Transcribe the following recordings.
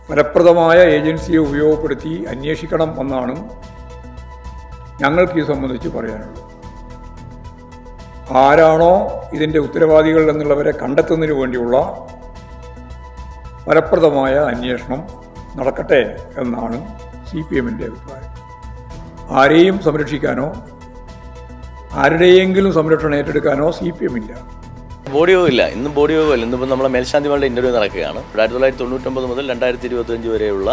ഫലപ്രദമായ ഏജൻസിയെ ഉപയോഗപ്പെടുത്തി അന്വേഷിക്കണം എന്നാണ് ഞങ്ങൾക്ക് ഈ സംബന്ധിച്ച് പറയാനുള്ളത്. ആരാണോ ഇതിൻ്റെ ഉത്തരവാദികൾ എന്നുള്ളവരെ കണ്ടെത്തുന്നതിന് വേണ്ടിയുള്ള ഫലപ്രദമായ അന്വേഷണം നടക്കട്ടെ എന്നാണ് CPM-ൻ്റെ അഭിപ്രായം. ആരെയും സംരക്ഷിക്കാനോ ആരുടെയെങ്കിലും സംരക്ഷണം ഏറ്റെടുക്കാനോ CPM ഇല്ല. ബോഡി യോഗമില്ല, ഇന്നും ബോഡി യോഗമില്ല. ഇന്നിപ്പോൾ നമ്മളെ മേൽശാന്തിമാരുടെ ഇൻ്റർവ്യൂ നടക്കുകയാണ്. 1999 മുതൽ 2025 വരെയുള്ള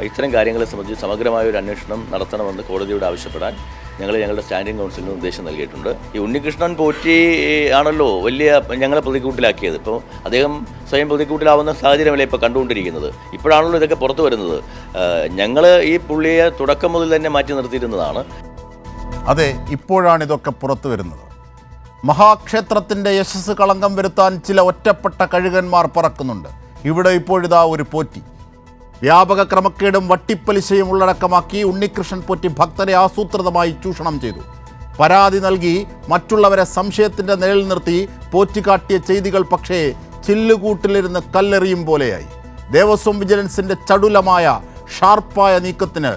ഇത്തരം കാര്യങ്ങളെ സംബന്ധിച്ച് സമഗ്രമായ ഒരു അന്വേഷണം നടത്തണമെന്ന് കോടതിയോട് ആവശ്യപ്പെടാൻ ഞങ്ങളുടെ സ്റ്റാൻഡിംഗ് കൗൺസിലിന് നിർദ്ദേശം നൽകിയിട്ടുണ്ട്. ഈ ഉണ്ണികൃഷ്ണൻ പോറ്റി ആണല്ലോ വലിയ ഞങ്ങളെ പ്രതിക്കൂട്ടിലാക്കിയത്. ഇപ്പോൾ അദ്ദേഹം സ്വയം പ്രതിക്കൂട്ടിലാവുന്ന സാഹചര്യമല്ലേ ഇപ്പോൾ കണ്ടുകൊണ്ടിരിക്കുന്നത്. ഇപ്പോഴാണല്ലോ ഇതൊക്കെ പുറത്തു വരുന്നത്. ഞങ്ങൾ ഈ പുള്ളിയെ തുടക്കം മുതൽ തന്നെ മാറ്റി നിർത്തിയിരുന്നതാണ്. അതെ, ഇപ്പോഴാണ് ഇതൊക്കെ പുറത്തു വരുന്നത്. മഹാക്ഷേത്രത്തിൻ്റെ യശസ് കളങ്കം വരുത്താൻ ചില ഒറ്റപ്പെട്ട കഴുകന്മാർ പറക്കുന്നുണ്ട്. ഇവിടെ ഇപ്പോഴിതാ ഒരു പോറ്റി. വ്യാപക ക്രമക്കേടും വട്ടിപ്പലിശയും ഉള്ളടക്കമാക്കി ഉണ്ണികൃഷ്ണൻ പോറ്റി ഭക്തരെ ആസൂത്രിതമായി ചൂഷണം ചെയ്തു. പരാതി നൽകി മറ്റുള്ളവരെ സംശയത്തിൻ്റെ നിഴൽ നിർത്തി പോറ്റി കാട്ടിയ ചെയ്തികൾ പക്ഷേ ചില്ലുകൂട്ടിലിരുന്ന് കല്ലെറിയും പോലെയായി. ദേവസ്വം വിജിലൻസിൻ്റെ ചടുലമായ ഷാർപ്പായ നീക്കത്തിന്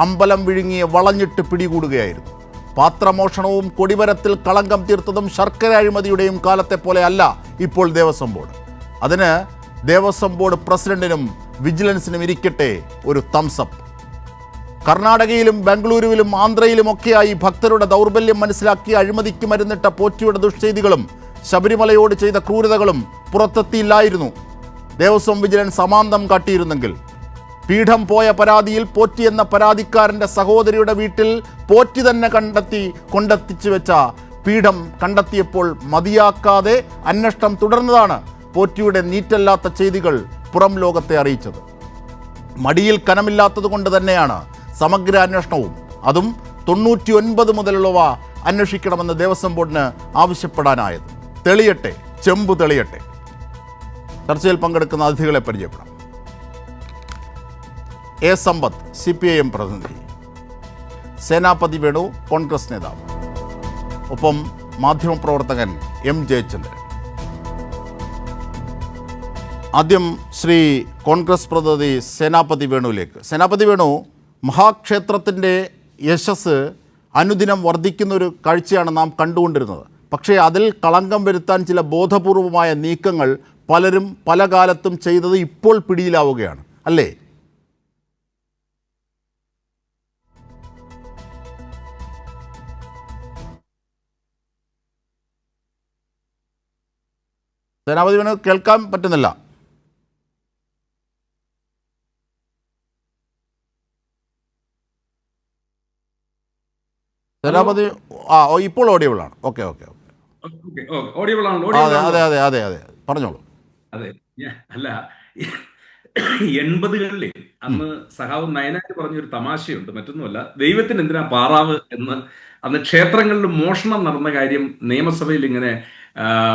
അമ്പലം വിഴുങ്ങിയെ വളഞ്ഞിട്ട് പിടികൂടുകയായിരുന്നു. പാത്രമോഷണവും കൊടിമരത്തിൽ കളങ്കം തീർത്തതും ശർക്കര അഴിമതിയുടെയും കാലത്തെ പോലെ അല്ല ഇപ്പോൾ ദേവസ്വം ബോർഡ്. അതിന് ദേവസ്വം ബോർഡ് പ്രസിഡന്റിനും വിജിലൻസിനും ഇരിക്കട്ടെ ഒരു തംസപ്പ്. കർണാടകയിലും ബംഗളൂരുവിലും ആന്ധ്രയിലുമൊക്കെയായി ഭക്തരുടെ ദൗർബല്യം മനസ്സിലാക്കി അഴിമതിക്ക് മരുന്നിട്ട പോറ്റിയുടെ ദുഷ്ചെയ്തികളും ശബരിമലയോട് ചെയ്ത ക്രൂരതകളും പുറത്തെത്തിയില്ലായിരുന്നു. ദേവസ്വം വിജിലൻസ് അമാന്തം കാട്ടിയിരുന്നെങ്കിൽ. പീഠം പോയ പരാതിയിൽ പോറ്റി എന്ന പരാതിക്കാരൻ്റെ സഹോദരിയുടെ വീട്ടിൽ പോറ്റി തന്നെ കൊണ്ടെത്തിച്ചു വെച്ച പീഠം കണ്ടെത്തിയപ്പോൾ മതിയാക്കാതെ അന്വേഷണം തുടർന്നതാണ് പോറ്റിയുടെ നീറ്റല്ലാത്ത ചെയ്തികൾ പുറം ലോകത്തെ അറിയിച്ചത്. മടിയിൽ കനമില്ലാത്തത് കൊണ്ട് തന്നെയാണ് സമഗ്ര അന്വേഷണവും അതും 99 മുതലുള്ളവ അന്വേഷിക്കണമെന്ന് ദേവസ്വം ബോർഡിന് ആവശ്യപ്പെടാനായത്. തെളിയട്ടെ, ചെമ്പ് തെളിയട്ടെ. ചർച്ചയിൽ പങ്കെടുക്കുന്ന അതിഥികളെ പരിചയപ്പെടാം. എ സമ്പത്ത്, CPIM പ്രതിനിധി. സേനാപതി വേണു, കോൺഗ്രസ് നേതാവ്. ഒപ്പം മാധ്യമപ്രവർത്തകൻ M ജയചന്ദ്രൻ. ആദ്യം ശ്രീ കോൺഗ്രസ് പ്രതിനിധി സേനാപതി വേണുവിലേക്ക്. സേനാപതി വേണു, മഹാക്ഷേത്രത്തിൻ്റെ യശസ് അനുദിനം വർദ്ധിക്കുന്നൊരു കാഴ്ചയാണ് നാം കണ്ടുകൊണ്ടിരുന്നത്. പക്ഷേ അതിൽ കളങ്കം വരുത്താൻ ചില ബോധപൂർവമായ നീക്കങ്ങൾ പലരും പല കാലത്തും ചെയ്തത് ഇപ്പോൾ പിടിയിലാവുകയാണ്, അല്ലേ? സേനാപതി വേണു, കേൾക്കാൻ പറ്റുന്നില്ല. സേനാപതി ഇപ്പോൾ ഓഡിയബിൾ ആണ്. ഓക്കെ, അതെ അതെ അതെ അതെ പറഞ്ഞോളൂ. അതെ, അല്ല 80-കളിൽ അന്ന് സഖാവ് നയനാർ പറഞ്ഞൊരു തമാശയുണ്ട്, മറ്റൊന്നുമല്ല, ദൈവത്തിന് എന്തിനാ പാറാവ് എന്ന്. അന്ന് ക്ഷേത്രങ്ങളിൽ മോഷണം നടന്ന കാര്യം നിയമസഭയിൽ ഇങ്ങനെ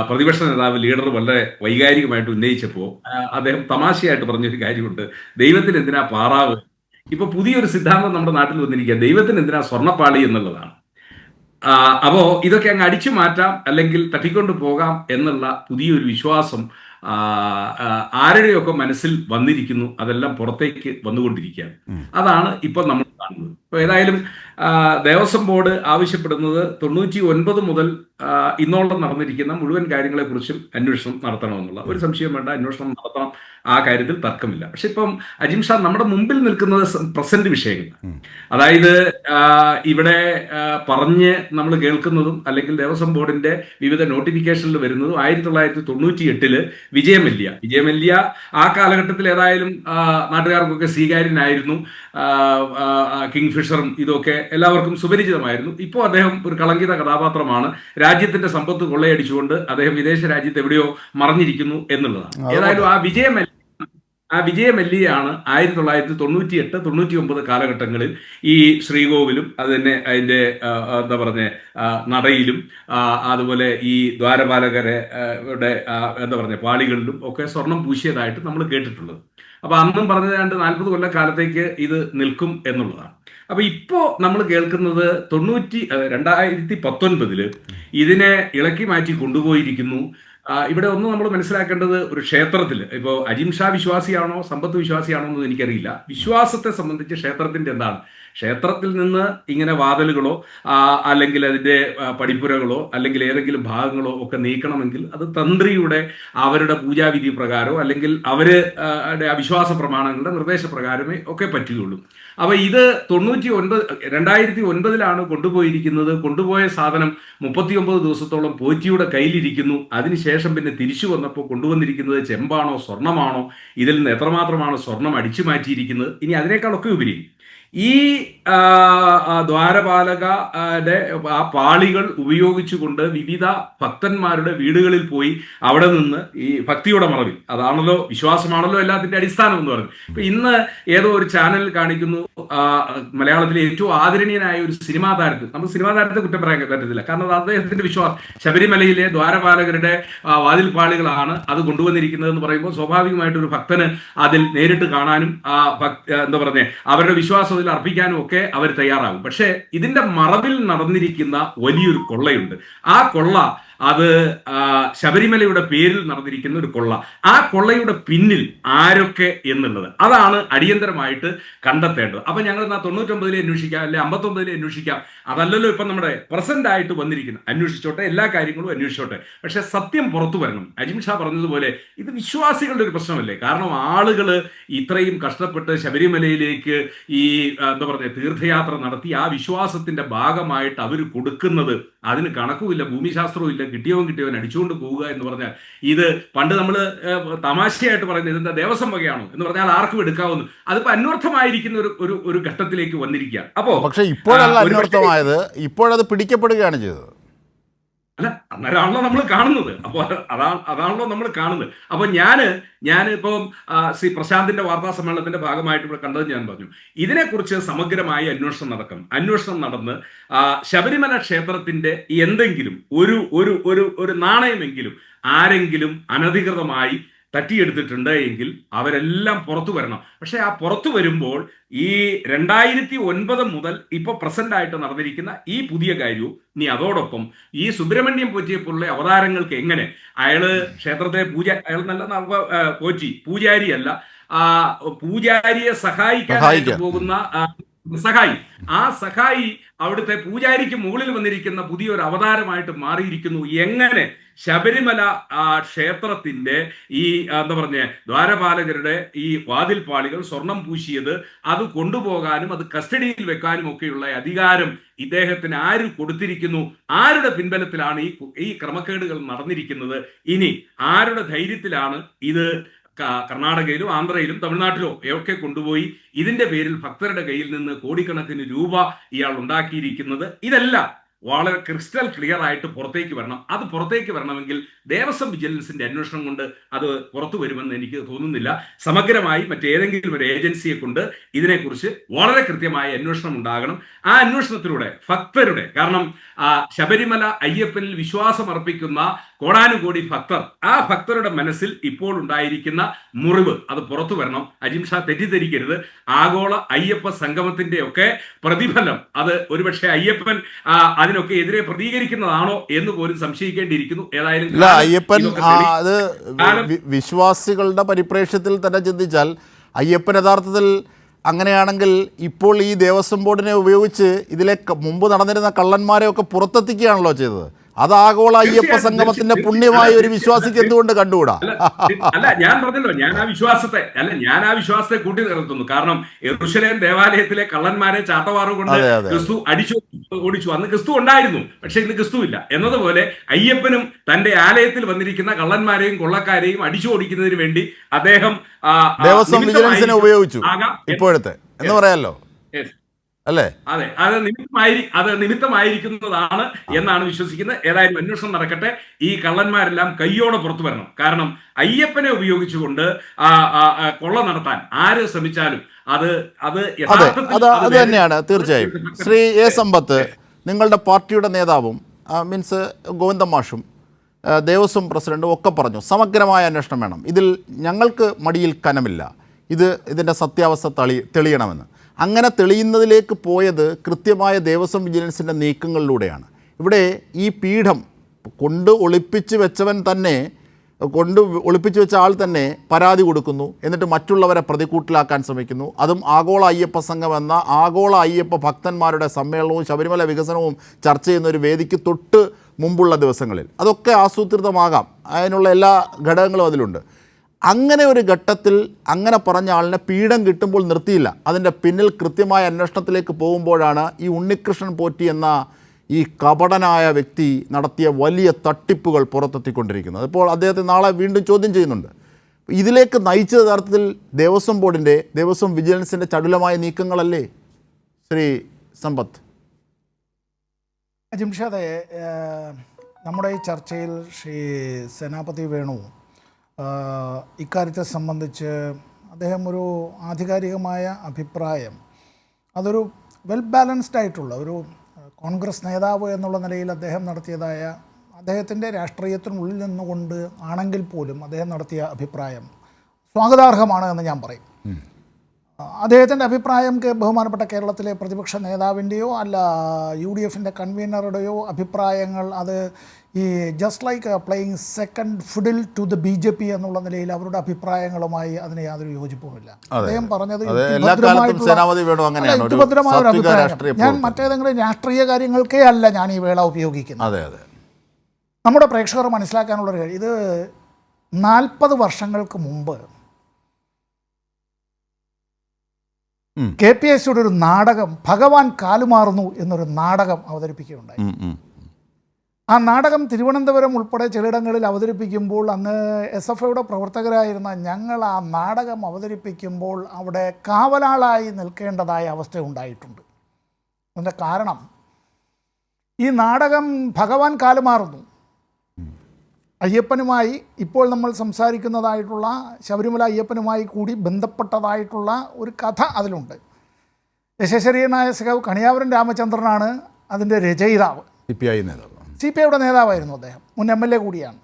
പ്രതിപക്ഷ നേതാവ് ലീഡർ വളരെ വൈകാരികമായിട്ട് ഉന്നയിച്ചപ്പോൾ അദ്ദേഹം തമാശയായിട്ട് പറഞ്ഞൊരു കാര്യമുണ്ട്, ദൈവത്തിന് എന്തിനാ പാറാവ്. ഇപ്പൊ പുതിയൊരു സിദ്ധാന്തം നമ്മുടെ നാട്ടിൽ വന്നിരിക്കുക, ദൈവത്തിന് എന്തിനാ സ്വർണ്ണപ്പാളി എന്നുള്ളതാണ്. അപ്പോ ഇതൊക്കെ അങ്ങ് അടിച്ചു മാറ്റാം അല്ലെങ്കിൽ തട്ടിക്കൊണ്ട് പോകാം എന്നുള്ള പുതിയൊരു വിശ്വാസം ആരുടെയൊക്കെ മനസ്സിൽ വന്നിരിക്കുന്നു. അതെല്ലാം പുറത്തേക്ക് വന്നുകൊണ്ടിരിക്കുകയാണ്. അതാണ് ഇപ്പൊ നമ്മൾ കാണുന്നത്. ഇപ്പൊ ഏതായാലും ദേവസ്വം ബോർഡ് ആവശ്യപ്പെടുന്നത് 99 മുതൽ ഇന്നോളം നടന്നിരിക്കുന്ന മുഴുവൻ കാര്യങ്ങളെക്കുറിച്ചും അന്വേഷണം നടത്തണമെന്നുള്ള ഒരു സംശയം വേണ്ട, അന്വേഷണം നടത്തണം, ആ കാര്യത്തിൽ തർക്കമില്ല. പക്ഷെ ഇപ്പം അജിം ഷാ, നമ്മുടെ മുമ്പിൽ നിൽക്കുന്നത് പ്രസന്റ് വിഷയങ്ങൾ. അതായത് ഇവിടെ പറഞ്ഞ് നമ്മൾ കേൾക്കുന്നതും അല്ലെങ്കിൽ ദേവസ്വം ബോർഡിന്റെ വിവിധ നോട്ടിഫിക്കേഷനിൽ വരുന്നതും 1998 വിജയമല്യ ആ കാലഘട്ടത്തിൽ ഏതായാലും നാട്ടുകാർക്കൊക്കെ സ്വീകാര്യനായിരുന്നു. കിങ് ഫിഷറും ഇതൊക്കെ എല്ലാവർക്കും സുപരിചിതമായിരുന്നു. ഇപ്പോൾ അദ്ദേഹം ഒരു കളങ്കിത കഥാപാത്രമാണ്. രാജ്യത്തിന്റെ സമ്പത്ത് കൊള്ളയടിച്ചുകൊണ്ട് അദ്ദേഹം വിദേശ രാജ്യത്ത് എവിടെയോ മറഞ്ഞിരിക്കുന്നു എന്നുള്ളതാണ്. ഏതായാലും ആ ആ വിജയമല്ലിയാണ് 1998, 99 കാലഘട്ടങ്ങളിൽ ഈ ശ്രീകോവിലും അത് തന്നെ അതിൻ്റെ എന്താ പറഞ്ഞ നടയിലും അതുപോലെ ഈ ദ്വാരപാലകരെ എന്താ പറഞ്ഞ പാളികളിലും ഒക്കെ സ്വർണം പൂശിയതായിട്ട് നമ്മൾ കേട്ടിട്ടുള്ളത്. അപ്പൊ അന്നും പറഞ്ഞ 40 കൊല്ലക്കാലത്തേക്ക് ഇത് നിൽക്കും എന്നുള്ളതാണ്. അപ്പൊ ഇപ്പോ നമ്മൾ കേൾക്കുന്നത് 2019 ഇതിനെ ഇളക്കി മാറ്റി കൊണ്ടുപോയിരിക്കുന്നു. ഇവിടെ ഒന്ന് നമ്മൾ മനസ്സിലാക്കേണ്ടത്, ഒരു ക്ഷേത്രത്തിൽ ഇപ്പോൾ അജിം ഷാ വിശ്വാസിയാണോ സമ്പത്ത് വിശ്വാസിയാണോ എന്ന് എനിക്കറിയില്ല. വിശ്വാസത്തെ സംബന്ധിച്ച് ക്ഷേത്രത്തിന്റെ എന്താണ്, ക്ഷേത്രത്തിൽ നിന്ന് ഇങ്ങനെ വാതിലുകളോ അല്ലെങ്കിൽ അതിൻ്റെ പടിപ്പുരകളോ അല്ലെങ്കിൽ ഏതെങ്കിലും ഭാഗങ്ങളോ ഒക്കെ നീക്കണമെങ്കിൽ അത് തന്ത്രിയുടെ അവരുടെ പൂജാവിധി പ്രകാരമോ അല്ലെങ്കിൽ അവരുടെ അവിശ്വാസ പ്രമാണങ്ങളുടെ നിർദ്ദേശപ്രകാരമേ ഒക്കെ പറ്റുകയുള്ളൂ. അപ്പൊ ഇത് 2009 കൊണ്ടുപോയിരിക്കുന്നത്. കൊണ്ടുപോയ സാധനം 39 ദിവസത്തോളം പോറ്റിയുടെ കയ്യിലിരിക്കുന്നു. അതിനുശേഷം പിന്നെ തിരിച്ചു വന്നപ്പോൾ കൊണ്ടുവന്നിരിക്കുന്നത് ചെമ്പാണോ സ്വർണമാണോ, ഇതിൽ നിന്ന് എത്രമാത്രമാണ് സ്വർണം അടിച്ചു മാറ്റിയിരിക്കുന്നത്, ഇനി അതിനേക്കാളൊക്കെ ഉപരി ഈ ദ്വാരപാലകയുടെ ആ പാളികൾ ഉപയോഗിച്ചുകൊണ്ട് വിവിധ ഭക്തന്മാരുടെ വീടുകളിൽ പോയി അവിടെ നിന്ന് ഈ ഭക്തിയുടെ മറവിൽ, അതാണല്ലോ വിശ്വാസമാണല്ലോ എല്ലാത്തിന്റെ അടിസ്ഥാനം എന്ന് പറഞ്ഞു. ഇപ്പൊ ഇന്ന് ഏതോ ഒരു ചാനലിൽ കാണിക്കുന്നു മലയാളത്തിലെ ഏറ്റവും ആദരണീയനായ ഒരു സിനിമാ താരത്തിൽ, നമ്മൾ സിനിമാ താരത്തെ കുറ്റം പറയാൻ പറ്റത്തില്ല, കാരണം അത് അദ്ദേഹത്തിന്റെ വിശ്വാസം, ശബരിമലയിലെ ദ്വാരപാലകരുടെ വാതിൽ പാളികളാണ് അത് കൊണ്ടുവന്നിരിക്കുന്നത് എന്ന് പറയുമ്പോൾ സ്വാഭാവികമായിട്ടൊരു ഭക്തന് അതിൽ നേരിട്ട് കാണാനും എന്താ പറഞ്ഞ അവരുടെ വിശ്വാസം അർപ്പിക്കാനും ഒക്കെ അവർ തയ്യാറാകും. പക്ഷേ ഇതിന്റെ മറവിൽ നടന്നിരിക്കുന്ന വലിയൊരു കൊള്ളയുണ്ട്. ആ കൊള്ള അത് ശബരിമലയുടെ പേരിൽ നടന്നിരിക്കുന്ന ഒരു കൊള്ള. ആ കൊള്ളയുടെ പിന്നിൽ ആരൊക്കെ എന്നുള്ളത് അതാണ് അടിയന്തരമായിട്ട് കണ്ടെത്തേണ്ടത്. അപ്പൊ ഞങ്ങൾ 99 അന്വേഷിക്കാം, അല്ലെ 59 അന്വേഷിക്കാം, അതല്ലല്ലോ ഇപ്പൊ നമ്മുടെ പ്രസന്റ് ആയിട്ട് വന്നിരിക്കുന്നത്. അന്വേഷിച്ചോട്ടെ, എല്ലാ കാര്യങ്ങളും അന്വേഷിച്ചോട്ടെ, പക്ഷെ സത്യം പുറത്തു വരണം. അജിം ഷാ പറഞ്ഞതുപോലെ ഇത് വിശ്വാസികളുടെ ഒരു പ്രശ്നമല്ലേ? കാരണം ആളുകൾ ഇത്രയും കഷ്ടപ്പെട്ട് ശബരിമലയിലേക്ക് ഈ എന്താ പറയുക തീർത്ഥയാത്ര നടത്തി ആ വിശ്വാസത്തിന്റെ ഭാഗമായിട്ട് അവർ കൊടുക്കുന്നത്, അതിന് കണക്കുമില്ല, ഭൂമിശാസ്ത്രവും ഇല്ല, കിട്ടിയവൻ അടിച്ചുകൊണ്ട് പോവുക എന്ന് പറഞ്ഞാൽ, ഇത് പണ്ട് നമ്മൾ തമാശയായിട്ട് പറയുന്നത് ഇതെന്താ ദേവസ്വം വകയാണോ എന്ന് പറഞ്ഞാൽ ആർക്കും എടുക്കാവുന്നു. അതിപ്പോ അന്വർത്ഥമായിരിക്കുന്ന ഒരു ഘട്ടത്തിലേക്ക് വന്നിരിക്കുക. അപ്പോ പക്ഷെ ഇപ്പോഴല്ല അന്വർത്ഥമായത്, ഇപ്പോഴത് പിടിക്കപ്പെടുകയാണ് ചെയ്തത്. അല്ല, അന്നേരമാണല്ലോ നമ്മൾ കാണുന്നത്. അപ്പോൾ അതാണല്ലോ നമ്മൾ കാണുന്നത്. അപ്പൊ ഞാനിപ്പം ശ്രീ പ്രശാന്തിന്റെ വാർത്താ സമ്മേളനത്തിന്റെ ഭാഗമായിട്ട് ഇവിടെ കണ്ടത് ഞാൻ പറഞ്ഞു, ഇതിനെക്കുറിച്ച് സമഗ്രമായ അന്വേഷണം നടന്ന് ശബരിമല ക്ഷേത്രത്തിന്റെ എന്തെങ്കിലും ഒരു നാണയമെങ്കിലും ആരെങ്കിലും അനധികൃതമായി തട്ടിയെടുത്തിട്ടുണ്ട് എങ്കിൽ അവരെല്ലാം പുറത്തു വരണം. പക്ഷെ ആ പുറത്തു വരുമ്പോൾ ഈ 2009 മുതൽ ഇപ്പൊ പ്രസന്റ് ആയിട്ട് നടന്നിരിക്കുന്ന ഈ പുതിയ കാര്യവും ഇനി അതോടൊപ്പം ഈ സുബ്രഹ്മണ്യം പോറ്റിയെ പോലുള്ള അവതാരങ്ങൾക്ക് എങ്ങനെ അയാള് ക്ഷേത്രത്തെ അയാൾ നല്ല പോറ്റി പൂജാരിയല്ല, പൂജാരിയെ സഹായിക്കാനായിട്ട് പോകുന്ന ആ സഹായി അവിടുത്തെ പൂജാരിക്ക് മുകളിൽ വന്നിരിക്കുന്ന പുതിയൊരു അവതാരമായിട്ട് മാറിയിരിക്കുന്നു. എങ്ങനെ ശബരിമല ക്ഷേത്രത്തിന്റെ ഈ എന്താ പറഞ്ഞ ദ്വാരപാലകരുടെ ഈ വാതിൽ പാളികൾ സ്വർണം പൂശിയത് അത് കൊണ്ടുപോകാനും അത് കസ്റ്റഡിയിൽ വെക്കാനും ഒക്കെയുള്ള അധികാരം ഇദ്ദേഹത്തിന് ആര് കൊടുത്തിരിക്കുന്നു? ആരുടെ പിൻബലത്തിലാണ് ഈ ക്രമക്കേടുകൾ നടന്നിരിക്കുന്നത്? ഇനി ആരുടെ ധൈര്യത്തിലാണ് ഇത് കർണാടകയിലും ആന്ധ്രയിലും തമിഴ്നാട്ടിലോ ഒക്കെ കൊണ്ടുപോയി ഇതിന്റെ പേരിൽ ഭക്തരുടെ കയ്യിൽ നിന്ന് കോടിക്കണക്കിന് രൂപ ഇയാൾ ഉണ്ടാക്കിയിരിക്കുന്നത്? ഇതെല്ലാം വളരെ ക്രിസ്റ്റൽ ക്ലിയർ ആയിട്ട് പുറത്തേക്ക് വരണം. അത് പുറത്തേക്ക് വരണമെങ്കിൽ ദേവസ്വം വിജിലൻസിന്റെ അന്വേഷണം കൊണ്ട് അത് പുറത്തു വരുമെന്ന് എനിക്ക് തോന്നുന്നില്ല. സമഗ്രമായി മറ്റേതെങ്കിലും ഒരു ഏജൻസിയെ കൊണ്ട് ഇതിനെക്കുറിച്ച് വളരെ കൃത്യമായ അന്വേഷണം ഉണ്ടാകണം. ആ അന്വേഷണത്തിലൂടെ ഭക്തരുടെ, കാരണം ശബരിമല അയ്യപ്പനിൽ വിശ്വാസം അർപ്പിക്കുന്ന കോടാനുകോടി ഭക്തർ, ആ ഭക്തരുടെ മനസ്സിൽ ഇപ്പോൾ ഉണ്ടായിരിക്കുന്ന മുറിവ് അത് പുറത്തു വരണം. അജിം ഷാ തെറ്റിദ്ധരിക്കരുത്. ആഗോള അയ്യപ്പ സംഗമത്തിന്റെ ഒക്കെ പ്രതിഫലം അത് ഒരുപക്ഷെ അയ്യപ്പൻ അതിനൊക്കെ എതിരെ പ്രതികരിക്കുന്നതാണോ എന്ന് പോലും സംശയിക്കേണ്ടിയിരിക്കുന്നു. ഏതായാലും അയ്യപ്പൻ അത് വിശ്വാസികളുടെ പരിപ്രേക്ഷ്യത്തിൽ തന്നെ ചിന്തിച്ചാൽ അയ്യപ്പൻ യഥാർത്ഥത്തിൽ അങ്ങനെയാണെങ്കിൽ ഇപ്പോൾ ഈ ദേവസ്വം ബോർഡിനെ ഉപയോഗിച്ച് ഇതിലെ മുമ്പ് നടന്നിരുന്ന കള്ളന്മാരെയൊക്കെ പുറത്തെത്തിക്കുകയാണല്ലോ ചെയ്തത്. അത് ആഗോള അയ്യപ്പ സംഗമത്തിന്റെ പുണ്യമായ ഒരു വിശ്വാസിക്ക് എന്തുകൊണ്ട് കണ്ടുകൂടാ? അല്ല, ഞാൻ പറഞ്ഞല്ലോ, ഞാൻ ആ വിശ്വാസത്തെ കൂട്ടി നിർത്തുന്നു. കാരണം യെരൂശലേം ദേവാലയത്തിലെ കള്ളന്മാരെ ചാട്ടവാറ് കൊണ്ട് ക്രിസ്തു ഓടിച്ചു. അന്ന് ക്രിസ്തു ഉണ്ടായിരുന്നു, പക്ഷെ ഇന്ന് ക്രിസ്തു ഇല്ല എന്നതുപോലെ അയ്യപ്പനും തന്റെ ആലയത്തിൽ വന്നിരിക്കുന്ന കള്ളന്മാരെയും കൊള്ളക്കാരെയും അടിച്ചു ഓടിക്കുന്നതിന് വേണ്ടി അദ്ദേഹം ദേവസ്വം വിജിലൻസിനെ ഉപയോഗിച്ചു ഇപ്പോഴത്തെ എന്ന് പറയാമല്ലോ. അല്ലേ? അതെ, അത് നിമിത്തമായിരിക്കുന്നതാണ് എന്നാണ് വിശ്വസിക്കുന്നത്. ഏതായാലും അന്വേഷണം നടക്കട്ടെ. ഈ കള്ളന്മാരെല്ലാം കയ്യോടെ പുറത്തു വരണം. കാരണം അയ്യപ്പനെ ഉപയോഗിച്ചുകൊണ്ട് കൊള്ള നടത്താൻ ആര് ശ്രമിച്ചാലും അത് അതെ, യഥാർത്ഥത്തിൽ അത് തന്നെയാണ് തീർച്ചയായും. ശ്രീ എ സമ്പത്ത്, നിങ്ങളുടെ പാർട്ടിയുടെ നേതാവും മീൻസ് ഗോവിന്ദ മാഷും ദേവസ്വം പ്രസിഡന്റും ഒക്കെ പറഞ്ഞു സമഗ്രമായ അന്വേഷണം വേണം, ഇതിൽ ഞങ്ങൾക്ക് മടിയിൽ കനമില്ല, ഇതിൻ്റെ സത്യാവസ്ഥ തെളിയണമെന്ന്. അങ്ങനെ തെളിയുന്നതിലേക്ക് പോയത് കൃത്യമായ ദേവസ്വം വിജിലൻസിൻ്റെ നീക്കങ്ങളിലൂടെയാണ്. ഇവിടെ ഈ പീഠം ഒളിപ്പിച്ച് വെച്ച ആൾ തന്നെ പരാതി കൊടുക്കുന്നു, എന്നിട്ട് മറ്റുള്ളവരെ പ്രതിക്കൂട്ടിലാക്കാൻ ശ്രമിക്കുന്നു. അതും ആഗോള അയ്യപ്പ സംഘം എന്ന ആഗോള അയ്യപ്പ ഭക്തന്മാരുടെ സമ്മേളനവും ശബരിമല വികസനവും ചർച്ച ചെയ്യുന്ന ഒരു വേദിക്ക് തൊട്ട് മുമ്പുള്ള ദിവസങ്ങളിൽ. അതൊക്കെ ആസൂത്രിതമാകാം, അതിനുള്ള എല്ലാ ഘടകങ്ങളും അതിലുണ്ട്. അങ്ങനെ ഒരു ഘട്ടത്തിൽ അങ്ങനെ പറഞ്ഞ ആളിനെ പീഠം കിട്ടുമ്പോൾ നിർത്തിയില്ല. അതിൻ്റെ പിന്നിൽ കൃത്യമായ അന്വേഷണത്തിലേക്ക് പോകുമ്പോഴാണ് ഈ ഉണ്ണികൃഷ്ണൻ പോറ്റി എന്ന ഈ കപടനായ വ്യക്തി നടത്തിയ വലിയ തട്ടിപ്പുകൾ പുറത്തെത്തിക്കൊണ്ടിരിക്കുന്നത്. അപ്പോൾ അദ്ദേഹത്തെ നാളെ വീണ്ടും ചോദ്യം ചെയ്യുന്നുണ്ട്. ഇതിലേക്ക് നയിച്ച യഥാർത്ഥത്തിൽ ദേവസ്വം വിജിലൻസിൻ്റെ ചടുലമായ നീക്കങ്ങളല്ലേ ശ്രീ സമ്പത്ത്? ജിംഷാദെ, നമ്മുടെ ഈ ചർച്ചയിൽ ശ്രീ സേനാപതി വേണു ഇക്കാര്യത്തെ സംബന്ധിച്ച് അദ്ദേഹം ഒരു ആധികാരികമായ അഭിപ്രായം, അതൊരു വെൽ ബാലൻസ്ഡ് ആയിട്ടുള്ള ഒരു കോൺഗ്രസ് നേതാവ് എന്നുള്ള നിലയിൽ അദ്ദേഹം നടത്തിയതായ അദ്ദേഹത്തിൻ്റെ രാഷ്ട്രീയത്തിനുള്ളിൽ നിന്നുകൊണ്ട് ആണെങ്കിൽ പോലും അദ്ദേഹം നടത്തിയ അഭിപ്രായം സ്വാഗതാർഹമാണ് എന്ന് ഞാൻ പറയും. അദ്ദേഹത്തിൻ്റെ അഭിപ്രായം ബഹുമാനപ്പെട്ട കേരളത്തിലെ പ്രതിപക്ഷ നേതാവിൻ്റെയോ അല്ല UDFൻ്റെ കൺവീനറുടെയോ അഭിപ്രായങ്ങൾ അത് ഈ just like playing second fiddle to the BJP എന്നുള്ള നിലയിൽ അവരുടെ അഭിപ്രായങ്ങളുമായി അതിന് യാതൊരു യോജിപ്പുമില്ല. അദ്ദേഹം പറഞ്ഞത് യുക്തിഭദ്രമായ ഒരു അഭിപ്രായം. ഞാൻ മറ്റേതെങ്കിലും രാഷ്ട്രീയ കാര്യങ്ങൾക്കേ അല്ല ഞാൻ ഈ വേള ഉപയോഗിക്കുന്നത്. നമ്മുടെ പ്രേക്ഷകർ മനസ്സിലാക്കാനുള്ളൊരു കാര്യം, ഇത് 40 വർഷങ്ങൾക്ക് മുമ്പ് KPSCയുടെ ഒരു നാടകം ഭഗവാൻ കാലുമാറുന്നു എന്നൊരു നാടകം അവതരിപ്പിക്കുകയുണ്ടായി. ആ നാടകം തിരുവനന്തപുരം ഉൾപ്പെടെ ചിലയിടങ്ങളിൽ അവതരിപ്പിക്കുമ്പോൾ അന്ന് SFIയുടെ പ്രവർത്തകരായിരുന്ന ഞങ്ങൾ ആ നാടകം അവതരിപ്പിക്കുമ്പോൾ അവിടെ കാവലാളായി നിൽക്കേണ്ടതായ അവസ്ഥ ഉണ്ടായിട്ടുണ്ട്. അതിൻ്റെ കാരണം ഈ നാടകം ഭഗവാൻ കാലുമാറുന്നു അയ്യപ്പനുമായി ഇപ്പോൾ നമ്മൾ സംസാരിക്കുന്നതായിട്ടുള്ള ശബരിമല അയ്യപ്പനുമായി കൂടി ബന്ധപ്പെട്ടതായിട്ടുള്ള ഒരു കഥ അതിലുണ്ട്. യശസ്വരീയനായ സഖാവ് കണിയാവരൻ രാമചന്ദ്രനാണ് അതിൻ്റെ രചയിതാവ്. CPIയുടെ നേതാവായിരുന്നു അദ്ദേഹം, മുൻ MLA കൂടിയാണ്.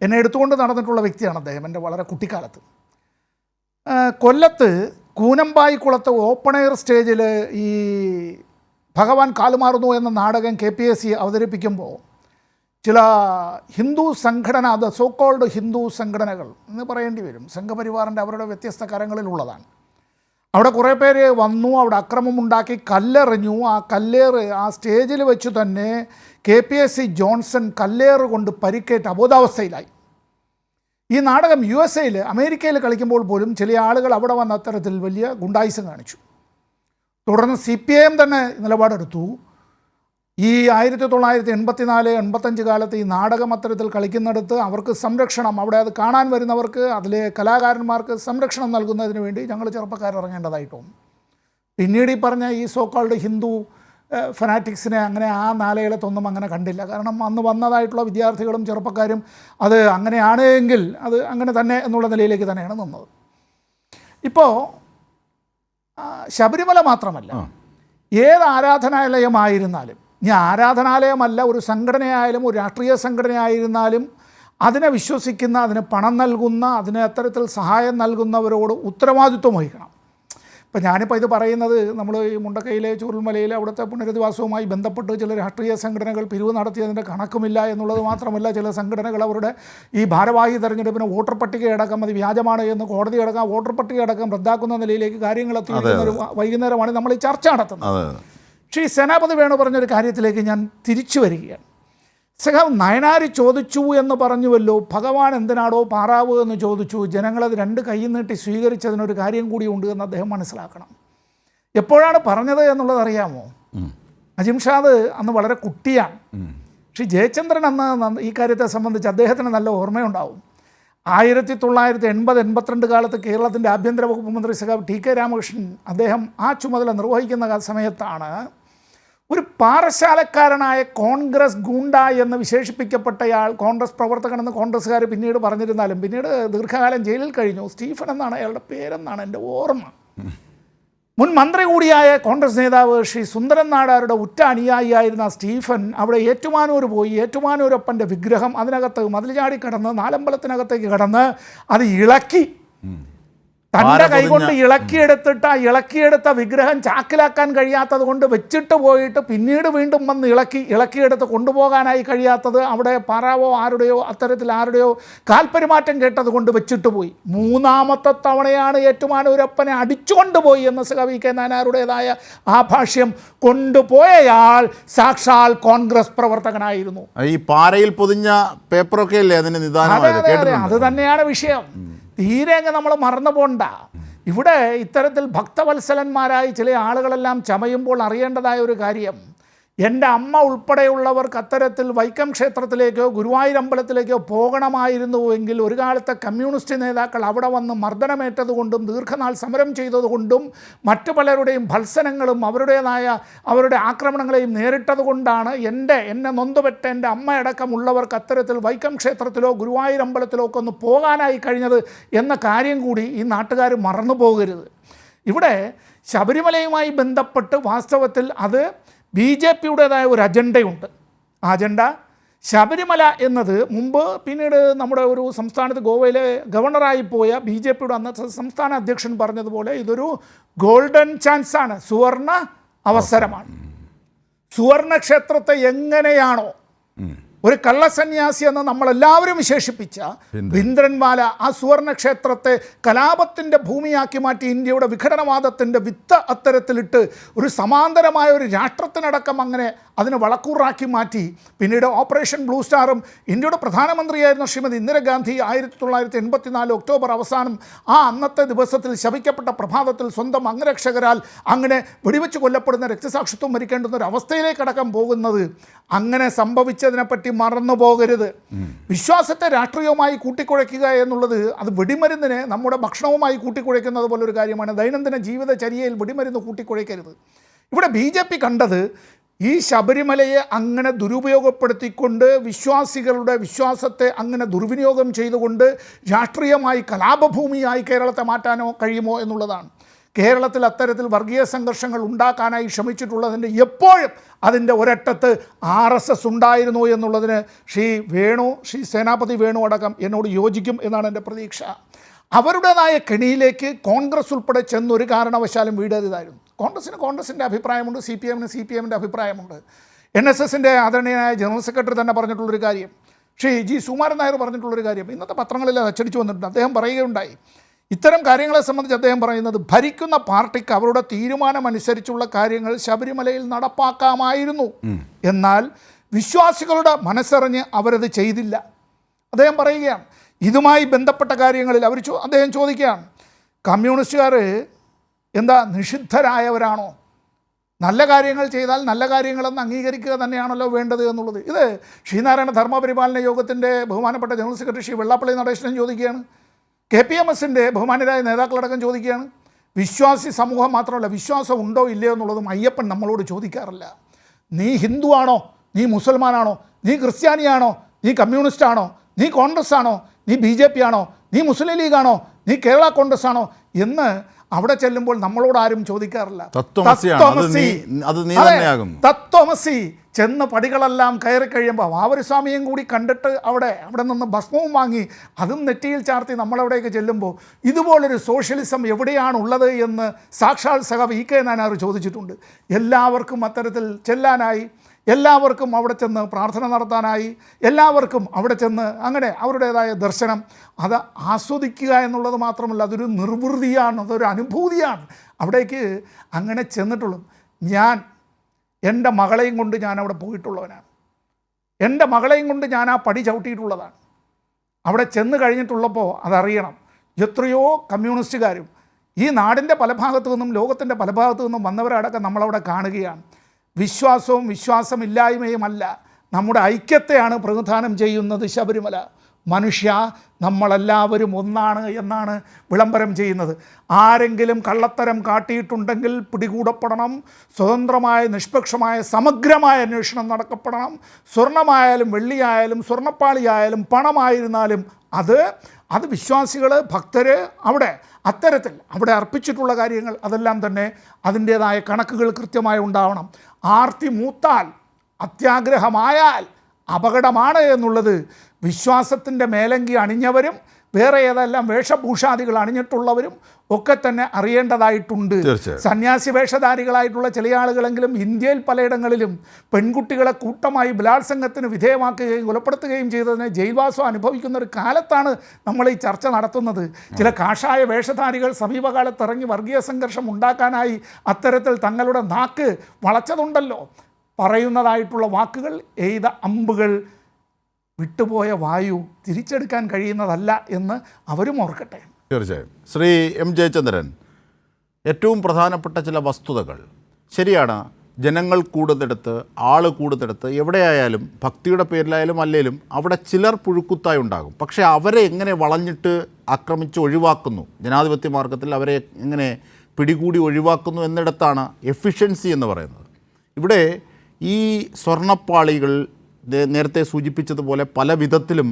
എന്നെ എടുത്തുകൊണ്ട് നടന്നിട്ടുള്ള വ്യക്തിയാണ് അദ്ദേഹം എൻ്റെ വളരെ കുട്ടിക്കാലത്ത്. കൊല്ലത്ത് കൂനമ്പായിക്കുളത്ത് ഓപ്പൺ എയർ സ്റ്റേജിൽ ഈ ഭഗവാൻ കാലുമാറുന്നു എന്ന നാടകം KPSC അവതരിപ്പിക്കുമ്പോൾ ചില ഹിന്ദു സംഘടന, അത് സോക്കോൾഡ് ഹിന്ദു സംഘടനകൾ എന്ന് പറയേണ്ടി വരും, സംഘപരിവാറിൻ്റെ അവരുടെ വ്യത്യസ്ത കരങ്ങളിലുള്ളതാണ്. അവിടെ കുറേ പേര് വന്നു, അവിടെ അക്രമമുണ്ടാക്കി കല്ലെറിഞ്ഞു. ആ സ്റ്റേജിൽ വെച്ച് തന്നെ KPSC ജോൺസൺ കല്ലേറ് കൊണ്ട് പരിക്കേറ്റ് അബോധാവസ്ഥയിലായി. ഈ നാടകം USA അമേരിക്കയിൽ കളിക്കുമ്പോൾ പോലും ചില ആളുകൾ അവിടെ വന്ന അത്തരത്തിൽ വലിയ ഗുണ്ടായിസം കാണിച്ചു. തുടർന്ന് CPIM തന്നെ നിലപാടെടുത്തു. ഈ 1984-85 കാലത്ത് ഈ നാടകം അത്തരത്തിൽ കളിക്കുന്നിടത്ത് അവർക്ക് സംരക്ഷണം, അവിടെ അത് കാണാൻ വരുന്നവർക്ക്, അതിലെ കലാകാരന്മാർക്ക് സംരക്ഷണം നൽകുന്നതിന് വേണ്ടി ഞങ്ങൾ ചെറുപ്പക്കാർ ഇറങ്ങേണ്ടതായിട്ട് തോന്നും. പിന്നീട് ഈ പറഞ്ഞ ഈ സോക്കോൾഡ് ഹിന്ദു ഫനാറ്റിക്സിനെ അങ്ങനെ ആ നാലയിലത്തൊന്നും അങ്ങനെ കണ്ടില്ല. കാരണം അന്ന് വന്നതായിട്ടുള്ള വിദ്യാർത്ഥികളും ചെറുപ്പക്കാരും അത് അങ്ങനെയാണ് എങ്കിൽ അത് അങ്ങനെ തന്നെ എന്നുള്ള നിലയിലേക്ക് തന്നെയാണ് നിന്നത്. ഇപ്പോൾ ശബരിമല മാത്രമല്ല, ഏത് ആരാധനാലയമായിരുന്നാലും, ഇനി ആരാധനാലയമല്ല, ഒരു സംഘടനയായാലും ഒരു രാഷ്ട്രീയ സംഘടനയായിരുന്നാലും അതിനെ വിശ്വസിക്കുന്ന, അതിന് പണം നൽകുന്ന, അതിന് അത്തരത്തിൽ സഹായം നൽകുന്നവരോട് ഉത്തരവാദിത്വം വഹിക്കണം. ഇപ്പം ഞാനിപ്പോൾ ഇത് പറയുന്നത്, നമ്മൾ ഈ മുണ്ടക്കയിലെ ചൂരൽമലയിലെ അവിടുത്തെ പുനരധിവാസവുമായി ബന്ധപ്പെട്ട് ചില രാഷ്ട്രീയ സംഘടനകൾ പിരിവ് നടത്തിയതിൻ്റെ കണക്കുമില്ല എന്നുള്ളത് മാത്രമല്ല, ചില സംഘടനകൾ അവരുടെ ഈ ഭാരവാഹി തെരഞ്ഞെടുപ്പിന് വോട്ടർ പട്ടികയടക്കം അത് വ്യാജമാണ് എന്ന് കോടതി അടക്കം വോട്ടർ പട്ടികയടക്കം റദ്ദാക്കുന്ന നിലയിലേക്ക് കാര്യങ്ങൾ എത്തിയിരിക്കുന്ന ഒരു വൈകുന്നേരമാണ് നമ്മൾ ഈ ചർച്ച നടത്തുന്നത്. പക്ഷേ ഈ സേനാപതി വേണു പറഞ്ഞൊരു കാര്യത്തിലേക്ക് ഞാൻ തിരിച്ചു വരികയാണ്. സഖാവ് നയനാരി ചോദിച്ചു എന്ന് പറഞ്ഞുവല്ലോ, ഭഗവാൻ എന്തിനാടോ പാറാവ് എന്ന് ചോദിച്ചു. ജനങ്ങളത് 2 കൈ നീട്ടി സ്വീകരിച്ചതിനൊരു കാര്യം കൂടിയുണ്ട് എന്ന് അദ്ദേഹം മനസ്സിലാക്കണം. എപ്പോഴാണ് പറഞ്ഞത് എന്നുള്ളത് അറിയാമോ? അജിംഷാദ് അന്ന് വളരെ കുട്ടിയാണ്. പക്ഷേ ജയചന്ദ്രൻ അന്ന് ഈ കാര്യത്തെ സംബന്ധിച്ച് അദ്ദേഹത്തിന് നല്ല ഓർമ്മയുണ്ടാവും. 1980-82 കാലത്ത് കേരളത്തിൻ്റെ ആഭ്യന്തര വകുപ്പ് മന്ത്രി സഖാവ് ടി കെ രാമകൃഷ്ണൻ അദ്ദേഹം ആ ചുമതല നിർവഹിക്കുന്ന സമയത്താണ് ഒരു പാറശാലക്കാരനായ കോൺഗ്രസ് ഗൂണ്ട എന്ന് വിശേഷിപ്പിക്കപ്പെട്ടയാൾ, കോൺഗ്രസ് പ്രവർത്തകനെന്ന് കോൺഗ്രസ്സുകാർ പിന്നീട് പറഞ്ഞിരുന്നാലും പിന്നീട് ദീർഘകാലം ജയിലിൽ കഴിഞ്ഞു, സ്റ്റീഫൻ എന്നാണ് അയാളുടെ പേരെന്നാണ് എൻ്റെ ഓർമ്മ. മുൻ മന്ത്രി കൂടിയായ കോൺഗ്രസ് നേതാവ് ശ്രീ സുന്ദരൻ നാടാരുടെ ഉറ്റ അനുയായിയായിരുന്ന സ്റ്റീഫൻ അവിടെ ഏറ്റുമാനൂർ പോയി ഏറ്റുമാനൂരപ്പൻ്റെ വിഗ്രഹം അതിനകത്ത് മതിൽ ചാടി കടന്ന് നാലമ്പലത്തിനകത്തേക്ക് കടന്ന് അത് ഇളക്കി, തൻ്റെ കൈകൊണ്ട് ഇളക്കിയെടുത്തിട്ട് ആ ഇളക്കിയെടുത്ത വിഗ്രഹം ചാക്കിലാക്കാൻ കഴിയാത്തത് കൊണ്ട് വെച്ചിട്ട് പോയിട്ട് പിന്നീട് വീണ്ടും വന്ന് ഇളക്കിയെടുത്ത് കൊണ്ടുപോകാനായി കഴിയാത്തത് അവിടെ പാറാവോ ആരുടെയോ അത്തരത്തിൽ ആരുടെയോ കാൽപെരുമാറ്റം കേട്ടത് കൊണ്ട് വെച്ചിട്ട് പോയി. 3ാമത്തെ തവണയാണ് ഏറ്റുമാനൂരപ്പനെ അടിച്ചുകൊണ്ടുപോയി എന്ന് സഖാവ് കെ നായനാരുടേതായ ആ ഭാഷ്യം കൊണ്ടുപോയയാൾ സാക്ഷാൽ കോൺഗ്രസ് പ്രവർത്തകനായിരുന്നു. ഈ പാറയിൽ പൊതിഞ്ഞ പേപ്പറൊക്കെ അല്ലേ അതിന് നിദാനമായത്? അത് തന്നെയാണ് വിഷയം. തീരെ അങ്ങ് നമ്മൾ മറന്നു പോണ്ട. ഇവിടെ ഇത്തരത്തിൽ ഭക്തവത്സലന്മാരായി ചില ആളുകളെല്ലാം ചമയുമ്പോൾ അറിയേണ്ടതായ ഒരു കാര്യം, എൻ്റെ അമ്മ ഉൾപ്പെടെയുള്ളവർക്ക് അത്തരത്തിൽ വൈക്കം ക്ഷേത്രത്തിലേക്കോ ഗുരുവായൂർ അമ്പലത്തിലേക്കോ പോകണമായിരുന്നുവെങ്കിൽ ഒരു കാലത്തെ കമ്മ്യൂണിസ്റ്റ് നേതാക്കൾ അവിടെ വന്ന് മർദ്ദനമേറ്റതുകൊണ്ടും ദീർഘനാൾ സമരം ചെയ്തതുകൊണ്ടും മറ്റു പലരുടെയും ഭത്സനങ്ങളും അവരുടെ ആക്രമണങ്ങളെയും നേരിട്ടതുകൊണ്ടാണ് എന്നെ നൊന്തുപെട്ട എൻ്റെ അമ്മയടക്കമുള്ളവർക്ക് അത്തരത്തിൽ വൈക്കം ക്ഷേത്രത്തിലോ ഗുരുവായൂർ അമ്പലത്തിലോ ഒക്കെ ഒന്ന് പോകാനായി കഴിഞ്ഞത് എന്ന കാര്യം കൂടി ഈ നാട്ടുകാർ മറന്നു പോകരുത്. ഇവിടെ ശബരിമലയുമായി ബന്ധപ്പെട്ട് വാസ്തവത്തിൽ അത് BJPയുടേതായ ഒരു അജണ്ടയുണ്ട്. ആ അജണ്ട ശബരിമല എന്നത് മുമ്പ് പിന്നീട് നമ്മുടെ ഒരു സംസ്ഥാനത്ത് ഗോവയിലെ ഗവർണറായി പോയ BJPയുടെ അന്നത്തെ സംസ്ഥാന അധ്യക്ഷൻ പറഞ്ഞതുപോലെ ഇതൊരു ഗോൾഡൻ ചാൻസാണ്, സുവർണ അവസരമാണ്. സുവർണ ക്ഷേത്രത്തെ എങ്ങനെയാണോ ഒരു കള്ളസന്യാസി എന്ന് നമ്മളെല്ലാവരും വിശേഷിപ്പിച്ച ഭിന്ദ്രൻവാല ആ സുവർണക്ഷേത്രത്തെ കലാപത്തിൻ്റെ ഭൂമിയാക്കി മാറ്റി ഇന്ത്യയുടെ വിഘടനവാദത്തിൻ്റെ വിത്ത് അത്തരത്തിലിട്ട് ഒരു സമാന്തരമായ ഒരു രാഷ്ട്രത്തിനടക്കം അങ്ങനെ അതിനെ വളക്കൂറാക്കി മാറ്റി. പിന്നീട് ഓപ്പറേഷൻ ബ്ലൂ സ്റ്റാറും ഇന്ത്യയുടെ പ്രധാനമന്ത്രിയായിരുന്ന ശ്രീമതി ഇന്ദിരാഗാന്ധി 1984 ഒക്ടോബർ അവസാനം ആ അന്നത്തെ ദിവസത്തിൽ ശപിക്കപ്പെട്ട പ്രഭാതത്തിൽ സ്വന്തം അംഗരക്ഷകരാൽ അങ്ങനെ വെടിവെച്ച് കൊല്ലപ്പെടുന്ന രക്തസാക്ഷിത്വം മരിക്കേണ്ടുന്ന ഒരു അവസ്ഥയിലേക്കടക്കം പോകുന്നത് അങ്ങനെ സംഭവിച്ചതിനെപ്പറ്റി മറന്നു പോകരുത്. വിശ്വാസത്തെ രാഷ്ട്രീയവുമായി കൂട്ടിക്കുഴയ്ക്കുക എന്നുള്ളത് അത് വെടിമരുന്നിനെ നമ്മുടെ ഭക്ഷണവുമായി കൂട്ടിക്കുഴയ്ക്കുന്നത് പോലൊരു കാര്യമാണ്. ദൈനംദിന ജീവിതചര്യയിൽ വെടിമരുന്ന് കൂട്ടിക്കുഴയ്ക്കരുത്. ഇവിടെ BJP കണ്ടത് ഈ ശബരിമലയെ അങ്ങനെ ദുരുപയോഗപ്പെടുത്തിക്കൊണ്ട് വിശ്വാസികളുടെ വിശ്വാസത്തെ അങ്ങനെ ദുർവിനിയോഗം ചെയ്തുകൊണ്ട് രാഷ്ട്രീയമായി കലാപഭൂമിയായി കേരളത്തെ മാറ്റാനോ കഴിയുമോ എന്നുള്ളതാണ്. കേരളത്തിൽ അത്തരത്തിൽ വർഗീയ സംഘർഷങ്ങൾ ഉണ്ടാക്കാനായി ശ്രമിച്ചിട്ടുള്ളതിൻ്റെ എപ്പോഴും അതിൻ്റെ ഒരറ്റത്ത് RSS ഉണ്ടായിരുന്നു എന്നുള്ളതിന് ശ്രീ സേനാപതി വേണു അടക്കം എന്നോട് യോജിക്കും എന്നാണ് എൻ്റെ പ്രതീക്ഷ. അവരുടേതായ കെണിയിലേക്ക് കോൺഗ്രസ് ഉൾപ്പെടെ ചെന്നൊരു കാരണവശാലും വീടരുതായിരുന്നു. കോൺഗ്രസിൻ്റെ അഭിപ്രായമുണ്ട്, CPMൻ്റെ അഭിപ്രായമുണ്ട്. NSSൻ്റെ ആദരണീയനായ ജനറൽ സെക്രട്ടറി തന്നെ പറഞ്ഞിട്ടുള്ളൊരു കാര്യം, ശ്രീ G. സുകുമാരൻ നായർ പറഞ്ഞിട്ടുള്ളൊരു കാര്യം ഇന്നത്തെ പത്രങ്ങളിൽ അച്ചടിച്ചു വന്നിട്ടുണ്ട്. അദ്ദേഹം പറയുകയുണ്ടായി, ഇത്തരം കാര്യങ്ങളെ സംബന്ധിച്ച് അദ്ദേഹം പറയുന്നത് ഭരിക്കുന്ന പാർട്ടിക്ക് അവരുടെ തീരുമാനമനുസരിച്ചുള്ള കാര്യങ്ങൾ ശബരിമലയിൽ നടപ്പാക്കാമായിരുന്നു, എന്നാൽ വിശ്വാസികളുടെ മനസ്സറിഞ്ഞ് അവരത് ചെയ്തില്ല. അദ്ദേഹം പറയുകയാണ് ഇതുമായി ബന്ധപ്പെട്ട കാര്യങ്ങളിൽ അദ്ദേഹം ചോദിക്കുകയാണ്, കമ്മ്യൂണിസ്റ്റുകാർ എന്താ നിഷിദ്ധരായവരാണോ? നല്ല കാര്യങ്ങൾ ചെയ്താൽ നല്ല കാര്യങ്ങളെന്ന് അംഗീകരിക്കുക തന്നെയാണല്ലോ വേണ്ടത് എന്നുള്ളത്. ഇത് ശ്രീനാരായണ ധർമ്മപരിപാലന യോഗത്തിൻ്റെ ബഹുമാനപ്പെട്ട ജനറൽ സെക്രട്ടറി ശ്രീ വെള്ളാപ്പള്ളി നടേശനും ചോദിക്കുകയാണ്, KPMSൻ്റെ ബഹുമാനരായ നേതാക്കളടക്കം ചോദിക്കുകയാണ്. വിശ്വാസി സമൂഹം മാത്രമല്ല, വിശ്വാസം ഉണ്ടോ ഇല്ലയോ എന്നുള്ളതും അയ്യപ്പൻ നമ്മളോട് ചോദിക്കാറില്ല. നീ ഹിന്ദുവാണോ, നീ മുസൽമാനാണോ, നീ ക്രിസ്ത്യാനിയാണോ, നീ കമ്മ്യൂണിസ്റ്റാണോ, നീ കോൺഗ്രസ് ആണോ, നീ BJP ആണോ, നീ മുസ്ലിം ലീഗാണോ, നീ കേരള കോൺഗ്രസ് ആണോ എന്ന് അവിടെ ചെല്ലുമ്പോൾ നമ്മളോട് ആരും ചോദിക്കാറില്ല. തത്വമസി ചെന്ന് പടികളെല്ലാം കയറി കഴിയുമ്പോൾ വാവരസ്വാമിയും കൂടി കണ്ടിട്ട് അവിടെ നിന്ന് ഭസ്മവും വാങ്ങി അതും നെറ്റിയിൽ ചാർത്തി നമ്മളവിടേക്ക് ചെല്ലുമ്പോൾ ഇതുപോലൊരു സോഷ്യലിസം എവിടെയാണുള്ളത് എന്ന് സാക്ഷാൽ സഖാവ് E. K. നായനാർ ചോദിച്ചിട്ടുണ്ട്. എല്ലാവർക്കും അത്തരത്തിൽ ചെല്ലാനായി, എല്ലാവർക്കും അവിടെ ചെന്ന് പ്രാർത്ഥന നടത്താനായി, എല്ലാവർക്കും അവിടെ ചെന്ന് അങ്ങനെ അവരുടേതായ ദർശനം അത് ആസ്വദിക്കുക എന്നുള്ളത് മാത്രമല്ല, അതൊരു നിർവൃതിയാണ്, അതൊരു അനുഭൂതിയാണ്. അവിടേക്ക് അങ്ങനെ ചെന്നിട്ടുള്ളൂ. എൻ്റെ മകളെയും കൊണ്ട് ഞാൻ അവിടെ പോയിട്ടുള്ളവനാണ്. എൻ്റെ മകളെയും കൊണ്ട് ഞാൻ ആ പടി ചവിട്ടിയിട്ടുള്ളതാണ്. അവിടെ ചെന്ന് കഴിഞ്ഞിട്ടുള്ളപ്പോൾ അതറിയണം, എത്രയോ കമ്മ്യൂണിസ്റ്റുകാരും ഈ നാടിൻ്റെ പല ഭാഗത്തു നിന്നും ലോകത്തിൻ്റെ പല ഭാഗത്തു നിന്നും വന്നവരടക്കം നമ്മളവിടെ കാണുകയാണ്. വിശ്വാസവും വിശ്വാസമില്ലായ്മയുമല്ല, നമ്മുടെ ഐക്യത്തെയാണ് പ്രതിനിധാനം ചെയ്യുന്നത് ശബരിമല. മനുഷ്യ നമ്മളെല്ലാവരും ഒന്നാണ് എന്നാണ് വിളംബരം ചെയ്യുന്നത്. ആരെങ്കിലും കള്ളത്തരം കാട്ടിയിട്ടുണ്ടെങ്കിൽ പിടികൂടപ്പെടണം. സ്വതന്ത്രമായ നിഷ്പക്ഷമായ സമഗ്രമായ അന്വേഷണം നടക്കപ്പെടണം. സ്വർണമായാലും വെള്ളിയായാലും സ്വർണ്ണപ്പാളിയായാലും പണമായിരുന്നാലും അത് വിശ്വാസികൾ, ഭക്തർ അത്തരത്തിൽ അവിടെ അർപ്പിച്ചിട്ടുള്ള കാര്യങ്ങൾ അതെല്ലാം തന്നെ അതിൻ്റേതായ കണക്കുകൾ കൃത്യമായി ഉണ്ടാവണം. ആർത്തി മൂത്താൽ, അത്യാഗ്രഹമായാൽ അപകടമാണ് എന്നുള്ളത് വിശ്വാസത്തിൻ്റെ മേലങ്കി അണിഞ്ഞവരും വേറെ ഏതെല്ലാം വേഷഭൂഷാദികൾ അണിഞ്ഞിട്ടുള്ളവരും ഒക്കെ തന്നെ അറിയേണ്ടതായിട്ടുണ്ട്. സന്യാസി വേഷധാരികളായിട്ടുള്ള ചില ആളുകളെങ്കിലും ഇന്ത്യയിൽ പലയിടങ്ങളിലും പെൺകുട്ടികളെ കൂട്ടമായി ബലാത്സംഗത്തിന് വിധേയമാക്കുകയും കൊലപ്പെടുത്തുകയും ചെയ്തതിന് ജയിൽവാസം അനുഭവിക്കുന്ന ഒരു കാലത്താണ് നമ്മൾ ഈ ചർച്ച നടത്തുന്നത്. ചില കാഷായ വേഷധാരികൾ സമീപകാലത്ത് ഇറങ്ങി വർഗീയ സംഘർഷം ഉണ്ടാക്കാനായി അത്തരത്തിൽ തങ്ങളുടെ നാക്ക് വളച്ചതുണ്ടല്ലോ. പറയുന്നതായിട്ടുള്ള വാക്കുകൾ എയ്ത അമ്പുകൾ, വിട്ടുപോയ വായു തിരിച്ചെടുക്കാൻ കഴിയുന്നതല്ല എന്ന് അവരും ഓർക്കട്ടെ. തീർച്ചയായും. ശ്രീ എം ജയചന്ദ്രൻ, ഏറ്റവും പ്രധാനപ്പെട്ട ചില വസ്തുതകൾ ശരിയാണ്. ജനങ്ങൾ കൂടുന്നിടത്ത്, ആൾ കൂടുന്നിടത്ത്, എവിടെയായാലും ഭക്തിയുടെ പേരിലായാലും അല്ലെങ്കിലും അവിടെ ചിലർ പുഴുക്കുത്തായി ഉണ്ടാകും. പക്ഷേ അവരെ എങ്ങനെ വളഞ്ഞിട്ട് ആക്രമിച്ച് ഒഴിവാക്കുന്നു, ജനാധിപത്യ മാർഗത്തിൽ അവരെ എങ്ങനെ പിടികൂടി ഒഴിവാക്കുന്നു എന്നിടത്താണ് എഫിഷ്യൻസി എന്ന് പറയുന്നത്. ഇവിടെ ഈ സ്വർണ്ണപ്പാളികൾ നേരത്തെ സൂചിപ്പിച്ചതുപോലെ പല വിധത്തിലും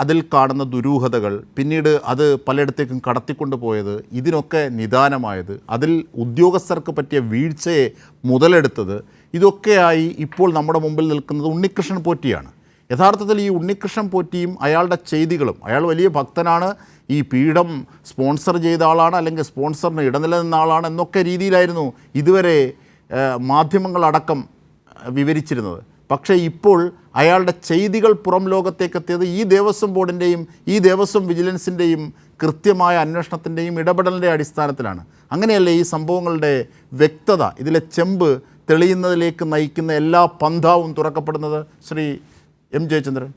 അതിൽ കാണുന്ന ദുരൂഹതകൾ, പിന്നീട് അത് പലയിടത്തേക്കും കടത്തിക്കൊണ്ട് പോയത്, ഇതിനൊക്കെ നിദാനമായത്, അതിൽ ഉദ്യോഗസ്ഥർക്ക് പറ്റിയ വീഴ്ചയെ മുതലെടുത്തത്, ഇതൊക്കെയായി ഇപ്പോൾ നമ്മുടെ മുമ്പിൽ നിൽക്കുന്നത് ഉണ്ണികൃഷ്ണൻ പോറ്റിയാണ്. യഥാർത്ഥത്തിൽ ഈ ഉണ്ണികൃഷ്ണൻ പോറ്റിയും അയാളുടെ ചെയ്തികളും, അയാൾ വലിയ ഭക്തനാണ്, ഈ പീഠം സ്പോൺസർ ചെയ്ത ആളാണ്, അല്ലെങ്കിൽ സ്പോൺസറിന് ഇടനിലനിന്ന ആളാണ് എന്നൊക്കെ രീതിയിലായിരുന്നു ഇതുവരെ മാധ്യമങ്ങളടക്കം വിവരിച്ചിരുന്നത്. പക്ഷേ ഇപ്പോൾ അയാളുടെ ചെയ്തികൾ പുറം ലോകത്തേക്ക് എത്തിയത് ഈ ദേവസ്വം ബോർഡിൻ്റെയും ഈ ദേവസ്വം വിജിലൻസിൻ്റെയും കൃത്യമായ അന്വേഷണത്തിൻ്റെയും ഇടപെടലിൻ്റെ അടിസ്ഥാനത്തിലാണ്. അങ്ങനെയല്ലേ ഈ സംഭവങ്ങളുടെ വ്യക്തത, ഇതിലെ ചെമ്പ് തെളിയുന്നതിലേക്ക് നയിക്കുന്ന എല്ലാ പന്ഥാവും തുറക്കപ്പെടുന്നത്? ശ്രീ എം ജയചന്ദ്രൻ.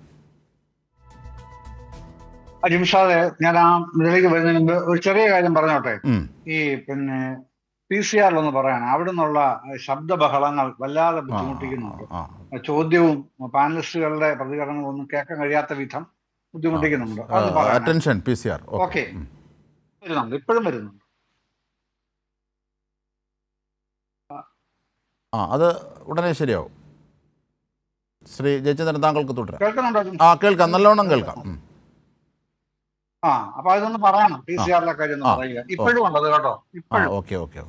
അജിംഷാദെ, ഞാൻ ഇതിലേക്ക് വരുന്നതിന് മുമ്പ് ഒരു ചെറിയ കാര്യം പറഞ്ഞോട്ടെ. ഈ PCR പറയാണ്, അവിടെ നിന്നുള്ള ശബ്ദബഹളങ്ങൾ വല്ലാതെ ബുദ്ധിമുട്ടിക്കുന്നുണ്ട്. ചോദ്യവും പാനലിസ്റ്റുകളുടെ പ്രതികരണങ്ങളും ഒന്നും കേൾക്കാൻ കഴിയാത്ത വിധം ബുദ്ധിമുട്ടിക്കുന്നുണ്ട്. ഓക്കെ, വരുന്നുണ്ട്, ഇപ്പോഴും വരുന്നുണ്ട്. അത് ഉടനെ ശരിയാവും. ശ്രീ ജയചന്ദ്രൻ, താങ്കൾക്ക് തുടരാം. കേൾക്കുന്നുണ്ടോ? കേൾക്കാം, നല്ലോണം കേൾക്കാം. അപ്പൊ അതൊന്ന് പറയണം, PCR കാര്യം ഒന്ന് പറയുക. ഇപ്പോഴും ഉണ്ടത് കേട്ടോ, ഇപ്പോഴും. ഓക്കെ.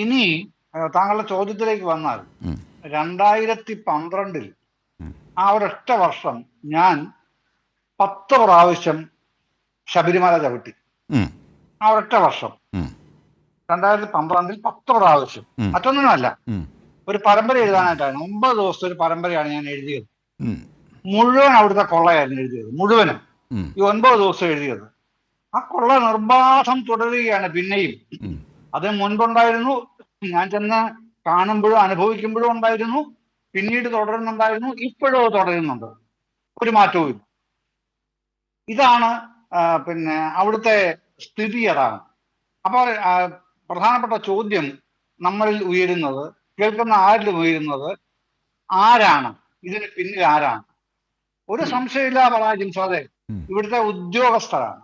ഇനി താങ്കളുടെ ചോദ്യത്തിലേക്ക് വന്നാൽ, 2012 ആ ഒരൊറ്റ വർഷം ഞാൻ 10 പ്രാവശ്യം ശബരിമല ചവിട്ടി. ആ ഒരൊറ്റ വർഷം 2012 10 പ്രാവശ്യം. മറ്റൊന്നിനുമല്ല, ഒരു പരമ്പര എഴുതാനായിട്ടാണ്. 9 ദിവസത്തെ ഒരു പരമ്പരയാണ് ഞാൻ എഴുതിയത്. മുഴുവൻ അവിടുത്തെ കൊള്ളയായിരുന്നു എഴുതിയത്, മുഴുവനും ഈ 9 ദിവസം എഴുതിയത്. ആ കൊള്ള നിർബാധം തുടരുകയാണ്. പിന്നെയും അതിന് മുൻപുണ്ടായിരുന്നു, ഞാൻ ചെന്ന് കാണുമ്പോഴും അനുഭവിക്കുമ്പോഴും ഉണ്ടായിരുന്നു, പിന്നീട് തുടരുന്നുണ്ടായിരുന്നു, ഇപ്പോഴും അത് തുടരുന്നുണ്ട്, ഒരു മാറ്റവും ഇല്ല. ഇതാണ് അവിടുത്തെ സ്ഥിതി. അതാണ്. അപ്പോൾ പ്രധാനപ്പെട്ട ചോദ്യം നമ്മളിൽ ഉയരുന്നത്, കേൾക്കുന്ന ആരിലും ഉയരുന്നത്, ആരാണ് ഇതിന് പിന്നിൽ? ആരാണ്? ഒരു സംശയമില്ല പരാജിംസാദെ, ഇവിടുത്തെ ഉദ്യോഗസ്ഥരാണ്.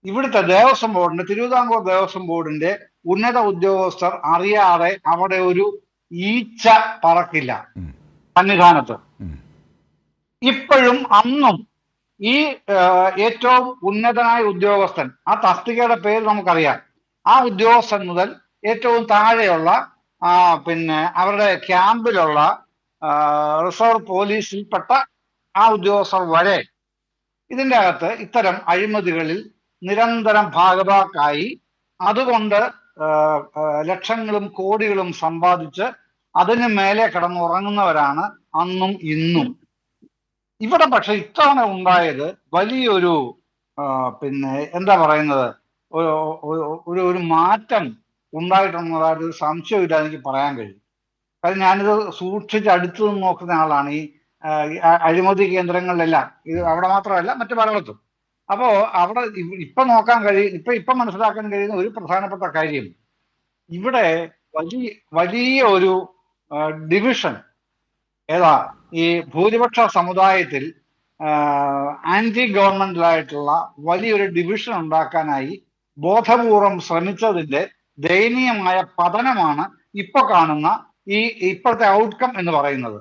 ഇവിടുത്തെ ദേവസ്വം ബോർഡിന്റെ, തിരുവിതാംകൂർ ദേവസ്വം ബോർഡിന്റെ ഉന്നത ഉദ്യോഗസ്ഥർ അറിയാതെ അവിടെ ഒരു ഈച്ച പറക്കില്ല സന്നിധാനത്ത്. ഇപ്പോഴും അന്നും ഈ ഏറ്റവും ഉന്നതനായ ഉദ്യോഗസ്ഥൻ, ആ തസ്തികയുടെ പേര് നമുക്കറിയാം, ആ ഉദ്യോഗസ്ഥൻ മുതൽ ഏറ്റവും താഴെയുള്ള അവരുടെ ക്യാമ്പിലുള്ള റിസർവ് പോലീസിൽപ്പെട്ട ആ ഉദ്യോഗസ്ഥർ വരെ ഇതിൻ്റെ അകത്ത് ഇത്തരം അഴിമതികളിൽ നിരന്തരം ഭാഗഭാക്കായി, അതുകൊണ്ട് ലക്ഷങ്ങളും കോടികളും സമ്പാദിച്ച് അതിന് മേലെ കിടന്നുറങ്ങുന്നവരാണ് അന്നും ഇന്നും. ഇവിടെ പക്ഷെ ഇത്തവണ ഉണ്ടായത് വലിയൊരു എന്താ പറയുന്നത്, ഒരു മാറ്റം ഉണ്ടായിട്ടുള്ളതായിട്ട് ഒരു സംശയമില്ല എനിക്ക് പറയാൻ കഴിയും. കാര്യം ഞാനിത് സൂക്ഷിച്ച് അടുത്തു നിന്ന് നോക്കുന്ന ആളാണ്. ഈ അഴിമതി കേന്ദ്രങ്ങളിലെല്ലാം, ഇത് അവിടെ മാത്രമല്ല മറ്റു പലയിടത്തും. അപ്പോ അവിടെ ഇപ്പൊ നോക്കാൻ കഴിയും, ഇപ്പൊ മനസ്സിലാക്കാൻ കഴിയുന്ന ഒരു പ്രധാനപ്പെട്ട കാര്യം, ഇവിടെ വലിയ ഒരു ഡിവിഷൻ ഈ ഭൂരിപക്ഷ സമുദായത്തിൽ ആന്റി ഗവൺമെന്റലായിട്ടുള്ള വലിയൊരു ഡിവിഷൻ ഉണ്ടാക്കാനായി ബോധപൂർവം ശ്രമിച്ചതിന്റെ ദയനീയമായ പതനമാണ് ഇപ്പൊ കാണുന്ന ഇപ്പോഴത്തെ ഔട്ട്കം എന്ന് പറയുന്നത്.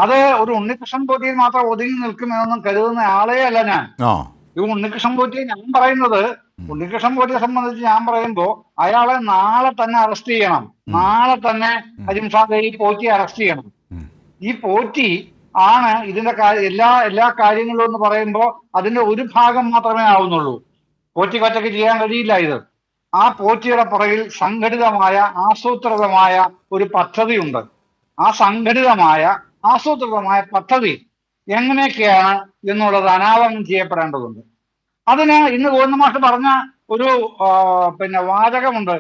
അത് ഒരു ഉണ്ണികൃഷ്ണൻ പോറ്റിയിൽ മാത്രം ഒതുങ്ങി നിൽക്കുമെന്നൊന്നും കരുതുന്ന ആളേ അല്ല ഞാൻ. ഈ ഉണ്ണികൃഷ്ണൻ പോറ്റിയെ ഞാൻ പറയുന്നത്, ഉണ്ണികൃഷ്ണൻ പോറ്റിയെ സംബന്ധിച്ച് ഞാൻ പറയുമ്പോ അയാളെ നാളെ തന്നെ അറസ്റ്റ് ചെയ്യണം. നാളെ തന്നെ അജിംഷാദ് ഈ പോറ്റിയെ അറസ്റ്റ് ചെയ്യണം. ഈ പോറ്റി ആണ് ഇതിന്റെ എല്ലാ കാര്യങ്ങളും എന്ന് പറയുമ്പോൾ അതിന്റെ ഒരു ഭാഗം മാത്രമേ ആവുന്നുള്ളൂ. പോറ്റിക്ക് ഒറ്റയ്ക്ക് ചെയ്യാൻ കഴിയില്ല ഇത്. ആ പോറ്റിയുടെ പുറകിൽ സംഘടിതമായ ആസൂത്രിതമായ ഒരു പദ്ധതിയുണ്ട്. ആ സംഘടിതമായ ആസൂത്രിതമായ പദ്ധതി എങ്ങനെയൊക്കെയാണ് എന്നുള്ളത് അനാവരണം ചെയ്യപ്പെടേണ്ടതുണ്ട്. അതിന് ഇന്ന് ഗോവിന്ദ മാഷ് പറഞ്ഞ ഒരു വാചകമുണ്ട്.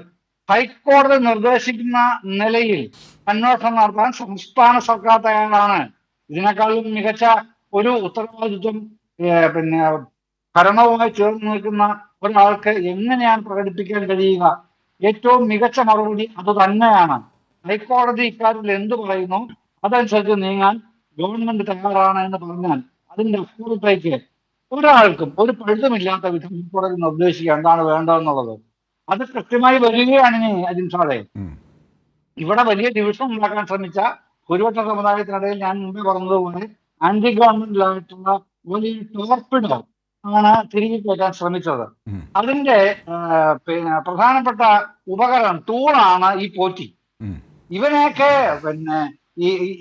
ഹൈക്കോടതി നിർദ്ദേശിക്കുന്ന നിലയിൽ അന്വേഷണം നടത്താൻ സംസ്ഥാന സർക്കാർ തയ്യാറാണ്. ഇതിനേക്കാളും മികച്ച ഒരു ഉത്തരവാദിത്വം ഭരണവുമായി ചേർന്ന് നിൽക്കുന്ന ഒരാൾക്ക് എങ്ങനെയാണ് പ്രകടിപ്പിക്കാൻ കഴിയുക? ഏറ്റവും മികച്ച മറുപടി അത് തന്നെയാണ്. ഹൈക്കോടതി ഇക്കാര്യത്തിൽ എന്ത് പറയുന്നു അതനുസരിച്ച് നീങ്ങാൻ ഗവൺമെന്റ് തയ്യാറാണ് എന്ന് പറഞ്ഞാൽ അതിന്റെ അപ്പുറത്തേക്ക് ഒരാൾക്കും ഒരു പഴുതുമില്ലാത്ത വിധം ഹൈക്കോടതി നിർദ്ദേശിക്കുക എന്താണ് വേണ്ടതെന്നുള്ളത്. അത് കൃത്യമായി വരികയാണ് അജിംഷാദെ. ഇവിടെ വലിയ ഡിവിഷൻ ഉണ്ടാക്കാൻ ശ്രമിച്ച ഭൂരിപക്ഷ സമുദായത്തിനിടയിൽ ഞാൻ മുമ്പേ പറഞ്ഞതുപോലെ ആന്റി ഗവൺമെന്റിലായിട്ടുള്ള വലിയ ടോർപിഡോ ആണ് തിരികെ കയറ്റാൻ ശ്രമിച്ചത്. അതിന്റെ പ്രധാനപ്പെട്ട ഉപകരണം ടൂളാണ് ഈ പോറ്റി. ഇവനെയൊക്കെ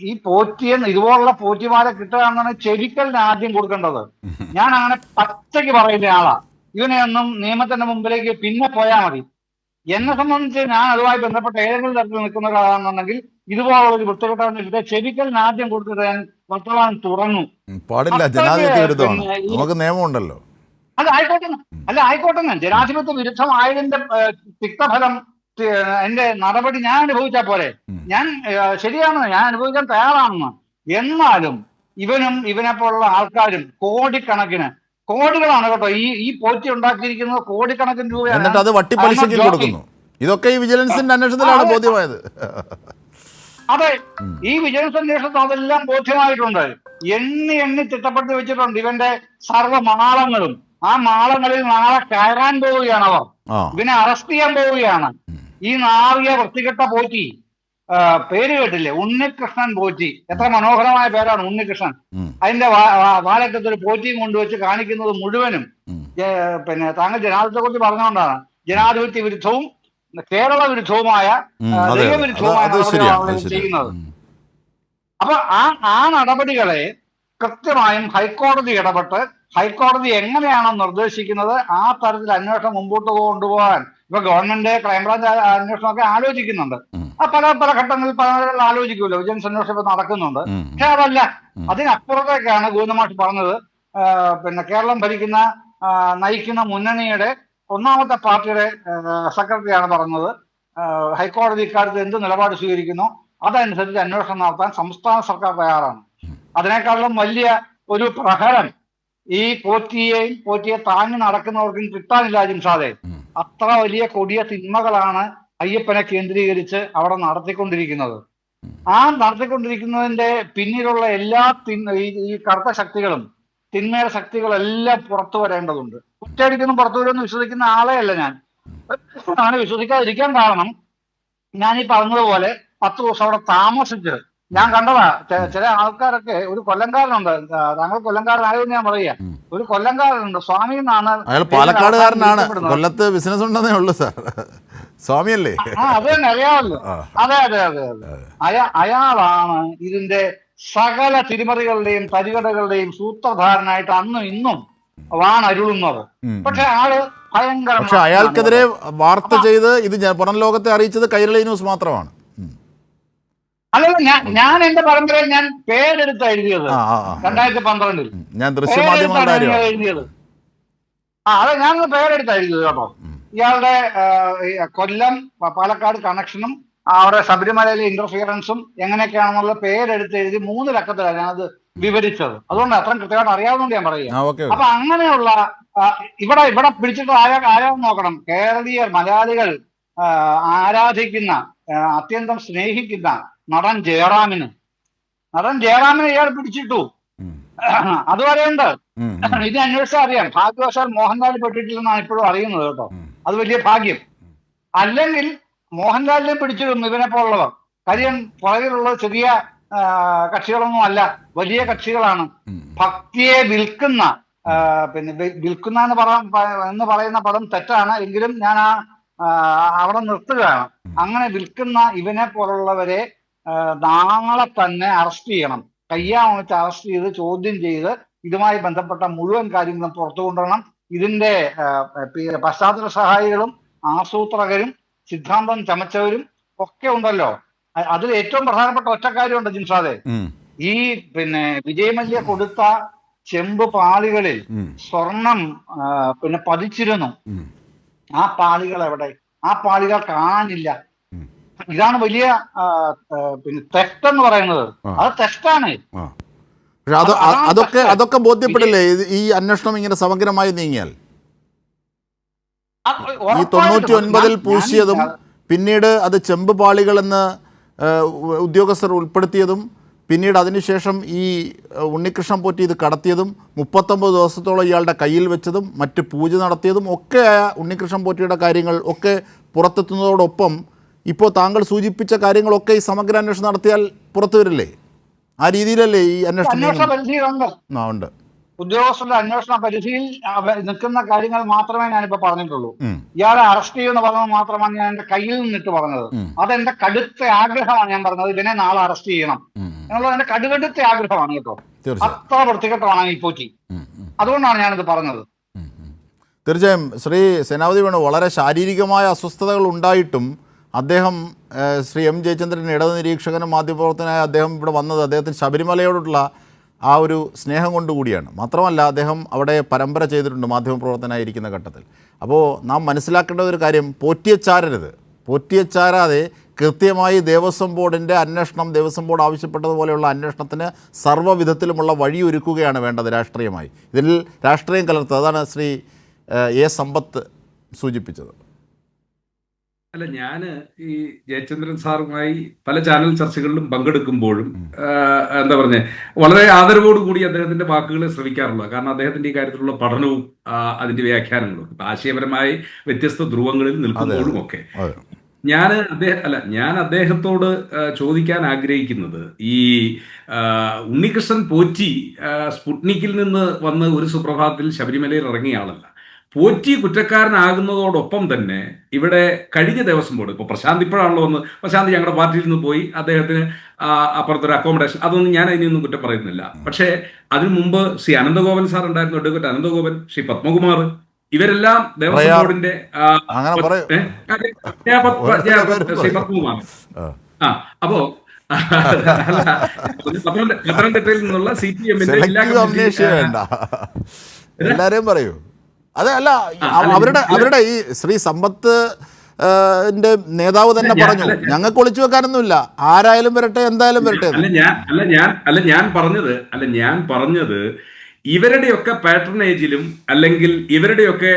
ഈ പോറ്റിയെന്ന് ഇതുപോലുള്ള പോറ്റിമാരെ കിട്ടുക എന്നാണ് ചെവിക്കലിന് ആദ്യം കൊടുക്കേണ്ടത്. ഞാൻ അങ്ങനെ പച്ചയ്ക്ക് പറയുന്ന ആളാ. ഇവനെയൊന്നും നിയമത്തിന്റെ മുമ്പിലേക്ക് പിന്നെ പോയാൽ മതി. എന്നെ സംബന്ധിച്ച് ഞാൻ അതുമായി ബന്ധപ്പെട്ട ഏതെങ്കിലും തരത്തിൽ നിൽക്കുന്ന ഒരാളാണെന്നുണ്ടെങ്കിൽ ഇതുപോലുള്ള ഒരു വൃത്തികെട്ട ചെവിക്കലിന് ആദ്യം കൊടുത്തിട്ട് ഞാൻ വർത്തമാനം തുടങ്ങും. പാടില്ല, ജനാധിപത്യ വിരുദ്ധമാണ്, നമുക്ക് നിയമമുണ്ടല്ലോ. ആയിക്കോട്ടെ ജനാധിപത്യ വിരുദ്ധമായതിന്റെ തിക്തഫലം എന്റെ നടപടി ഞാൻ അനുഭവിച്ചാൽ പോലെ. ഞാൻ ശരിയാണ്, ഞാൻ അനുഭവിക്കാൻ തയ്യാറാണെന്ന്. എന്നാലും ഇവനെ പോലുള്ള ആൾക്കാരും കോടികളാണ് കേട്ടോ ഈ പോറ്റി ഉണ്ടാക്കിയിരിക്കുന്നത്. കോടിക്കണക്കിന് രൂപ. എന്നിട്ട് അത് വട്ടിപ്പലിശയ്ക്ക് കൊടുക്കുന്നു. ഇതൊക്കെ ഈ വിജിലൻസിന്റെ അന്വേഷണത്തിലാണ് ബോധ്യമായത്. അതെ, ഈ വിജിലൻസ് അന്വേഷണത്തിൽ അതെല്ലാം ബോധ്യമായിട്ടുണ്ട്. എണ്ണി തിട്ടപ്പെടുത്തി വെച്ചിട്ടുണ്ട് ഇവന്റെ സർവ്വമാളങ്ങളും. ആ മാളങ്ങളിൽ നാളെ കയറാൻ പോവുകയാണ് അവർ. ഇവനെ അറസ്റ്റ് ചെയ്യാൻ പോവുകയാണ്. ഈ നാവിക വൃത്തികെട്ട പോറ്റി, പേര് കേട്ടില്ലേ, ഉണ്ണികൃഷ്ണൻ പോറ്റി. എത്ര മനോഹരമായ പേരാണ് ഉണ്ണികൃഷ്ണൻ. അതിന്റെ വാലറ്റത്തൊരു പോറ്റിയും കൊണ്ടുവച്ച് കാണിക്കുന്നത് മുഴുവനും താങ്കൾ ജനാധിപത്യത്തെ കുറിച്ച് പറഞ്ഞുകൊണ്ടാണ്. ജനാധിപത്യ വിരുദ്ധവും കേരള വിരുദ്ധവുമായ ദൈവവിരുദ്ധവുമായ നടപടികളാണ് ചെയ്യുന്നത്. അപ്പൊ ആ നടപടികളെ കൃത്യമായും ഹൈക്കോടതി ഇടപെട്ട് ഹൈക്കോടതി എങ്ങനെയാണോ നിർദ്ദേശിക്കുന്നത് ആ തരത്തിൽ അന്വേഷണം മുമ്പോട്ട് കൊണ്ടുപോകാൻ ഇപ്പൊ ഗവൺമെന്റ് ക്രൈംബ്രാഞ്ച് അന്വേഷണമൊക്കെ ആലോചിക്കുന്നുണ്ട്. പല ഘട്ടങ്ങളിൽ പല ആലോചിക്കുമല്ലോ. വിജിലൻസ് അന്വേഷണം ഇപ്പൊ നടക്കുന്നുണ്ട്. പക്ഷെ അതല്ല, അതിനപ്പുറത്തേക്കാണ് ഗോവിന്ദ മാഷ് പറഞ്ഞത്. കേരളം നയിക്കുന്ന മുന്നണിയുടെ ഒന്നാമത്തെ പാർട്ടിയുടെ സെക്രട്ടറിയാണ് പറഞ്ഞത്, ഹൈക്കോടതി ഇക്കാര്യത്തിൽ എന്ത് നിലപാട് സ്വീകരിക്കുന്നു അതനുസരിച്ച് അന്വേഷണം നടത്താൻ സംസ്ഥാന സർക്കാർ തയ്യാറാണ്. അതിനേക്കാളും വലിയ ഒരു പ്രഹരം ഈ പോറ്റിയെ താങ്ങി നടക്കുന്നവർക്കും കിട്ടാനില്ല അജിംഷാദെ. അത്ര വലിയ കൊടിയ തിന്മകളാണ് അയ്യപ്പനെ കേന്ദ്രീകരിച്ച് അവിടെ നടത്തിക്കൊണ്ടിരിക്കുന്നത്. നടത്തിക്കൊണ്ടിരിക്കുന്നതിന്റെ പിന്നിലുള്ള എല്ലാ ഈ കറുത്ത ശക്തികളും തിന്മയുടെ ശക്തികളെല്ലാം പുറത്തു വരേണ്ടതുണ്ട്. കുറ്റടിക്കൊന്നും പുറത്തു വരുമെന്ന് വിശ്വസിക്കുന്ന ആളെ അല്ല ഞാൻ. അങ്ങനെ വിശ്വസിക്കാതിരിക്കാൻ കാരണം ഞാൻ ഈ പറഞ്ഞതുപോലെ 10 ദിവസം അവിടെ താമസിച്ച് ഞാൻ കണ്ടതാ. ചില ആൾക്കാരൊക്കെ, ഒരു കൊല്ലംകാരനുണ്ട്, താങ്കൾ കൊല്ലംകാരനായതെന്ന് ഞാൻ പറയാ, ഒരു കൊല്ലംകാരനുണ്ട്, സ്വാമി എന്നാണ്. അയാൾ പാലക്കാടുകാരനാണ്, കൊല്ലത്ത് ബിസിനസ് ഉണ്ടെന്നേ ഉള്ളൂ സാർ. സ്വാമിയല്ലേ? അത് തന്നെ അറിയാമല്ലോ. അതെ. അയാളാണ് ഇതിന്റെ സകല തിരിമറികളുടെയും തരികടകളുടെയും സൂത്രധാരനായിട്ട് അന്നും ഇന്നും വാണരുളുന്നത്. പക്ഷെ പക്ഷെ അയാൾക്കെതിരെ വാർത്ത ചെയ്ത് ഇത് പുറം ലോകത്തെ അറിയിച്ചത് കൈരളി ന്യൂസ് മാത്രമാണ്. അല്ലല്ല, ഞാൻ എന്റെ പരമ്പരയിൽ ഞാൻ പേരെടുത്ത് എഴുതിയത് 2012 ഞാൻ ദൃശ്യമാധ്യമങ്ങളുടെ എഴുതിയത്. അതെ, ഞാൻ പേരെടുത്ത് എഴുതിയത് കേട്ടോ. ഇയാളുടെ കൊല്ലം പാലക്കാട് കണക്ഷനും അവിടെ ശബരിമലയിലെ ഇന്റർഫിയറൻസും എങ്ങനെയൊക്കെയാണെന്നുള്ള പേരെടുത്ത് എഴുതി 3 ലക്കത്തിലാണ് ഞാനത് വിവരിച്ചത്. അതുകൊണ്ട് അത്രയും കൃത്യമായിട്ട് അറിയാവുന്നതുകൊണ്ട് ഞാൻ പറയുക. അപ്പൊ അങ്ങനെയുള്ള ഇവിടെ പിടിച്ചിട്ട് ആരാന്ന് നോക്കണം. കേരളീയർ, മലയാളികൾ ആരാധിക്കുന്ന, അത്യന്തം സ്നേഹിക്കുന്ന നടൻ ജയറാമിനെ ഇയാൾ പിടിച്ചിട്ടു. അതുവരെയുണ്ട്. ഇത് അന്വേഷിച്ചാൽ അറിയാം. ഭാഗ്യവശാൽ മോഹൻലാൽ പെട്ടിട്ടില്ലെന്നാണ് ഇപ്പോഴും അറിയുന്നത് കേട്ടോ. അത് വലിയ ഭാഗ്യം. അല്ലെങ്കിൽ മോഹൻലാലിനെ പിടിച്ചിരുന്നു ഇവനെ പോലുള്ളവർ. കാര്യം പുറകിലുള്ളത് ചെറിയ കക്ഷികളൊന്നും അല്ല, വലിയ കക്ഷികളാണ്. ഭക്തിയെ വിൽക്കുന്ന, പിന്നെ വിൽക്കുന്ന എന്ന് പറയുന്ന പദം തെറ്റാണ് എങ്കിലും ഞാൻ അവിടെ നിർത്തുകയാണ്. അങ്ങനെ വിൽക്കുന്ന ഇവനെ പോലുള്ളവരെ നാളെ തന്നെ അറസ്റ്റ് ചെയ്യണം. കയ്യാമണിച്ച് അറസ്റ്റ് ചെയ്ത് ചോദ്യം ചെയ്ത് ഇതുമായി ബന്ധപ്പെട്ട മുഴുവൻ കാര്യങ്ങളും പുറത്തു കൊണ്ടുവരണം. ഇതിന്റെ പശ്ചാത്തല സഹായികളും ആസൂത്രകരും സിദ്ധാന്തം ചമച്ചവരും ഒക്കെ ഉണ്ടല്ലോ. അതിൽ ഏറ്റവും പ്രധാനപ്പെട്ട ഒറ്റ കാര്യമുണ്ട് ജിൻഷാദെ. ഈ പിന്നെ വിജയ് മല്യ കൊടുത്ത ചെമ്പ് പാളികളിൽ സ്വർണം പിന്നെ പതിച്ചിരുന്നു. ആ പാളികൾ എവിടെ? ആ പാളികൾ കാണാനില്ല. ഇതാണ് വലിയ പിന്നെ തെറ്റെന്ന് പറയുന്നത്. അത് തെറ്റാണ്. അതൊക്കെ ബോധ്യപ്പെടില്ലേ ഈ അന്വേഷണം ഇങ്ങനെ സമഗ്രമായി നീങ്ങിയാൽ? ഈ 99 പൂശിയതും പിന്നീട് അത് ചെമ്പ് പാളികളെന്ന് ഉദ്യോഗസ്ഥർ ഉൾപ്പെടുത്തിയതും പിന്നീട് അതിനുശേഷം ഈ ഉണ്ണികൃഷ്ണൻ പോറ്റി ഇത് കടത്തിയതും 39 ദിവസത്തോളം ഇയാളുടെ കയ്യിൽ വെച്ചതും മറ്റ് പൂജ നടത്തിയതും ഒക്കെ ഉണ്ണികൃഷ്ണൻ പോറ്റിയുടെ കാര്യങ്ങൾ ഒക്കെ പുറത്തെത്തുന്നതോടൊപ്പം ഇപ്പോൾ താങ്കൾ സൂചിപ്പിച്ച കാര്യങ്ങളൊക്കെ ഈ സമഗ്ര അന്വേഷണം നടത്തിയാൽ പുറത്തു വരില്ലേ? ആ രീതിയിലല്ലേ ഈ അന്വേഷണം? ഉണ്ട്. ഉദ്യോഗസ്ഥരുടെ അന്വേഷണ പരിധിയിൽ നിൽക്കുന്ന കാര്യങ്ങൾ മാത്രമേ ഞാനിപ്പോ പറഞ്ഞിട്ടുള്ളൂ. ഇയാളെ അറസ്റ്റ് ചെയ്യുമെന്ന് പറഞ്ഞത് മാത്രമാണ് ഞാൻ എന്റെ കയ്യിൽ നിന്നിട്ട് പറഞ്ഞത്. അതെന്റെ കടുത്ത ആഗ്രഹമാണ്. ഞാൻ പറഞ്ഞത് ഇതിനെ നാളെ അറസ്റ്റ് ചെയ്യണം എന്നുള്ളത് എന്റെ കടുകടുത്ത ആഗ്രഹമാണ് കേട്ടോ. അത്ര വൃത്തികെട്ടമാണ് ഈ പോറ്റി. അതുകൊണ്ടാണ് ഞാനിത് പറഞ്ഞത്. തീർച്ചയായും ശ്രീ സേനാപതി വേണു, വളരെ ശാരീരികമായ അസ്വസ്ഥതകൾ ഉണ്ടായിട്ടും അദ്ദേഹം ശ്രീ എം ജയചന്ദ്രൻ ഇടത് നിരീക്ഷകനും മാധ്യമപ്രവർത്തകനായ അദ്ദേഹം ഇവിടെ വന്നത് അദ്ദേഹത്തിന് ശബരിമലയോടുള്ള ആ ഒരു സ്നേഹം കൊണ്ടുകൂടിയാണ്. മാത്രമല്ല അദ്ദേഹം അവിടെ പരമ്പര ചെയ്തിട്ടുണ്ട് മാധ്യമപ്രവർത്തകനായിരിക്കുന്ന ഘട്ടത്തിൽ. അപ്പോൾ നാം മനസ്സിലാക്കേണ്ട ഒരു കാര്യം, പോറ്റിയെ ചാരാതെ കൃത്യമായി ദേവസ്വം ബോർഡിൻ്റെ അന്വേഷണം, ദേവസ്വം ബോർഡ് ആവശ്യപ്പെട്ടതുപോലെയുള്ള അന്വേഷണത്തിന് സർവ്വവിധത്തിലുമുള്ള വഴിയൊരുക്കുകയാണ് വേണ്ടത് രാഷ്ട്രീയമായി. ഇതിൽ രാഷ്ട്രീയം കലർത്തുക, അതാണ് ശ്രീ എ സമ്പത്ത് സൂചിപ്പിച്ചത്. അല്ല, ഞാൻ ഈ ജയചന്ദ്രൻ സാറുമായി പല ചാനൽ ചർച്ചകളിലും പങ്കെടുക്കുമ്പോഴും എന്താ പറഞ്ഞേ, വളരെ ആദരവോടുകൂടി അദ്ദേഹത്തിന്റെ വാക്കുകളെ ശ്രവിക്കാറുള്ള. കാരണം അദ്ദേഹത്തിന്റെ ഈ കാര്യത്തിലുള്ള പഠനവും അതിന്റെ വ്യാഖ്യാനങ്ങളും ആശയപരമായി വ്യത്യസ്ത ധ്രുവങ്ങളിൽ നിൽക്കുമ്പോഴും ഒക്കെ ഞാൻ അദ്ദേഹത്തോട് ചോദിക്കാൻ ആഗ്രഹിക്കുന്നത്, ഈ ഉണ്ണികൃഷ്ണൻ പോറ്റി സ്പുട്നിക്കിൽ നിന്ന് വന്ന് ഒരു സുപ്രഭാതത്തിൽ ശബരിമലയിൽ ഇറങ്ങിയ ആളല്ല. പോറ്റി കുറ്റക്കാരനാകുന്നതോടൊപ്പം തന്നെ ഇവിടെ കഴിഞ്ഞ ദേവസ്വം ബോർഡ്, ഇപ്പോൾ പ്രശാന്ത് ഇപ്പോഴാണല്ലോ വന്ന്, പ്രശാന്ത് ഞങ്ങളുടെ പാർട്ടിയിൽ നിന്ന് പോയി, അദ്ദേഹത്തിന് അപ്പുറത്തൊരു അക്കോമഡേഷൻ, അതൊന്നും ഞാൻ അതിനൊന്നും കുറ്റം പറയുന്നില്ല. പക്ഷേ അതിനു മുമ്പ് ശ്രീ അനന്തഗോപൻ സാർ ഉണ്ടായിരുന്നു, അഡ്വക്കേറ്റ് അനന്തഗോപൻ, ശ്രീ പത്മകുമാർ, ഇവരെല്ലാം ദേവസ്വം ബോർഡിന്റെ ശ്രീ പത്മകുമാർ. അപ്പോ പത്തനംതിട്ടയിൽ നിന്നുള്ള CPM-ന്റെ എല്ലാരെയും പറയൂ. അതല്ല, അവരുടെ ഈ ശ്രീ സമ്പത്ത് നേതാവ് തന്നെ പറഞ്ഞു, ഞങ്ങൾക്ക് ഒളിച്ചു വെക്കാനൊന്നുമില്ല, ആരായാലും വരട്ടെ, എന്തായാലും വരട്ടെ. ഞാൻ പറഞ്ഞത് ഇവരുടെയൊക്കെ പാട്രണേജിലും അല്ലെങ്കിൽ ഇവരുടെയൊക്കെ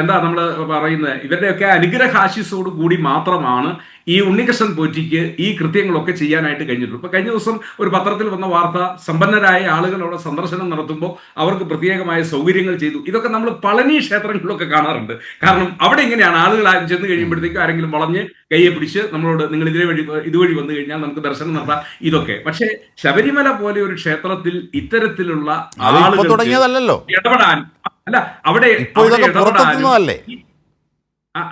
എന്താ നമ്മൾ പറയുന്നത്, ഇവരുടെയൊക്കെ അനുഗ്രഹാശിസോട് കൂടി മാത്രമാണ് ഈ ഉണ്ണികൃഷ്ണൻ പോറ്റിക്ക് ഈ കൃത്യങ്ങളൊക്കെ ചെയ്യാനായിട്ട് കഴിഞ്ഞിട്ടുള്ളൂ. ഇപ്പൊ കഴിഞ്ഞ ദിവസം ഒരു പത്രത്തിൽ വന്ന വാർത്ത, സമ്പന്നരായ ആളുകൾ അവിടെ സന്ദർശനം നടത്തുമ്പോൾ അവർക്ക് പ്രത്യേകമായ സൗകര്യങ്ങൾ ചെയ്തു. ഇതൊക്കെ നമ്മൾ പളനി ക്ഷേത്രങ്ങളിലൊക്കെ കാണാറുണ്ട്. കാരണം അവിടെ ഇങ്ങനെയാണ്, ആളുകൾ ചെന്ന് കഴിയുമ്പോഴത്തേക്കും ആരെങ്കിലും വളഞ്ഞ് കയ്യെ പിടിച്ച് നമ്മളോട് നിങ്ങൾ ഇതുവഴി വന്നു കഴിഞ്ഞാൽ നമുക്ക് ദർശനം നടത്താം, ഇതൊക്കെ. പക്ഷേ ശബരിമല പോലെ ഒരു ക്ഷേത്രത്തിൽ ഇത്തരത്തിലുള്ള ആളുകൾ തുടങ്ങിയതല്ലോ ഇടപെടാൻ അവിടെ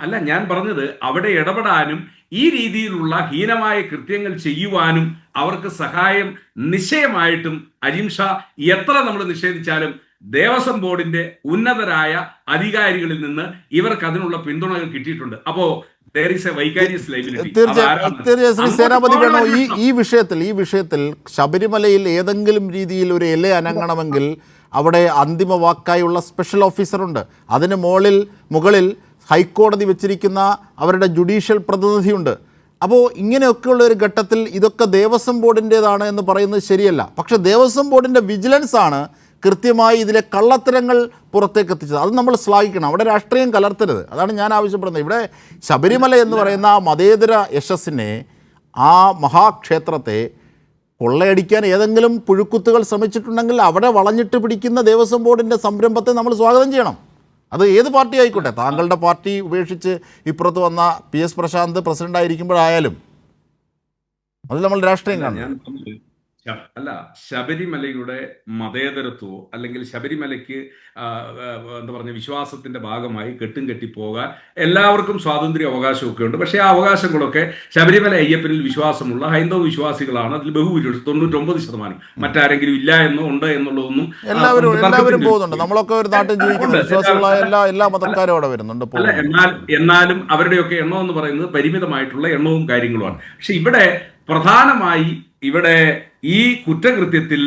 അല്ല, ഞാൻ പറഞ്ഞത് അവിടെ ഇടപെടാനും ഈ രീതിയിലുള്ള ഹീനമായ കൃത്യങ്ങൾ ചെയ്യുവാനും അവർക്ക് സഹായം നിശ്ചയമായിട്ടും അജിംഷാ എത്ര നമ്മൾ നിഷേധിച്ചാലും ദേവസ്വം ബോർഡിന്റെ ഉന്നതരായ അധികാരികളിൽ നിന്ന് ഇവർക്ക് അതിനുള്ള പിന്തുണകൾ കിട്ടിയിട്ടുണ്ട്. അപ്പോ ഈ വിഷയത്തിൽ ശബരിമലയിൽ ഏതെങ്കിലും രീതിയിൽ ഒരു ഇല അനങ്ങണമെങ്കിൽ അവിടെ അന്തിമ വാക്കായുള്ള സ്പെഷ്യൽ ഓഫീസറുണ്ട്. അതിന് മുകളിൽ ഹൈക്കോടതി വെച്ചിരിക്കുന്ന അവരുടെ ജുഡീഷ്യൽ പ്രതിനിധിയുണ്ട്. അപ്പോൾ ഇങ്ങനെയൊക്കെയുള്ള ഒരു ഘട്ടത്തിൽ ഇതൊക്കെ ദേവസ്വം ബോർഡിൻ്റേതാണ് എന്ന് പറയുന്നത് ശരിയല്ല. പക്ഷേ ദേവസ്വം ബോർഡിൻ്റെ വിജിലൻസ് ആണ് കൃത്യമായി ഇതിലെ കള്ളത്തരങ്ങൾ പുറത്തേക്ക് എത്തിച്ചത്. അത് നമ്മൾ ശ്ലാഘിക്കണം. അവിടെ രാഷ്ട്രീയം കലർത്തരുത്. അതാണ് ഞാൻ ആവശ്യപ്പെടുന്നത്. ഇവിടെ ശബരിമല എന്ന് പറയുന്ന ആ മതേതര യശസ്സിനെ, ആ മഹാക്ഷേത്രത്തെ കൊള്ളയടിക്കാൻ ഏതെങ്കിലും പുഴുക്കുത്തുകൾ ശ്രമിച്ചിട്ടുണ്ടെങ്കിൽ അവിടെ വളഞ്ഞിട്ട് പിടിക്കുന്ന ദേവസ്വം ബോർഡിൻ്റെ സംരംഭത്തെ നമ്മൾ സ്വാഗതം ചെയ്യണം. അത് ഏത് പാർട്ടി ആയിക്കോട്ടെ. താങ്കളുടെ പാർട്ടി ഉപേക്ഷിച്ച് ഇപ്പുറത്ത് വന്ന PS പ്രശാന്ത് പ്രസിഡൻ്റായിരിക്കുമ്പോഴായാലും അതിൽ നമ്മൾ രാഷ്ട്രീയം കാണും. അല്ല, ശബരിമലയുടെ മതേതരത്വമോ അല്ലെങ്കിൽ ശബരിമലയ്ക്ക് എന്താ പറഞ്ഞ വിശ്വാസത്തിന്റെ ഭാഗമായി കെട്ടും കെട്ടി പോകാൻ എല്ലാവർക്കും സ്വാതന്ത്ര്യ അവകാശമൊക്കെ ഉണ്ട്. പക്ഷേ ആ അവകാശങ്ങളൊക്കെ ശബരിമല അയ്യപ്പനിൽ വിശ്വാസമുള്ള ഹൈന്ദവ വിശ്വാസികളാണ് അതിൽ ബഹുഭൂരിപക്ഷം 99%. മറ്റാരെങ്കിലും ഇല്ല എന്നോ ഉണ്ട് എന്നുള്ളതൊന്നും എല്ലാവരും പോകുന്നുണ്ട്. നമ്മളൊക്കെ ഒരു നാട്ടിൽ ജീവിക്കുന്ന വിശ്വാസികളായ എല്ലാ മതക്കാരും അവിടെ വരുന്നുണ്ട്. എന്നാലും അവരുടെയൊക്കെ എണ്ണം എന്ന് പറയുന്നത് പരിമിതമായിട്ടുള്ള എണ്ണവും കാര്യങ്ങളുമാണ്. പക്ഷെ ഇവിടെ പ്രധാനമായി ഈ കുറ്റകൃത്യത്തിൽ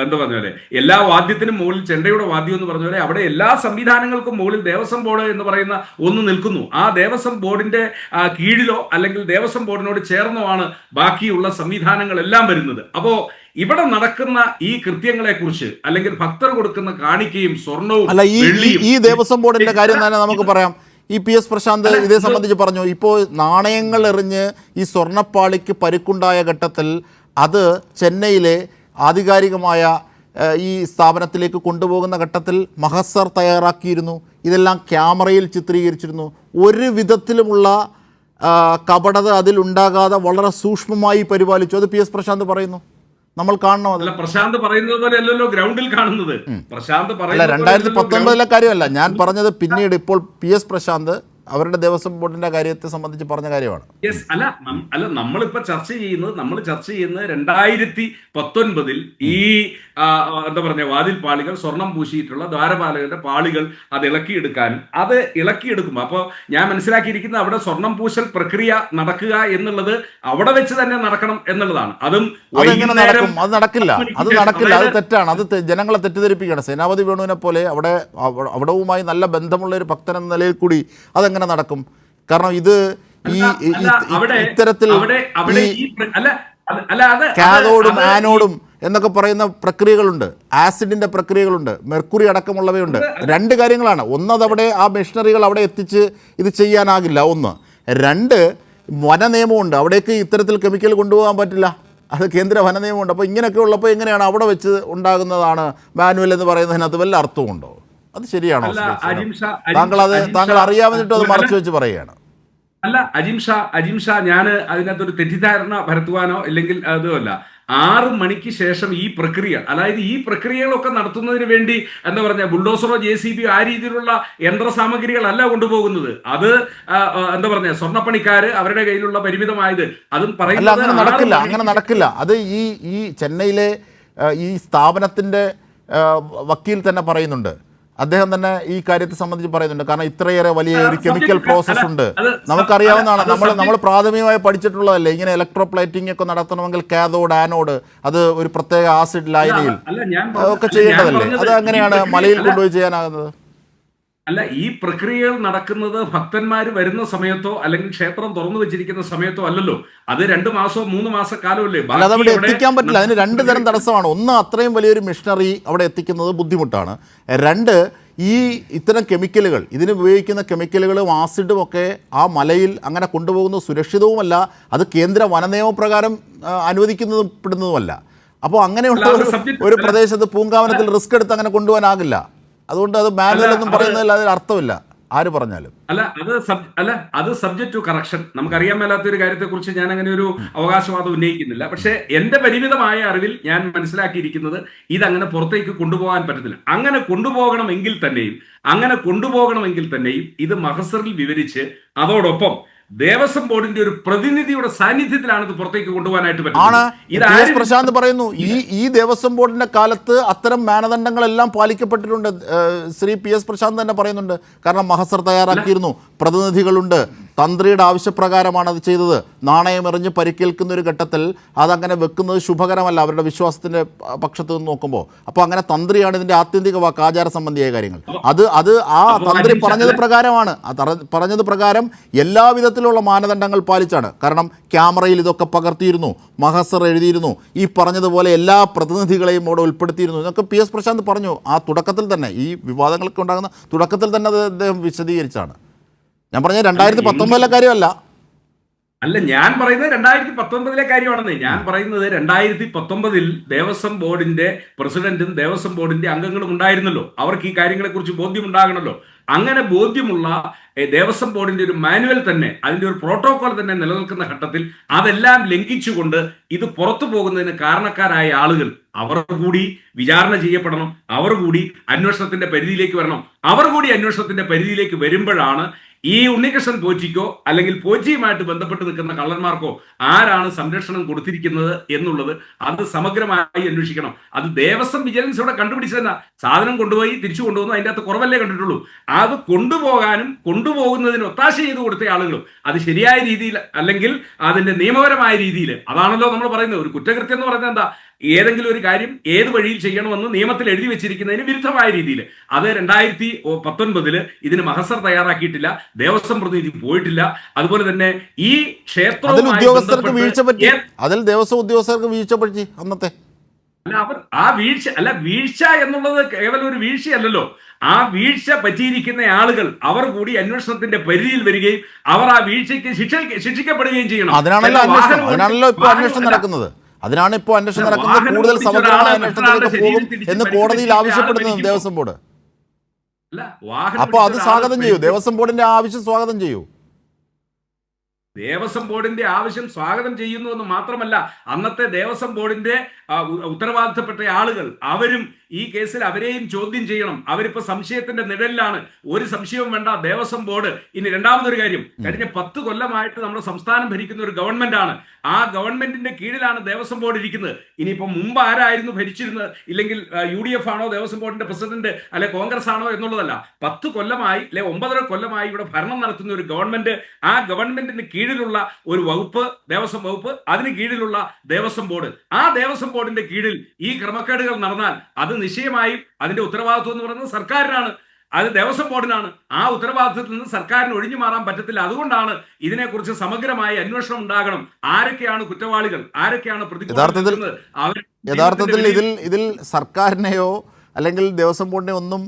എന്താ പറഞ്ഞ എല്ലാ വാദ്യത്തിനും മുകളിൽ ചെണ്ടയുടെ വാദ്യം എന്ന് പറഞ്ഞ പോലെ അവിടെ എല്ലാ സംവിധാനങ്ങൾക്കും മുകളിൽ ദേവസ്വം ബോർഡ് എന്ന് പറയുന്ന ഒന്ന് നിൽക്കുന്നു. ആ ദേവസ്വം ബോർഡിന്റെ കീഴിലോ അല്ലെങ്കിൽ ദേവസ്വം ബോർഡിനോട് ചേർന്നോ ആണ് ബാക്കിയുള്ള സംവിധാനങ്ങളെല്ലാം വരുന്നത്. അപ്പോ ഇവിടെ നടക്കുന്ന ഈ കൃത്യങ്ങളെ കുറിച്ച് അല്ലെങ്കിൽ ഭക്തർ കൊടുക്കുന്ന കാണിക്കയും സ്വർണവും അല്ല, ഈ ദേവസ്വം ബോർഡിന്റെ കാര്യം തന്നെ നമുക്ക് പറയാം. ഈ PS പ്രശാന്ത് ഇതേ സംബന്ധിച്ച് പറഞ്ഞു. ഇപ്പോൾ നാണയങ്ങൾ എറിഞ്ഞ് ഈ സ്വർണ്ണപ്പാളിക്ക് പരിക്കുണ്ടായ ഘട്ടത്തിൽ അത് ചെന്നൈയിലെ ആധികാരികമായ ഈ സ്ഥാപനത്തിലേക്ക് കൊണ്ടുപോകുന്ന ഘട്ടത്തിൽ മഹസർ തയ്യാറാക്കിയിരുന്നു. ഇതെല്ലാം ക്യാമറയിൽ ചിത്രീകരിച്ചിരുന്നു. ഒരു വിധത്തിലുമുള്ള കപടത അതിലുണ്ടാകാതെ വളരെ സൂക്ഷ്മമായി പരിപാലിച്ചു. അത് PS പ്രശാന്ത് പറയുന്നു. നമ്മൾ കാണണം. അതല്ല, പ്രശാന്ത് പറയുന്നത് പോലെ അല്ലല്ലോ ഗ്രൗണ്ടിൽ കാണുന്നത്. പ്രശാന്ത് അല്ല, 2019 കാര്യമല്ല ഞാൻ പറഞ്ഞത്. പിന്നീട് ഇപ്പോൾ PS പ്രശാന്ത് അവരുടെ ദേവസ്വം ബോർഡിന്റെ കാര്യത്തെ സംബന്ധിച്ച് പറഞ്ഞ കാര്യമാണ്. അല്ല നമ്മളിപ്പോ ചർച്ച ചെയ്യുന്നത് 2019 ഈ എന്താ പറഞ്ഞ വാതിൽ പാളികൾ സ്വർണം പൂശിയിട്ടുള്ള ദ്വാരപാലകരുടെ പാളികൾ അത് ഇളക്കിയെടുക്കും. അപ്പോൾ ഞാൻ മനസ്സിലാക്കിയിരിക്കുന്നത് അവിടെ സ്വർണം പൂശൽ പ്രക്രിയ നടക്കുക എന്നുള്ളത് അവിടെ വെച്ച് തന്നെ നടക്കണം എന്നുള്ളതാണ്. അതെങ്ങനെ നടക്കും? അത് നടക്കില്ല. അത് തെറ്റാണ്. അത് ജനങ്ങളെ തെറ്റിദ്ധരിപ്പിക്കുകയാണ്. സേനാപതി വേണുവിനെ പോലെ അവിടവുമായി നല്ല ബന്ധമുള്ള ഒരു ഭക്തൻ എന്ന നിലയിൽ കൂടി അതെങ്ങനെ നടക്കും? കാരണം ഇത് ഇത്തരത്തിൽ കാഥോഡും ആനോഡും എന്നൊക്കെ പറയുന്ന പ്രക്രിയകളുണ്ട്, ആസിഡിന്റെ പ്രക്രിയകളുണ്ട്, മെർക്കുറി അടക്കമുള്ളവയുണ്ട്. രണ്ട് കാര്യങ്ങളാണ്. ഒന്ന്, അതവിടെ ആ മെഷീനറികൾ അവിടെ എത്തിച്ച് ഇത് ചെയ്യാനാകില്ല. ഒന്ന്. രണ്ട്, വന നിയമമുണ്ട്. അവിടേക്ക് ഇത്തരത്തിൽ കെമിക്കൽ കൊണ്ടുപോകാൻ പറ്റില്ല. അത് കേന്ദ്ര വന നിയമമുണ്ട്. അപ്പോൾ ഇങ്ങനെയൊക്കെ ഉള്ളപ്പോൾ എങ്ങനെയാണ് അവിടെ വെച്ച് ഉണ്ടാകുന്നതാണ് മാനുവൽ എന്ന് പറയുന്നതിനകത്ത് വല്ല അർത്ഥമുണ്ടോ? അത് ശരിയാണോ? താങ്കൾ അറിയാമെന്നിട്ടും അത് മറച്ചു വെച്ച് പറയുകയാണ്. അല്ല അജിംഷാ, ഞാൻ അതിനകത്തൊരു തെറ്റിദ്ധാരണ പരത്തുവാനോ അല്ലെങ്കിൽ അതുമല്ല. 6 മണിക്ക് ശേഷം ഈ പ്രക്രിയ, അതായത് ഈ പ്രക്രിയകളൊക്കെ നടത്തുന്നതിന് വേണ്ടി എന്താ പറഞ്ഞ ബുൾഡോസറോ JCB ആ രീതിയിലുള്ള യന്ത്രസാമഗ്രികളല്ല കൊണ്ടുപോകുന്നത്. അത് എന്താ പറഞ്ഞ സ്വർണ്ണപ്പണിക്കാര് അവരുടെ കയ്യിലുള്ള പരിമിതമായത് അതും പറയുന്നത് അങ്ങനെ നടക്കില്ല. അത് ഈ ചെന്നൈയിലെ ഈ സ്ഥാപനത്തിന്റെ വക്കീൽ തന്നെ പറയുന്നുണ്ട്. അദ്ദേഹം തന്നെ ഈ കാര്യത്തെ സംബന്ധിച്ച് പറയുന്നുണ്ട്. കാരണം ഇത്രയേറെ വലിയ ഒരു കെമിക്കൽ പ്രോസസ് ഉണ്ട്. നമുക്കറിയാവുന്നതാണ്. നമ്മൾ പ്രാഥമികമായി പഠിച്ചിട്ടുള്ളതല്ലേ, ഇങ്ങനെ ഇലക്ട്രോപ്ലേറ്റിംഗ് ഒക്കെ നടത്തണമെങ്കിൽ കാഥോഡ്, ആനോഡ്, അത് ഒരു പ്രത്യേക ആസിഡ് ലൈനയിൽ ഒക്കെ ചെയ്യേണ്ടതല്ലേ. അത് അങ്ങനെയാണ് മലയിൽ കൊണ്ടുപോയി ചെയ്യാനാകുന്നത്. അല്ല, ഈ പ്രക്രിയകൾ നടക്കുന്നത് ഭക്തന്മാർ വരുന്ന സമയത്തോ അല്ലെങ്കിൽ ക്ഷേത്രം തുറന്നു വെച്ചിരിക്കുന്ന സമയത്തോ അല്ലല്ലോ. അത് 2 മാസമോ 3 മാസക്കാലമല്ലേ. അല്ലാതെ അവിടെ എത്തിക്കാൻ പറ്റില്ല. അതിന് 2 തരം തടസ്സമാണ്. ഒന്ന്, അത്രയും വലിയൊരു മിഷനറി അവിടെ എത്തിക്കുന്നത് ബുദ്ധിമുട്ടാണ്. 2, ഇത്തരം കെമിക്കലുകൾ, ഇതിന് ഉപയോഗിക്കുന്ന കെമിക്കലുകളും ആസിഡും ഒക്കെ ആ മലയിൽ അങ്ങനെ കൊണ്ടുപോകുന്നത് സുരക്ഷിതവുമല്ല. അത് കേന്ദ്ര വന നിയമപ്രകാരം അനുവദിക്കുന്നതുമല്ല. അപ്പോൾ അങ്ങനെയുള്ള ഒരു പ്രദേശത്ത് പൂങ്കാവനത്തിൽ റിസ്ക് എടുത്ത് അങ്ങനെ കൊണ്ടുപോകാനാകില്ല. അതുകൊണ്ട് അത് മാനുവൽ എന്നും പറയുന്നതിൽ അതിൽ അർത്ഥമില്ല, ആര് പറഞ്ഞാലും. അത് സബ്ജക്ട് ടു കറക്ഷൻ. നമുക്കറിയാൻ മേലാത്തൊരു കാര്യത്തെക്കുറിച്ച് ഞാൻ അങ്ങനെ ഒരു അവകാശവാദം ഉന്നയിക്കുന്നില്ല. പക്ഷേ എന്റെ പരിമിതമായ അറിവിൽ ഞാൻ മനസ്സിലാക്കിയിരിക്കുന്നത് ഇതങ്ങനെ പുറത്തേക്ക് കൊണ്ടുപോകാൻ പറ്റത്തില്ല. അങ്ങനെ കൊണ്ടുപോകണമെങ്കിൽ തന്നെയും ഇത് മഹസറിൽ വിവരിച്ച് അതോടൊപ്പം ദേവസ്വം ബോർഡിന്റെ ഒരു പ്രതിനിധിയുടെ സാന്നിധ്യത്തിലാണ് ഇത് പുറത്തേക്ക് കൊണ്ടുപോകാനായിട്ട് പറ്റുന്നത്. പ്രശാന്ത് പറയുന്നു ഈ ദേവസ്വം ബോർഡിന്റെ കാലത്ത് അത്തരം മാനദണ്ഡങ്ങളെല്ലാം പാലിക്കപ്പെട്ടിട്ടുണ്ട്. ശ്രീ PS പ്രശാന്ത് തന്നെ പറയുന്നുണ്ട്. കാരണം മഹസർ തയ്യാറാക്കിയിരുന്നു, പ്രതിനിധികളുണ്ട്, തന്ത്രിയുടെ ആവശ്യപ്രകാരമാണ് അത് ചെയ്തത്. നാണയമെറിഞ്ഞ് പരിക്കേൽക്കുന്ന ഒരു ഘട്ടത്തിൽ അതങ്ങനെ വെക്കുന്നത് ശുഭകരമല്ല അവരുടെ വിശ്വാസത്തിന്റെ പക്ഷത്ത് നിന്ന് നോക്കുമ്പോൾ. അപ്പോൾ അങ്ങനെ തന്ത്രിയാണ് ഇതിന്റെ ആത്യന്തിക വാക്ക്, ആചാര സംബന്ധിയായ കാര്യങ്ങൾ. അത് ആ തന്ത്രി പറഞ്ഞത് പ്രകാരം എല്ലാവിധത്തിലുള്ള മാനദണ്ഡങ്ങൾ പാലിച്ചാണ്. കാരണം ക്യാമറയിൽ ഇതൊക്കെ പകർത്തിയിരുന്നു, മഹസർ എഴുതിയിരുന്നു, ഈ പറഞ്ഞതുപോലെ എല്ലാ പ്രതിനിധികളെയും അവിടെ ഉൾപ്പെടുത്തിയിരുന്നു എന്നൊക്കെ PS പ്രശാന്ത് പറഞ്ഞു. ആ തുടക്കത്തിൽ തന്നെ, ഈ വിവാദങ്ങളൊക്കെ ഉണ്ടാകുന്ന തുടക്കത്തിൽ തന്നെ അത് അദ്ദേഹം വിശദീകരിച്ചാണ്. ഞാൻ പറഞ്ഞ 2019 കാര്യമല്ല. അല്ല, ഞാൻ പറയുന്നത് 2019 കാര്യമാണെന്ന്. ഞാൻ പറയുന്നത് 2019 ദേവസ്വം ബോർഡിന്റെ പ്രസിഡന്റും ദേവസ്വം ബോർഡിന്റെ അംഗങ്ങളും ഉണ്ടായിരുന്നല്ലോ. അവർക്ക് ഈ കാര്യങ്ങളെ കുറിച്ച് ബോധ്യമുണ്ടാകണമല്ലോ. അങ്ങനെ ബോധ്യമുള്ള ദേവസ്വം ബോർഡിന്റെ ഒരു മാനുവൽ തന്നെ, അതിന്റെ ഒരു പ്രോട്ടോകോൾ തന്നെ നിലനിൽക്കുന്ന ഘട്ടത്തിൽ അതെല്ലാം ലംഘിച്ചുകൊണ്ട് ഇത് പുറത്തു പോകുന്നതിന് കാരണക്കാരായ ആളുകൾ അവർ കൂടി വിചാരണ ചെയ്യപ്പെടണം, അവർ കൂടി അന്വേഷണത്തിന്റെ പരിധിയിലേക്ക് വരണം. അവർ കൂടി അന്വേഷണത്തിന്റെ പരിധിയിലേക്ക് വരുമ്പോഴാണ് ഈ ഉണ്ണികൃഷ്ണൻ പോറ്റിക്കോ അല്ലെങ്കിൽ പോറ്റിയുമായിട്ട് ബന്ധപ്പെട്ട് നിൽക്കുന്ന കള്ളന്മാർക്കോ ആരാണ് സംരക്ഷണം കൊടുത്തിരിക്കുന്നത് എന്നുള്ളത് അത് സമഗ്രമായി അന്വേഷിക്കണം. അത് ദേവസ്വം വിജിലൻസ് ഇവിടെ കണ്ടുപിടിച്ചതല്ല. സാധനം കൊണ്ടുപോയി തിരിച്ചു കൊണ്ടുവന്നു, അതിൻ്റെ അകത്ത് കുറവല്ലേ കണ്ടിട്ടുള്ളൂ. അത് കൊണ്ടുപോകാനും കൊണ്ടുപോകുന്നതിന് ഒത്താശ ചെയ്ത് കൊടുത്ത ആളുകളും അത് ശരിയായ രീതിയിൽ അല്ലെങ്കിൽ അതിന്റെ നിയമപരമായ രീതിയിൽ, അതാണല്ലോ നമ്മൾ പറയുന്നത്. ഒരു കുറ്റകൃത്യം എന്ന് പറയുന്നത് എന്താ? ഏതെങ്കിലും ഒരു കാര്യം ഏത് വഴിയിൽ ചെയ്യണമെന്ന് നിയമത്തിൽ എഴുതി വെച്ചിരിക്കുന്നതിന് വിരുദ്ധമായ രീതിയിൽ. അത് 2019 ഇതിന് മഹസർ തയ്യാറാക്കിയിട്ടില്ല, ദേവസ്വം പ്രതിനിധി പോയിട്ടില്ല. അതുപോലെ തന്നെ ഈ ക്ഷേത്രവുമായി അതിൽ ദേവസ്വം ഉദ്യോഗസ്ഥർക്ക് വീഴ്ച പറ്റി അന്നത്തെ. അല്ല, അവർ ആ വീഴ്ച എന്നുള്ളത് കേവലം ഒരു വീഴ്ചയല്ലല്ലോ. ആ വീഴ്ച പറ്റിയിരിക്കുന്ന ആളുകൾ അവർ കൂടി അന്വേഷണത്തിന്റെ പരിധിയിൽ വരികയും അവർ ആ വീഴ്ചയ്ക്ക് ശിക്ഷിക്കപ്പെടുകയും ചെയ്യണം. അതിനാണല്ലോ ഇപ്പോൾ അന്വേഷണം നടക്കുന്നത്. കൂടുതൽ സമഗ്രമായ അന്വേഷണത്തിലേക്ക് പോകും എന്ന് കോടതിയിൽ ആവശ്യപ്പെടുന്നത് ദേവസ്വം ബോർഡ്. അപ്പൊ അത് സ്വാഗതം ചെയ്യൂ, ദേവസ്വം ബോർഡിന്റെ ആവശ്യം സ്വാഗതം ചെയ്യൂ. ദേവസ്വം ബോർഡിന്റെ ആവശ്യം സ്വാഗതം ചെയ്യുന്നു എന്ന് മാത്രമല്ല, അന്നത്തെ ദേവസ്വം ബോർഡിന്റെ ഉത്തരവാദിത്തപ്പെട്ട ആളുകൾ അവരും ഈ കേസിൽ അവരെയും ചോദ്യം ചെയ്യണം. അവരിപ്പോ സംശയത്തിന്റെ നിഴലിലാണ്. ഒരു സംശയവും വേണ്ട. ദേവസ്വം ബോർഡ് ഇനി രണ്ടാമതൊരു കാര്യം, കഴിഞ്ഞ 10 കൊല്ലമായിട്ട് നമ്മുടെ സംസ്ഥാനം ഭരിക്കുന്ന ഒരു ഗവൺമെന്റ് ആണ്. ആ ഗവൺമെന്റിന്റെ കീഴിലാണ് ദേവസ്വം ബോർഡ് ഇരിക്കുന്നത്. ഇനിയിപ്പോ മുമ്പ് ആരായിരുന്നു ഭരിച്ചിരുന്നത്, ഇല്ലെങ്കിൽ UDF ആണോ ദേവസ്വം ബോർഡിന്റെ പ്രസിഡന്റ്, അല്ലെ കോൺഗ്രസ് ആണോ എന്നുള്ളതല്ല. 10 കൊല്ലമായി അല്ലെ 9.5 കൊല്ലമായി ഇവിടെ ഭരണം നടത്തുന്ന ഒരു ഗവൺമെന്റ്, ആ ഗവൺമെന്റിന് കീഴിലുള്ള ഒരു വകുപ്പ് ദേവസ്വം വകുപ്പ്, അതിന് കീഴിലുള്ള ദേവസ്വം ബോർഡ്. ആ ദേവസ്വം ബോർഡിന്റെ കീഴിൽ ഈ ക്രമക്കേടുകൾ നടന്നാൽ അത് നിശ്ചയമായും അതിന്റെ ഉത്തരവാദിത്വം എന്ന് പറയുന്നത് സർക്കാരിനാണ്, അത് ദേവസ്വം ബോർഡിനാണ്. ആ ഉത്തരവാദിത്വത്തിൽ നിന്ന് സർക്കാരിന് ഒഴിഞ്ഞു മാറാൻ പറ്റത്തില്ല. അതുകൊണ്ടാണ് ഇതിനെക്കുറിച്ച് സമഗ്രമായ അന്വേഷണം ഉണ്ടാകണം. ആരൊക്കെയാണ് കുറ്റവാളികൾ, ആരൊക്കെയാണ് പ്രതികൾ. യഥാർത്ഥത്തിൽ ഇതിൽ സർക്കാരിനെയോ അല്ലെങ്കിൽ ദേവസ്വം ബോർഡിനെ ഒന്നും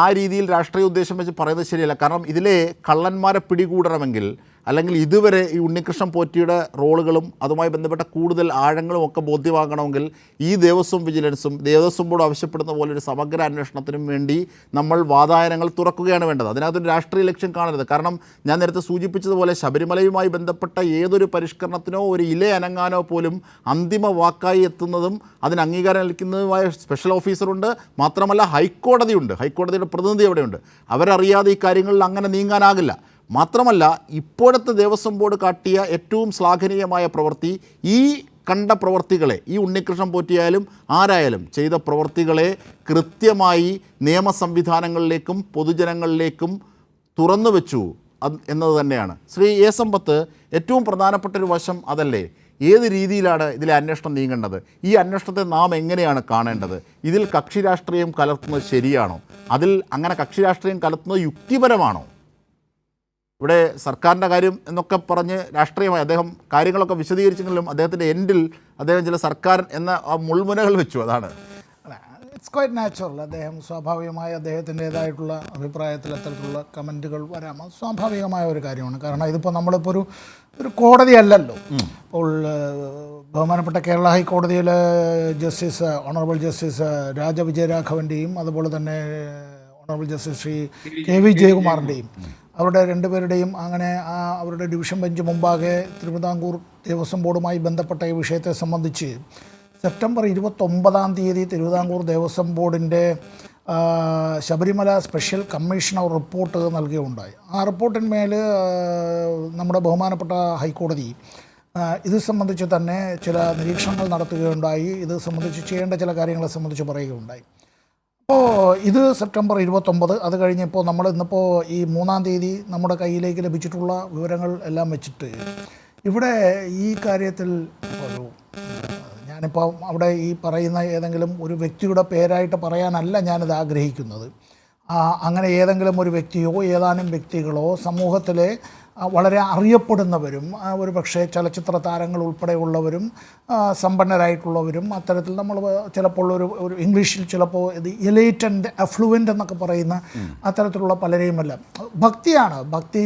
ആ രീതിയിൽ രാഷ്ട്രീയ ഉദ്ദേശം വെച്ച് പറയുന്നത് ശരിയല്ല. കാരണം ഇതിലെ കള്ളന്മാരെ പിടികൂടണമെങ്കിൽ, അല്ലെങ്കിൽ ഇതുവരെ ഈ ഉണ്ണികൃഷ്ണൻ പോറ്റിയുടെ റോളുകളും അതുമായി ബന്ധപ്പെട്ട കൂടുതൽ ആഴങ്ങളും ഒക്കെ ബോധ്യമാകണമെങ്കിൽ ഈ ദേവസ്വം വിജിലൻസും ദേവസ്വം ബോർഡ് ആവശ്യപ്പെടുന്ന പോലെ ഒരു സമഗ്ര അന്വേഷണത്തിനും വേണ്ടി നമ്മൾ വാതായനങ്ങൾ തുറക്കുകയാണ് വേണ്ടത്. അതിനകത്തൊരു രാഷ്ട്രീയ ലക്ഷ്യം കാണരുത്. കാരണം ഞാൻ നേരത്തെ സൂചിപ്പിച്ചതുപോലെ ശബരിമലയുമായി ബന്ധപ്പെട്ട ഏതൊരു പരിഷ്കരണത്തിനോ ഒരു ഇല അനങ്ങാനോ പോലും അന്തിമ വാക്കായി എത്തുന്നതും അതിന് അംഗീകാരം അളിക്കുന്നതുമായ സ്പെഷ്യൽ ഓഫീസറുണ്ട്. മാത്രമല്ല ഹൈക്കോടതിയുണ്ട്, ഹൈക്കോടതിയുടെ പ്രതിനിധി അവിടെയുണ്ട്. അവരറിയാതെ ഈ കാര്യങ്ങളിൽ അങ്ങനെ നീങ്ങാനാകില്ല. മാത്രമല്ല ഇപ്പോഴത്തെ ദേവസ്വം ബോർഡ് കാട്ടിയ ഏറ്റവും ശ്ലാഘനീയമായ പ്രവൃത്തി, ഈ കണ്ട പ്രവൃത്തികളെ, ഈ ഉണ്ണികൃഷ്ണൻ പോറ്റിയായാലും ആരായാലും ചെയ്ത പ്രവൃത്തികളെ കൃത്യമായി നിയമ സംവിധാനങ്ങളിലേക്കും പൊതുജനങ്ങളിലേക്കും തുറന്നു വെച്ചു എന്നത് തന്നെയാണ്. ശ്രീ എ സമ്പത്ത്, ഏറ്റവും പ്രധാനപ്പെട്ടൊരു വശം അതല്ലേ? ഏത് രീതിയിലാണ് ഇതിലെ അന്വേഷണം നീങ്ങേണ്ടത്? ഈ അന്വേഷണത്തെ നാം എങ്ങനെയാണ് കാണേണ്ടത്? ഇതിൽ കക്ഷി രാഷ്ട്രീയം കലർത്തുന്നത് ശരിയാണോ? അതിൽ അങ്ങനെ കക്ഷി രാഷ്ട്രീയം കലർത്തുന്നത് യുക്തിപരമാണോ? ഇവിടെ സർക്കാരിൻ്റെ കാര്യം എന്നൊക്കെ പറഞ്ഞ് രാഷ്ട്രീയമായി അദ്ദേഹം കാര്യങ്ങളൊക്കെ വിശദീകരിച്ചെങ്കിലും അദ്ദേഹത്തിൻ്റെ എൻഡിൽ അദ്ദേഹം ചില സർക്കാർ എന്ന ആ മുൾമുനകൾ വെച്ചു. അതാണ് ഇറ്റ്സ് ക്വൈറ്റ് നാച്ചുറൽ. അദ്ദേഹം സ്വാഭാവികമായി അദ്ദേഹത്തിൻ്റേതായിട്ടുള്ള അഭിപ്രായത്തിൽ അത്തരത്തിലുള്ള കമൻറ്റുകൾ വരാം. സ്വാഭാവികമായ ഒരു കാര്യമാണ്. കാരണം ഇതിപ്പോൾ നമ്മളിപ്പോൾ ഒരു കോടതിയല്ലല്ലോ. ഇപ്പോൾ ബഹുമാനപ്പെട്ട കേരള ഹൈക്കോടതിയിലെ ജസ്റ്റിസ് ഓണറബിൾ ജസ്റ്റിസ് രാജവിജയരാഘവൻ്റെയും അതുപോലെ തന്നെ ഓണറബിൾ ജസ്റ്റിസ് ശ്രീ KV ജയകുമാറിൻ്റെയും അവരുടെ രണ്ടുപേരുടെയും അങ്ങനെ അവരുടെ ഡിവിഷൻ ബെഞ്ച് മുമ്പാകെ തിരുവിതാംകൂർ ദേവസ്വം ബോർഡുമായി ബന്ധപ്പെട്ട ഈ വിഷയത്തെ സംബന്ധിച്ച് സെപ്റ്റംബർ 29 തിരുവിതാംകൂർ ദേവസ്വം ബോർഡിൻ്റെ ശബരിമല സ്പെഷ്യൽ കമ്മീഷണർ റിപ്പോർട്ട് നൽകുകയുണ്ടായി. ആ റിപ്പോർട്ടിന്മേൽ നമ്മുടെ ബഹുമാനപ്പെട്ട ഹൈക്കോടതി ഇത് സംബന്ധിച്ച് തന്നെ ചില നിരീക്ഷണങ്ങൾ നടത്തുകയുണ്ടായി. ഇത് സംബന്ധിച്ച് ചെയ്യേണ്ട ചില കാര്യങ്ങളെ സംബന്ധിച്ച് പറയുകയുണ്ടായി. അപ്പോൾ ഇത് സെപ്റ്റംബർ 29. അത് കഴിഞ്ഞപ്പോൾ ഇന്നിപ്പോൾ ഈ 3-ാം തീയതി നമ്മുടെ കയ്യിലേക്ക് ലഭിച്ചിട്ടുള്ള വിവരങ്ങൾ എല്ലാം വെച്ചിട്ട് ഇവിടെ ഈ കാര്യത്തിൽ ഞാനിപ്പോൾ അവിടെ ഈ പറയുന്ന ഏതെങ്കിലും ഒരു വ്യക്തിയുടെ പേരായിട്ട് പറയാനല്ല ഞാനിത് ആഗ്രഹിക്കുന്നത്. അങ്ങനെ ഏതെങ്കിലും ഒരു വ്യക്തിയോ ഏതാനും വ്യക്തികളോ സമൂഹത്തിലെ വളരെ അറിയപ്പെടുന്നവരും ഒരു പക്ഷേ ചലച്ചിത്ര താരങ്ങൾ ഉൾപ്പെടെയുള്ളവരും സമ്പന്നരായിട്ടുള്ളവരും അത്തരത്തിൽ നമ്മൾ ചിലപ്പോൾ ഒരു ഇംഗ്ലീഷിൽ ചിലപ്പോൾ ഇത് എലൈറ്റ് ആൻഡ് അഫ്ലുവൻ്റ് എന്നൊക്കെ പറയുന്ന അത്തരത്തിലുള്ള പലരെയുമല്ല. ഭക്തിയാണ്. ഭക്തി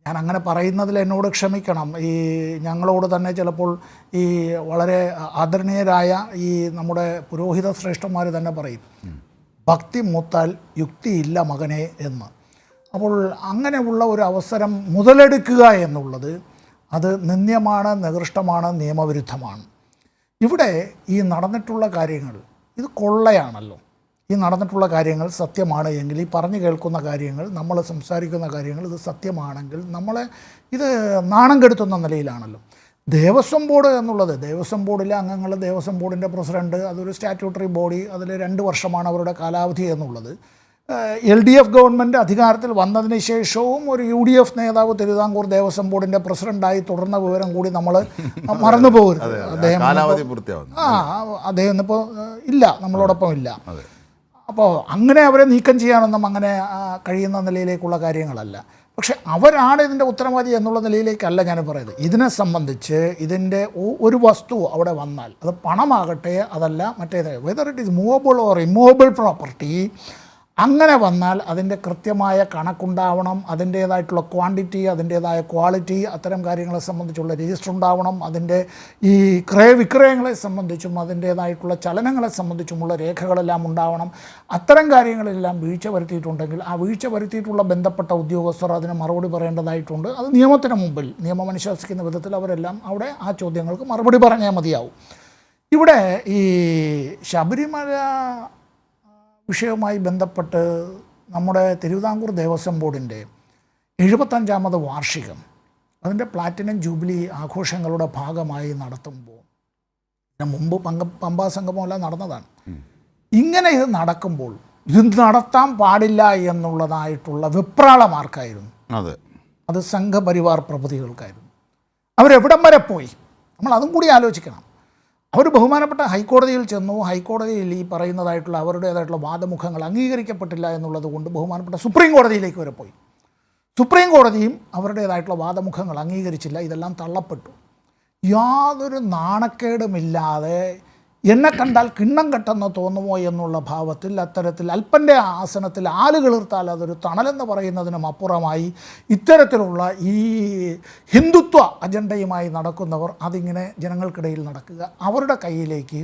ഞാൻ അങ്ങനെ പറയുന്നതിൽ എന്നോട് ക്ഷമിക്കണം. ഈ ഞങ്ങളോട് തന്നെ ചിലപ്പോൾ ഈ വളരെ ആദരണീയരായ ഈ നമ്മുടെ പുരോഹിത ശ്രേഷ്ഠന്മാർ തന്നെ പറയും, ഭക്തി മൂത്താൽ യുക്തിയില്ല മകനെ എന്ന്. അപ്പോൾ അങ്ങനെയുള്ള ഒരു അവസരം മുതലെടുക്കുക എന്നുള്ളത് അത് നിന്ദ്യമാണ്, നികൃഷ്ടമാണ്, നിയമവിരുദ്ധമാണ്. ഇവിടെ ഈ നടന്നിട്ടുള്ള കാര്യങ്ങൾ ഇത് കൊള്ളയാണല്ലോ. ഈ നടന്നിട്ടുള്ള കാര്യങ്ങൾ സത്യമാണ് എങ്കിൽ, ഈ പറഞ്ഞു കേൾക്കുന്ന കാര്യങ്ങൾ, നമ്മൾ സംസാരിക്കുന്ന കാര്യങ്ങൾ ഇത് സത്യമാണെങ്കിൽ നമ്മളെ ഇത് നാണം കെടുത്തുന്ന നിലയിലാണല്ലോ. ദേവസ്വം ബോർഡ് എന്നുള്ളത്, ദേവസ്വം ബോർഡിലെ അംഗങ്ങൾ, ദേവസ്വം ബോർഡിൻ്റെ പ്രസിഡൻറ്റ്, അതൊരു സ്റ്റാറ്റ്യൂട്ടറി ബോഡി, അതിൽ 2 വർഷമാണ് അവരുടെ കാലാവധി എന്നുള്ളത്. LDF ഗവൺമെൻറ് അധികാരത്തിൽ വന്നതിന് ശേഷവും ഒരു UDF നേതാവ് തിരുവിതാംകൂർ ദേവസ്വം ബോർഡിൻ്റെ പ്രസിഡൻ്റായി തുടർന്ന വിവരം കൂടി നമ്മൾ മറന്നു പോകരുത്. അദ്ദേഹം അദ്ദേഹം ഇന്നിപ്പോൾ ഇല്ല, നമ്മളോടൊപ്പം ഇല്ല. അപ്പോൾ അങ്ങനെ അവരെ നീക്കം ചെയ്യാനൊന്നും അങ്ങനെ കഴിയുന്ന നിലയിലേക്കുള്ള കാര്യങ്ങളല്ല. പക്ഷെ അവരാണ് ഇതിൻ്റെ ഉത്തരവാദി എന്നുള്ള നിലയിലേക്കല്ല ഞാൻ പറയുന്നത്. ഇതിനെ സംബന്ധിച്ച് ഇതിൻ്റെ ഒരു വസ്തു അവിടെ വന്നാൽ, അത് പണമാകട്ടെ അതല്ല മറ്റേത്, whether it is movable or immovable property, അങ്ങനെ വന്നാൽ അതിൻ്റെ കൃത്യമായ കണക്കുണ്ടാവണം, അതിൻ്റേതായിട്ടുള്ള ക്വാണ്ടിറ്റി, അതിൻ്റേതായ ക്വാളിറ്റി, അത്തരം കാര്യങ്ങളെ സംബന്ധിച്ചുള്ള രജിസ്റ്റർ ഉണ്ടാവണം. അതിൻ്റെ ഈ ക്രയവിക്രയങ്ങളെ സംബന്ധിച്ചും അതിൻ്റേതായിട്ടുള്ള ചലനങ്ങളെ സംബന്ധിച്ചുമുള്ള രേഖകളെല്ലാം ഉണ്ടാവണം. അത്തരം കാര്യങ്ങളെല്ലാം വീഴ്ച വരുത്തിയിട്ടുണ്ടെങ്കിൽ ആ വീഴ്ച വരുത്തിയിട്ടുള്ള ബന്ധപ്പെട്ട ഉദ്യോഗസ്ഥർ അതിന് മറുപടി പറയേണ്ടതായിട്ടുണ്ട്. അത് നിയമത്തിന് മുമ്പിൽ, നിയമം അനുശാസിക്കുന്ന വിധത്തിൽ അവരെല്ലാം അവിടെ ആ ചോദ്യങ്ങൾക്ക് മറുപടി പറഞ്ഞാൽ മതിയാവും. ഇവിടെ ഈ ശബരിമല വിഷയവുമായി ബന്ധപ്പെട്ട് നമ്മുടെ തിരുവിതാംകൂർ ദേവസ്വം ബോർഡിൻ്റെ 75ാമത് വാർഷികം, അതിൻ്റെ പ്ലാറ്റിനം ജൂബിലി ആഘോഷങ്ങളുടെ ഭാഗമായി നടത്തുമ്പോൾ, ഇതിന് മുമ്പ് പമ്പാ സംഗമമെല്ലാം നടന്നതാണ്. ഇങ്ങനെ ഇത് നടക്കുമ്പോൾ ഇത് നടത്താൻ പാടില്ല എന്നുള്ളതായിട്ടുള്ള വെപ്രാളമാർക്കായിരുന്നു. അത് സംഘപരിവാർ പ്രഭുതികൾക്കായിരുന്നു. അവരെവിടം വരെ പോയി നമ്മൾ അതും കൂടി ആലോചിക്കണം. അവർ ബഹുമാനപ്പെട്ട ഹൈക്കോടതിയിൽ ചെന്നു. ഹൈക്കോടതിയിൽ ഈ പറയുന്നതായിട്ടുള്ള അവരുടേതായിട്ടുള്ള വാദമുഖങ്ങൾ അംഗീകരിക്കപ്പെട്ടില്ല എന്നുള്ളത് കൊണ്ട് ബഹുമാനപ്പെട്ട സുപ്രീം കോടതിയിലേക്ക് വരെ പോയി. സുപ്രീം കോടതിയും അവരുടേതായിട്ടുള്ള വാദമുഖങ്ങൾ അംഗീകരിച്ചില്ല. ഇതെല്ലാം തള്ളപ്പെട്ടു. യാതൊരു നാണക്കേടുമില്ലാതെ എന്നെ കണ്ടാൽ കിണ്ണം കെട്ടെന്ന് തോന്നുമോ എന്നുള്ള ഭാവത്തിൽ അത്തരത്തിൽ അല്പൻ്റെ ആസനത്തിൽ ആലുകിളിർത്താൽ അതൊരു തണലെന്ന് പറയുന്നതിനും അപ്പുറമായി ഇത്തരത്തിലുള്ള ഈ ഹിന്ദുത്വ അജണ്ടയുമായി നടക്കുന്നവർ അതിങ്ങനെ ജനങ്ങൾക്കിടയിൽ നടക്കുക, അവരുടെ കയ്യിലേക്ക്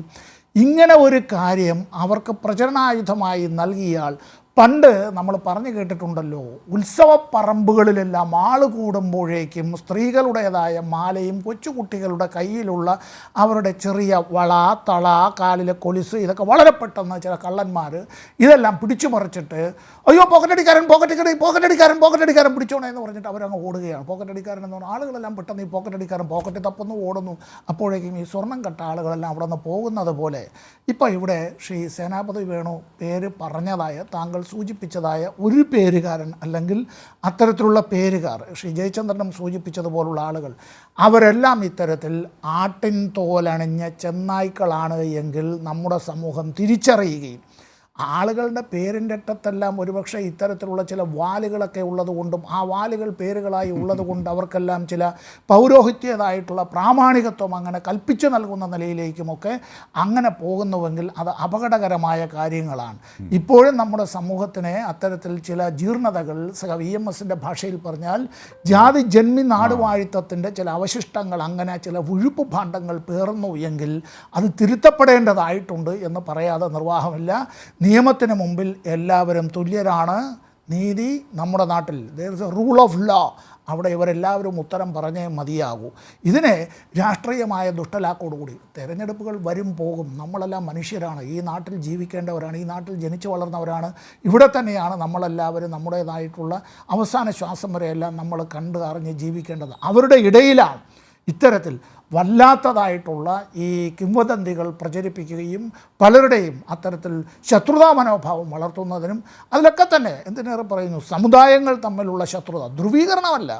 ഇങ്ങനെ ഒരു കാര്യം അവർക്ക് പ്രചരണായുധമായി നൽകിയാൽ, പണ്ട് നമ്മൾ പറഞ്ഞു കേട്ടിട്ടുണ്ടല്ലോ, ഉത്സവപ്പറമ്പുകളിലെല്ലാം ആൾ കൂടുമ്പോഴേക്കും സ്ത്രീകളുടേതായ മാലയും കൊച്ചുകുട്ടികളുടെ കയ്യിലുള്ള അവരുടെ ചെറിയ വള, തള, കാലിലെ കൊലുസ്, ഇതൊക്കെ വളരെ പെട്ടെന്ന് ചില കള്ളന്മാർ ഇതെല്ലാം പിടിച്ചു മറിച്ചിട്ട്, അയ്യോ പോക്കറ്റടിക്കാരൻ പിടിച്ചോണേ എന്ന് പറഞ്ഞിട്ട് അവരങ്ങ് ഓടുകയാണ്. പോക്കറ്റടിക്കാരൻ എന്ന് പറഞ്ഞാൽ ആളുകളെല്ലാം പെട്ടെന്ന് ഈ പോക്കറ്റടിക്കാരൻ പോക്കറ്റ് തപ്പുന്നു ഓടുന്നു. അപ്പോഴേക്കും ഈ സ്വർണം കെട്ട ആളുകളെല്ലാം അവിടെ നിന്ന് പോകുന്നത് പോലെ ഇപ്പോൾ ഇവിടെ ശ്രീ സേനാപതി വേണു പേര് പറഞ്ഞതായ, താങ്കൾ സൂചിപ്പിച്ചതായ ഒരു പേരുകാരൻ അല്ലെങ്കിൽ അത്തരത്തിലുള്ള പേരുകാർ, ശ്രീ ജയചന്ദ്രനും സൂചിപ്പിച്ചതുപോലുള്ള ആളുകൾ, അവരെല്ലാം ഇത്തരത്തിൽ ആട്ടിൻ തോലണിഞ്ഞ ചെന്നായ്ക്കളാണ് എങ്കിൽ നമ്മുടെ സമൂഹം തിരിച്ചറിയുകയും ആളുകളുടെ പേരിൻ്റെ അറ്റത്തെല്ലാം ഒരുപക്ഷെ ഇത്തരത്തിലുള്ള ചില വാലുകളൊക്കെ ഉള്ളതുകൊണ്ടും ആ വാലുകൾ പേരുകളായി ഉള്ളതുകൊണ്ട് അവർക്കെല്ലാം ചില പൗരോഹിത്യതായിട്ടുള്ള പ്രാമാണികത്വം അങ്ങനെ കൽപ്പിച്ചു നൽകുന്ന നിലയിലേക്കുമൊക്കെ അങ്ങനെ പോകുന്നുവെങ്കിൽ അത് അപകടകരമായ കാര്യങ്ങളാണ്. ഇപ്പോഴും നമ്മുടെ സമൂഹത്തിനെ അത്തരത്തിൽ ചില ജീർണതകൾ, EMSൻ്റെ ഭാഷയിൽ പറഞ്ഞാൽ ജാതി ജന്മി നാടുവാഴിത്തത്തിൻ്റെ ചില അവശിഷ്ടങ്ങൾ, അങ്ങനെ ചില വിഴുപ്പ് ഭാണ്ഡങ്ങൾ പേർന്നു എങ്കിൽ അത് തിരുത്തപ്പെടേണ്ടതായിട്ടുണ്ട് എന്ന് പറയാതെ നിർവാഹമില്ല. നിയമത്തിന് മുമ്പിൽ എല്ലാവരും തുല്യരാണ്. നീതി നമ്മുടെ നാട്ടിൽ, there is a rule of law, അവിടെ ഇവരെല്ലാവരും ഉത്തരം പറഞ്ഞേ മതിയാകൂ. ഇതിനെ രാഷ്ട്രീയമായ ദുഷ്ടലാക്കോടുകൂടി തെരഞ്ഞെടുപ്പുകൾ വരും പോകും. നമ്മളെല്ലാം മനുഷ്യരാണ്, ഈ നാട്ടിൽ ജീവിക്കേണ്ടവരാണ്, ഈ നാട്ടിൽ ജനിച്ചു വളർന്നവരാണ്. ഇവിടെ തന്നെയാണ് നമ്മളെല്ലാവരും നമ്മുടേതായിട്ടുള്ള അവസാന ശ്വാസം വരെയെല്ലാം നമ്മൾ കണ്ട് അറിഞ്ഞ് ജീവിക്കേണ്ടത്. അവരുടെ ഇടയിലാണ് ഇത്തരത്തിൽ വല്ലാത്തതായിട്ടുള്ള ഈ കിംവദന്തികൾ പ്രചരിപ്പിക്കുകയും പലരുടെയും അത്തരത്തിൽ ശത്രുതാ മനോഭാവം വളർത്തുന്നതിനും അതിലൊക്കെ തന്നെ എന്തിനേറെ പറയുന്നു, സമുദായങ്ങൾ തമ്മിലുള്ള ശത്രുത, ധ്രുവീകരണമല്ല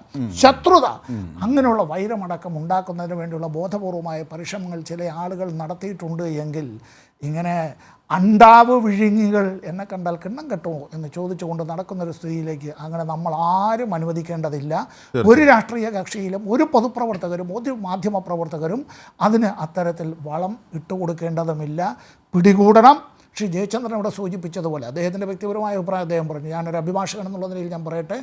ശത്രുത, അങ്ങനെയുള്ള വൈരമടക്കം ഉണ്ടാക്കുന്നതിന് വേണ്ടിയുള്ള ബോധപൂർവമായ പരിശ്രമങ്ങൾ ചില ആളുകൾ നടത്തിയിട്ടുണ്ട് എങ്കിൽ ഇങ്ങനെ അണ്ടാവ് വിഴുങ്ങികൾ എന്നെ കണ്ടാൽ കിണ്ണം കെട്ടുമോ എന്ന് ചോദിച്ചുകൊണ്ട് നടക്കുന്നൊരു സ്ഥിതിയിലേക്ക് അങ്ങനെ നമ്മൾ ആരും അനുവദിക്കേണ്ടതില്ല. ഒരു രാഷ്ട്രീയ കക്ഷിയിലും ഒരു പൊതുപ്രവർത്തകരും ഒരു മാധ്യമ പ്രവർത്തകരും അതിന് അത്തരത്തിൽ വളം ഇട്ടുകൊടുക്കേണ്ടതുമില്ല. പിടികൂടണം, ശ്രീ ജയചന്ദ്രൻ ഇവിടെ സൂചിപ്പിച്ചതുപോലെ അദ്ദേഹത്തിൻ്റെ വ്യക്തിപരമായ അഭിപ്രായം അദ്ദേഹം പറഞ്ഞു. ഞാനൊരു അഭിഭാഷകൻ എന്നുള്ള നിലയിൽ ഞാൻ പറയട്ടെ,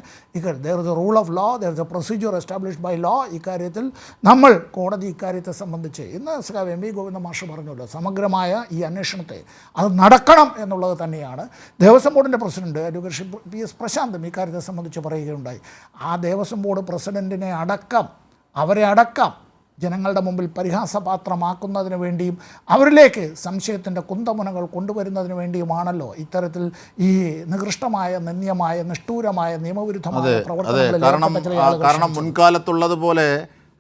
there is a rule of law, there is a procedure established by law. ഇക്കാര്യത്തിൽ നമ്മൾ കോടതി ഇക്കാര്യത്തെ സംബന്ധിച്ച് ഇന്ന് എം വി ഗോവിന്ദ മാഷ് പറഞ്ഞല്ലോ, സമഗ്രമായ ഈ അന്വേഷണത്തെ അത് നടക്കണം എന്നുള്ളത് തന്നെയാണ് ദേവസ്വം ബോർഡിൻ്റെ പ്രസിഡന്റ് അഡ്വക്കേറ്റ് PS പ്രശാന്തും ഇക്കാര്യത്തെ സംബന്ധിച്ച് പറയുകയുണ്ടായി. ആ ദേവസ്വം ബോർഡ് പ്രസിഡന്റിനെ അടക്കം, അവരെ അടക്കം ജനങ്ങളുടെ മുമ്പിൽ പരിഹാസപാത്രമാക്കുന്നതിന് വേണ്ടിയും അവരിലേക്ക് സംശയത്തിൻ്റെ കുന്തമുനകൾ കൊണ്ടുവരുന്നതിന് വേണ്ടിയുമാണല്ലോ ഇത്തരത്തിൽ ഈ നികൃഷ്ടമായ, നിന്ദ്യമായ, നിഷ്ഠൂരമായ, നിയമവിരുദ്ധമായ കാരണം മുൻകാലത്തുള്ളതുപോലെ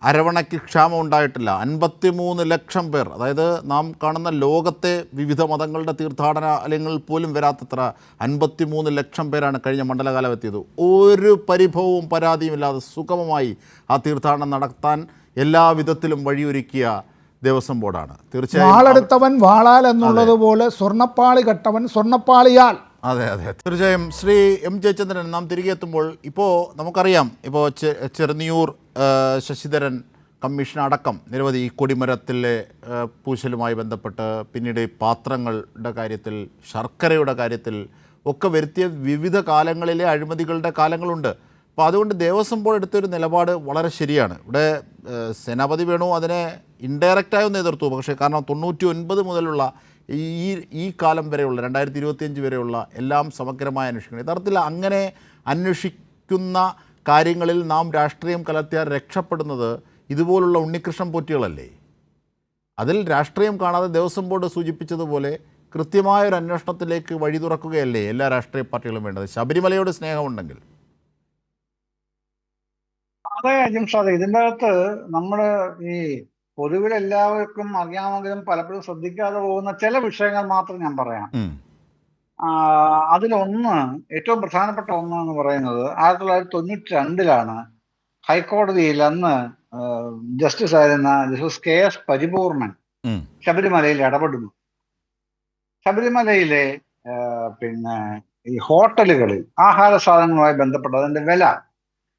അരവണയ്ക്ക് ക്ഷാമം ഉണ്ടായിട്ടില്ല. 53 ലക്ഷം പേർ, അതായത് നാം കാണുന്ന ലോകത്തെ വിവിധ മതങ്ങളുടെ തീർത്ഥാടനാലയങ്ങളിൽ പോലും വരാത്തത്ര 53 ലക്ഷം പേരാണ് കഴിഞ്ഞ മണ്ഡലകാലം എത്തിയത്. ഒരു പരിഭവവും പരാതിയും ഇല്ലാതെ സുഗമമായി ആ തീർത്ഥാടനം നടത്താൻ എല്ലാ വിധത്തിലും വഴിയൊരുക്കിയ ദേവസ്വം ബോർഡാണ്. തീർച്ചയായും വാളെടുത്തവൻ വാളാൽ എന്നുള്ളതുപോലെ സ്വർണ്ണപ്പാളി കെട്ടവൻ സ്വർണ്ണപ്പാളിയാൽ. അതെ, തീർച്ചയായും. ശ്രീ M. ജയചന്ദ്രൻ, നാം തിരികെ എത്തുമ്പോൾ ഇപ്പോൾ നമുക്കറിയാം, ഇപ്പോൾ ചെറുന്നിയൂർ ശശിധരൻ കമ്മീഷൻ അടക്കം നിരവധി ഈ കൊടിമരത്തിലെ പൂശലുമായി ബന്ധപ്പെട്ട്, പിന്നീട് പാത്രങ്ങളുടെ കാര്യത്തിൽ, ശർക്കരയുടെ കാര്യത്തിൽ ഒക്കെ വരുത്തിയ വിവിധ കാലങ്ങളിലെ അഴിമതികളുടെ കാലങ്ങളുണ്ട്. അപ്പോൾ അതുകൊണ്ട് ദേവസ്വം ബോർഡ് എടുത്തൊരു നിലപാട് വളരെ ശരിയാണ്. ഇവിടെ സേനാപതി വേണു അതിനെ ഇൻഡയറക്റ്റായി ഒന്ന് എതിർത്തു. പക്ഷേ കാരണം 99 മുതലുള്ള ഈ കാലം വരെയുള്ള 2025 വരെയുള്ള എല്ലാം സമഗ്രമായ അന്വേഷിക്കണം. യഥാർത്ഥത്തിൽ അങ്ങനെ അന്വേഷിക്കുന്ന കാര്യങ്ങളിൽ നാം രാഷ്ട്രീയം കലർത്തിയാൽ രക്ഷപ്പെടുന്നത് ഇതുപോലുള്ള ഉണ്ണികൃഷ്ണൻ പോറ്റികളല്ലേ? അതിൽ രാഷ്ട്രീയം കാണാതെ ദേവസ്വം ബോർഡ് സൂചിപ്പിച്ചതുപോലെ കൃത്യമായൊരു അന്വേഷണത്തിലേക്ക് വഴി തുറക്കുകയല്ലേ എല്ലാ രാഷ്ട്രീയ പാർട്ടികളും വേണ്ടത്? ശബരിമലയോട് സ്നേഹമുണ്ടെങ്കിൽ. അതെ ജിംഷാദ്, ഇതിൻ്റെ അകത്ത് നമ്മള് ഈ പൊതുവിൽ എല്ലാവർക്കും അറിയാമെങ്കിലും പലപ്പോഴും ശ്രദ്ധിക്കാതെ പോകുന്ന ചില വിഷയങ്ങൾ മാത്രം ഞാൻ പറയാം. അതിലൊന്ന്, ഏറ്റവും പ്രധാനപ്പെട്ട ഒന്ന് എന്ന് പറയുന്നത് 1992 ഹൈക്കോടതിയിൽ അന്ന് ജസ്റ്റിസ് ആയിരുന്ന ജസ്റ്റിസ് KS പരിപൂർണൻ ശബരിമലയിൽ ഇടപെടുന്നു. ശബരിമലയിലെ ഈ ഹോട്ടലുകളിൽ ആഹാര സാധനങ്ങളുമായി ബന്ധപ്പെട്ട് അതിന്റെ വില,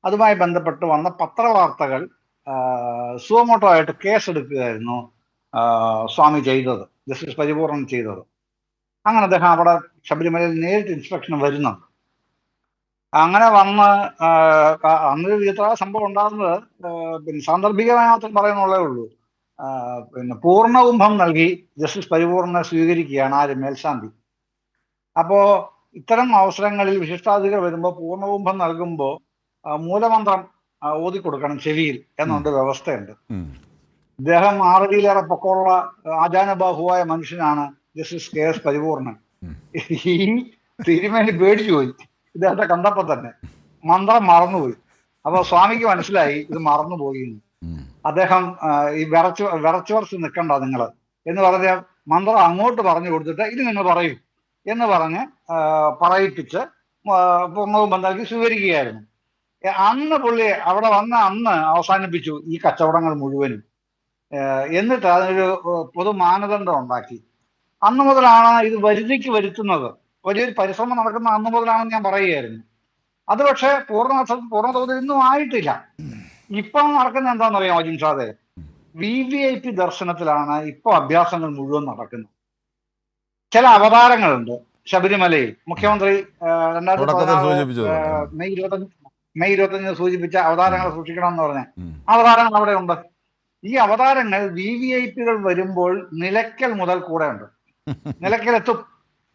അതുമായി ബന്ധപ്പെട്ട് വന്ന പത്രവാർത്തകൾ സുവമോട്ടോ ആയിട്ട് കേസെടുക്കുകയായിരുന്നു സ്വാമി ചെയ്തത്, ജസ്റ്റിസ് പരിപൂർണൻ ചെയ്തത്. അങ്ങനെ അദ്ദേഹം അവിടെ ശബരിമലയിൽ നേരിട്ട് ഇൻസ്പെക്ഷൻ വരുന്നുണ്ട്. അങ്ങനെ വന്ന് അന്നൊരു വിധത്തിലുള്ള സംഭവം ഉണ്ടാകുന്നത് സാന്ദർഭികമായി മാത്രം പറയുന്നുള്ളേ ഉള്ളൂ. പൂർണ്ണകുംഭം നൽകി ജസ്റ്റിസ് പരിപൂർണനെ സ്വീകരിക്കുകയാണ് ആര്, മേൽശാന്തി. അപ്പോ ഇത്തരം അവസരങ്ങളിൽ വിശിഷ്ടാതിഥികൾ വരുമ്പോൾ പൂർണ്ണകുംഭം നൽകുമ്പോൾ മൂലമന്ത്രം ഓതിക്കൊടുക്കണം ചെവിയിൽ എന്നുണ്ട് വ്യവസ്ഥയുണ്ട്. ഇദ്ദേഹം 6 അടിയിലേറെ പൊക്കമുള്ള ആജാനബാഹുവായ മനുഷ്യനാണ് ജസ്റ്റിസ് KS പരിപൂർണൻ. ഈ തിരുമേനി പേടിച്ചു പോയി ഇദ്ദേഹത്തെ കണ്ടപ്പോ തന്നെ, മന്ത്രം മറന്നുപോയി. അപ്പൊ സ്വാമിക്ക് മനസ്സിലായി ഇത് മറന്നുപോയി. അദ്ദേഹം ഈ വിറച്ച് നിൽക്കണ്ട നിങ്ങൾ എന്ന് പറഞ്ഞ മന്ത്രം അങ്ങോട്ട് പറഞ്ഞു കൊടുത്തിട്ട് ഇത് നിങ്ങൾ പറയൂ എന്ന് പറഞ്ഞ് പറയിപ്പിച്ച് പൂർണ്ണകുംഭം നൽകി സ്വീകരിക്കുകയായിരുന്നു. അന്ന് പുള്ളി അവിടെ വന്ന അന്ന് അവസാനിപ്പിച്ചു ഈ കച്ചവടങ്ങൾ മുഴുവനും. എന്നിട്ട് അതിനൊരു പൊതു മാനദണ്ഡം ഉണ്ടാക്കി. അന്ന് മുതലാണ് ഇത് വരുതിക്ക് വരുത്തുന്നത്. വലിയൊരു പരിശ്രമം നടക്കുന്ന അന്ന് മുതലാണെന്ന് ഞാൻ പറയുകയായിരുന്നു. അത് പക്ഷേ പൂർണ്ണതോതിൽ ഇന്നും ആയിട്ടില്ല. ഇപ്പം നടക്കുന്ന എന്താണെന്നറിയാമോ ജിംഷാദെ? VVIP ദർശനത്തിലാണ് ഇപ്പൊ അഭ്യാസങ്ങൾ മുഴുവൻ നടക്കുന്നത്. ചില അവതാരങ്ങളുണ്ട് ശബരിമലയിൽ. മുഖ്യമന്ത്രി 2016 മെയ് 25 സൂചിപ്പിച്ച അവതാരങ്ങൾ സൂക്ഷിക്കണം എന്ന് പറഞ്ഞ അവതാരങ്ങൾ അവിടെ ഉണ്ട്. ഈ അവതാരങ്ങൾ VVIPകൾ വരുമ്പോൾ നിലയ്ക്കൽ മുതൽ കൂടെ ഉണ്ട്. നിലയ്ക്കലെത്തും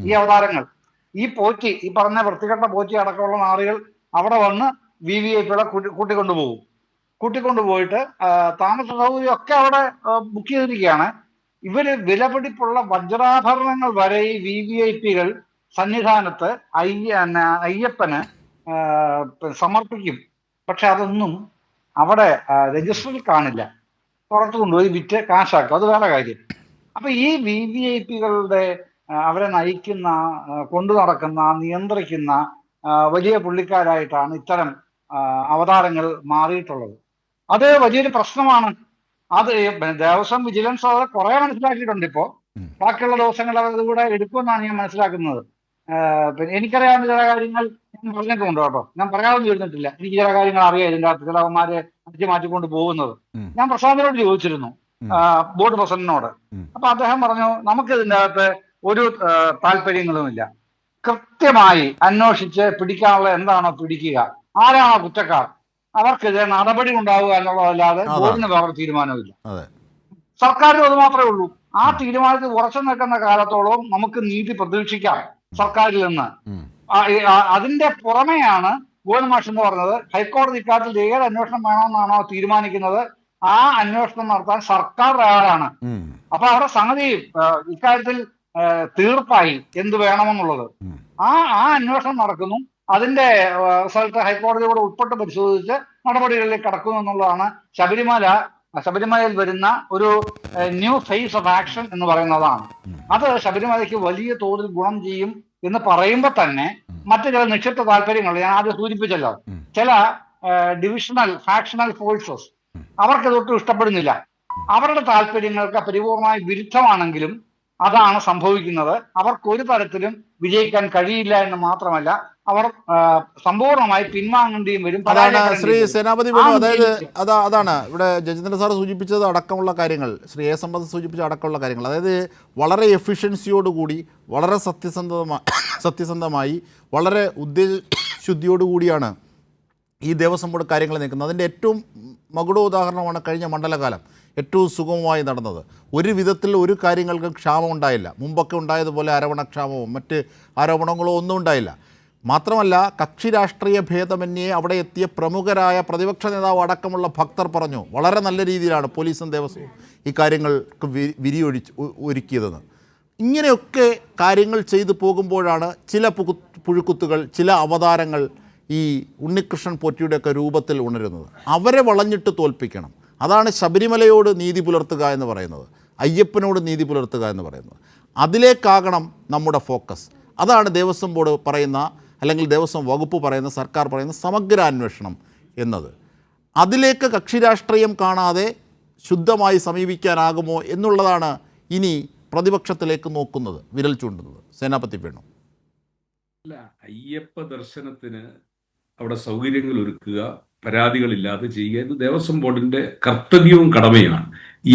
ഈ അവതാരങ്ങൾ. ഈ പോറ്റി, ഈ പറഞ്ഞ വൃത്തികെട്ട പോറ്റി അടക്കമുള്ള നാറികൾ അവിടെ വന്ന് VVIPകളെ കൂട്ടിക്കൊണ്ടുപോയിട്ട് താമസ സൗകര്യം ഒക്കെ അവിടെ ബുക്ക് ചെയ്തിരിക്കുകയാണ്. ഇവര് വിലപിടിപ്പുള്ള വജ്രാഭരണങ്ങൾ വരെ ഈ VVIPകൾ സന്നിധാനത്ത് അയ്യപ്പന് സമർപ്പിക്കും. പക്ഷെ അതൊന്നും അവിടെ രജിസ്റ്ററിൽ കാണില്ല. പുറത്തു കൊണ്ടുപോയി വിറ്റ് കാശാക്കും. അത് വേറെ കാര്യം. അപ്പൊ ഈ VVIPകളുടെ അവരെ നയിക്കുന്ന, കൊണ്ടു നടക്കുന്ന, നിയന്ത്രിക്കുന്ന വലിയ പുള്ളിക്കാരായിട്ടാണ് ഇത്തരം അവതാരങ്ങൾ മാറിയിട്ടുള്ളത്. അത് വലിയൊരു പ്രശ്നമാണ്. അത് ദേവസ്വം വിജിലൻസ് അത് കുറെ മനസ്സിലാക്കിയിട്ടുണ്ട്. ഇപ്പോ ബാക്കിയുള്ള ദിവസങ്ങൾ അവർ കൂടെ എടുക്കുമെന്നാണ് ഞാൻ മനസ്സിലാക്കുന്നത്. പിന്നെ എനിക്കറിയാവുന്ന ചില കാര്യങ്ങൾ ഞാൻ പറഞ്ഞിട്ടുണ്ട് കേട്ടോ. ഞാൻ പറയാമെന്ന് ഇരുന്നിട്ടില്ല. എനിക്ക് ചില കാര്യങ്ങൾ അറിയാം. ഇതിൻ്റെ അകത്ത് ചിലവന്മാരെ അടിച്ചു മാറ്റിക്കൊണ്ട് പോകുന്നത് ഞാൻ പ്രസാദിനോട് ചോദിച്ചിരുന്നു, ബോർഡ് പ്രസിഡന്റിനോട്. അപ്പൊ അദ്ദേഹം പറഞ്ഞു, നമുക്ക് ഇതിൻ്റെ അകത്ത് ഒരു താല്പര്യങ്ങളുമില്ല. കൃത്യമായി അന്വേഷിച്ച് പിടിക്കാനുള്ള എന്താണോ പിടിക്കുക, ആരാണോ കുറ്റക്കാർ അവർക്കെതിരെ നടപടി ഉണ്ടാവുക എന്നുള്ളതല്ലാതെ ബോർഡിന് വേറെ തീരുമാനമില്ല. സർക്കാരിനും അത് മാത്രമേ ഉള്ളൂ. ആ തീരുമാനത്തിൽ ഉറച്ചു നിൽക്കുന്ന കാലത്തോളം നമുക്ക് നീതി പ്രതീക്ഷിക്കാം സർക്കാരിൽ നിന്ന്. അതിന്റെ പുറമെയാണ് ഗോവിന്ദൻ മാഷ് എന്ന് പറഞ്ഞത്, ഹൈക്കോടതി ഇക്കാര്യത്തിൽ ഏത് അന്വേഷണം വേണമെന്നാണോ തീരുമാനിക്കുന്നത് ആ അന്വേഷണം നടത്താൻ സർക്കാർ തയ്യാറാണ്. അപ്പൊ അവരുടെ സംഗതി ഇക്കാര്യത്തിൽ തീർപ്പായി എന്ത് വേണമെന്നുള്ളത്. ആ അന്വേഷണം നടക്കുന്നു. അതിന്റെ റിസൾട്ട് ഹൈക്കോടതിയോട് ഉൾപ്പെട്ട് പരിശോധിച്ച് നടപടികളിലേക്ക് കടക്കുന്നു എന്നുള്ളതാണ് ശബരിമലയിൽ വരുന്ന ഒരു ന്യൂ ഫേസ് ഓഫ് ആക്ഷൻ എന്ന് പറയുന്നതാണ്. അത് ശബരിമലയ്ക്ക് വലിയ തോതിൽ ഗുണം ചെയ്യും എന്ന് പറയുമ്പോൾ തന്നെ മറ്റു ചില നിക്ഷിപ്ത താല്പര്യങ്ങൾ ഞാൻ ആദ്യം സൂചിപ്പിച്ചല്ലോ, ചില ഡിവിഷണൽ ഫാക്ഷണൽ ഫോഴ്സസ് അവർക്കതൊട്ടും ഇഷ്ടപ്പെടുന്നില്ല. അവരുടെ താല്പര്യങ്ങൾക്ക് പരിപൂർണമായി വിരുദ്ധമാണെങ്കിലും അതാണ് സംഭവിക്കുന്നത്. അവർക്ക് ഒരു തരത്തിലും വിജയിക്കാൻ കഴിയില്ല എന്ന് മാത്രമല്ല, അവർ സമ്പൂർണ്ണമായി പിൻവാങ്ങേണ്ടിയും വരും. അതാണ് ശ്രീ സേനാപതി വേണു, അതായത് അതാണ് ഇവിടെ ജയചന്ദ്രൻ സാർ സൂചിപ്പിച്ചത് അടക്കമുള്ള കാര്യങ്ങൾ, ശ്രീ എ സമ്പത്ത് സൂചിപ്പിച്ച അടക്കമുള്ള കാര്യങ്ങൾ. അതായത് വളരെ എഫിഷ്യൻസിയോടുകൂടി, വളരെ സത്യസന്ധമായി, വളരെ ഉദ്ദേശശുദ്ധിയോടുകൂടിയാണ് ഈ ദേവസ്വം ബോർഡ് കാര്യങ്ങൾ നീക്കുന്നത്. അതിൻ്റെ ഏറ്റവും മകുട ഉദാഹരണമാണ് കഴിഞ്ഞ മണ്ഡലകാലം ഏറ്റവും സുഗമമായി നടന്നത്. ഒരു വിധത്തിൽ ഒരു കാര്യങ്ങൾക്കും ക്ഷാമം ഉണ്ടായില്ല. മുമ്പൊക്കെ ഉണ്ടായതുപോലെ അരവണക്ഷാമമോ മറ്റ് ആരോപണങ്ങളോ ഒന്നും ഉണ്ടായില്ല. മാത്രമല്ല, കക്ഷി രാഷ്ട്രീയ ഭേദമന്യേ അവിടെ എത്തിയ പ്രമുഖരായ പ്രതിപക്ഷ നേതാവ് അടക്കമുള്ള ഭക്തർ പറഞ്ഞു വളരെ നല്ല രീതിയിലാണ് പോലീസും ദേവസ്വവും ഈ കാര്യങ്ങൾക്ക് ഒരുക്കിയതെന്ന്. ഇങ്ങനെയൊക്കെ കാര്യങ്ങൾ ചെയ്തു പോകുമ്പോഴാണ് ചില പുഴുക്കുത്തുകൾ, ചില അവതാരങ്ങൾ ഈ ഉണ്ണികൃഷ്ണൻ പോറ്റിയുടെയൊക്കെ രൂപത്തിൽ ഉണരുന്നത്. അവരെ വളഞ്ഞിട്ട് തോൽപ്പിക്കണം. അതാണ് ശബരിമലയോട് നീതി പുലർത്തുക എന്ന് പറയുന്നത്, അയ്യപ്പനോട് നീതി പുലർത്തുക എന്ന് പറയുന്നത്. അതിലേക്കാകണം നമ്മുടെ ഫോക്കസ്. അതാണ് ദേവസ്വം ബോർഡ് പറയുന്ന, അല്ലെങ്കിൽ ദേവസ്വം വകുപ്പ് പറയുന്ന, സർക്കാർ പറയുന്ന സമഗ്ര അന്വേഷണം എന്നത്. അതിലേക്ക് കക്ഷി രാഷ്ട്രീയം കാണാതെ ശുദ്ധമായി സമീപിക്കാനാകുമോ എന്നുള്ളതാണ് ഇനി പ്രതിപക്ഷത്തിലേക്ക് നോക്കുന്നത്, വിരൽ ചൂണ്ടുന്നത്. സേനാപതി വേണു. അല്ല, അയ്യപ്പ ദർശനത്തിന് അവിടെ സൗകര്യങ്ങൾ ഒരുക്കുക, പരാതികളില്ലാതെ ചെയ്യുക, ഇത് ദേവസ്വം ബോർഡിന്റെ കർത്തവ്യവും കടമയാണ്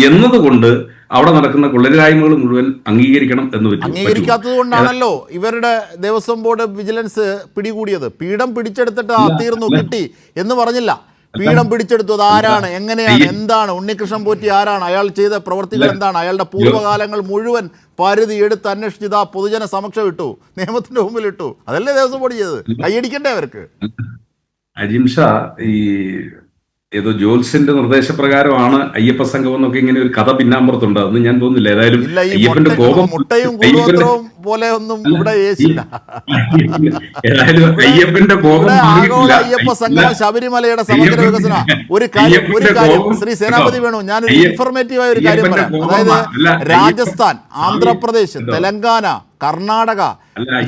എന്നതുകൊണ്ട് അവിടെ നടക്കുന്ന കൊള്ളരായ്മകൾ മുഴുവൻ അംഗീകരിക്കണം എന്ന് അംഗീകരിക്കാത്തത് കൊണ്ടാണല്ലോ ഇവരുടെ ദേവസ്വം ബോർഡ് വിജിലൻസ് പിടികൂടിയത്. പീഠം പിടിച്ചെടുത്തിട്ട് തീർന്നു കിട്ടി എന്ന് പറഞ്ഞില്ല. പീഠം പിടിച്ചെടുത്തു. അത് ആരാണ്, എങ്ങനെയാണ്, എന്താണ്, ഉണ്ണികൃഷ്ണൻ പോറ്റി ആരാണ്, അയാൾ ചെയ്ത പ്രവർത്തികൾ എന്താണ്, അയാളുടെ പൂർവ്വകാലങ്ങൾ മുഴുവൻ പരിധി എടുത്ത് അന്വേഷിച്ചത് ആ പൊതുജന സമക്ഷം ഇട്ടു, നിയമത്തിന്റെ മുമ്പിൽ ഇട്ടു. അതല്ലേ ദേവസ്വം ബോർഡ് ചെയ്തത്? കൈയടിക്കണ്ടേ അവർക്ക്? അജിംഷ, ഈ ഏതോ ജോത്സ്യന്റെ നിർദ്ദേശപ്രകാരമാണ് അയ്യപ്പ സംഘം എന്നൊക്കെ ഇങ്ങനെ ഒരു കഥ പിന്നാമ്പുറത്തുണ്ട്. അതൊന്നും ഞാൻ തോന്നുന്നില്ല. ഏതായാലും അയ്യപ്പന്റെ കോപം മുട്ടയും കൂടോത്രവും പോലെ ഒന്നും ഇവിടെ ഏതായാലും അയ്യപ്പന്റെ കോപം അയ്യപ്പ സംഘം ശബരിമലയുടെ സമഗ്ര വികസന ഒരു കാര്യം ശ്രീ സേനാപതി വേണു, ഞാനൊരു ഇൻഫർമേറ്റീവായ ഒരു കാര്യം പറയാം. അതായത് രാജസ്ഥാൻ, ആന്ധ്രാപ്രദേശ്, തെലങ്കാന, കർണാടക,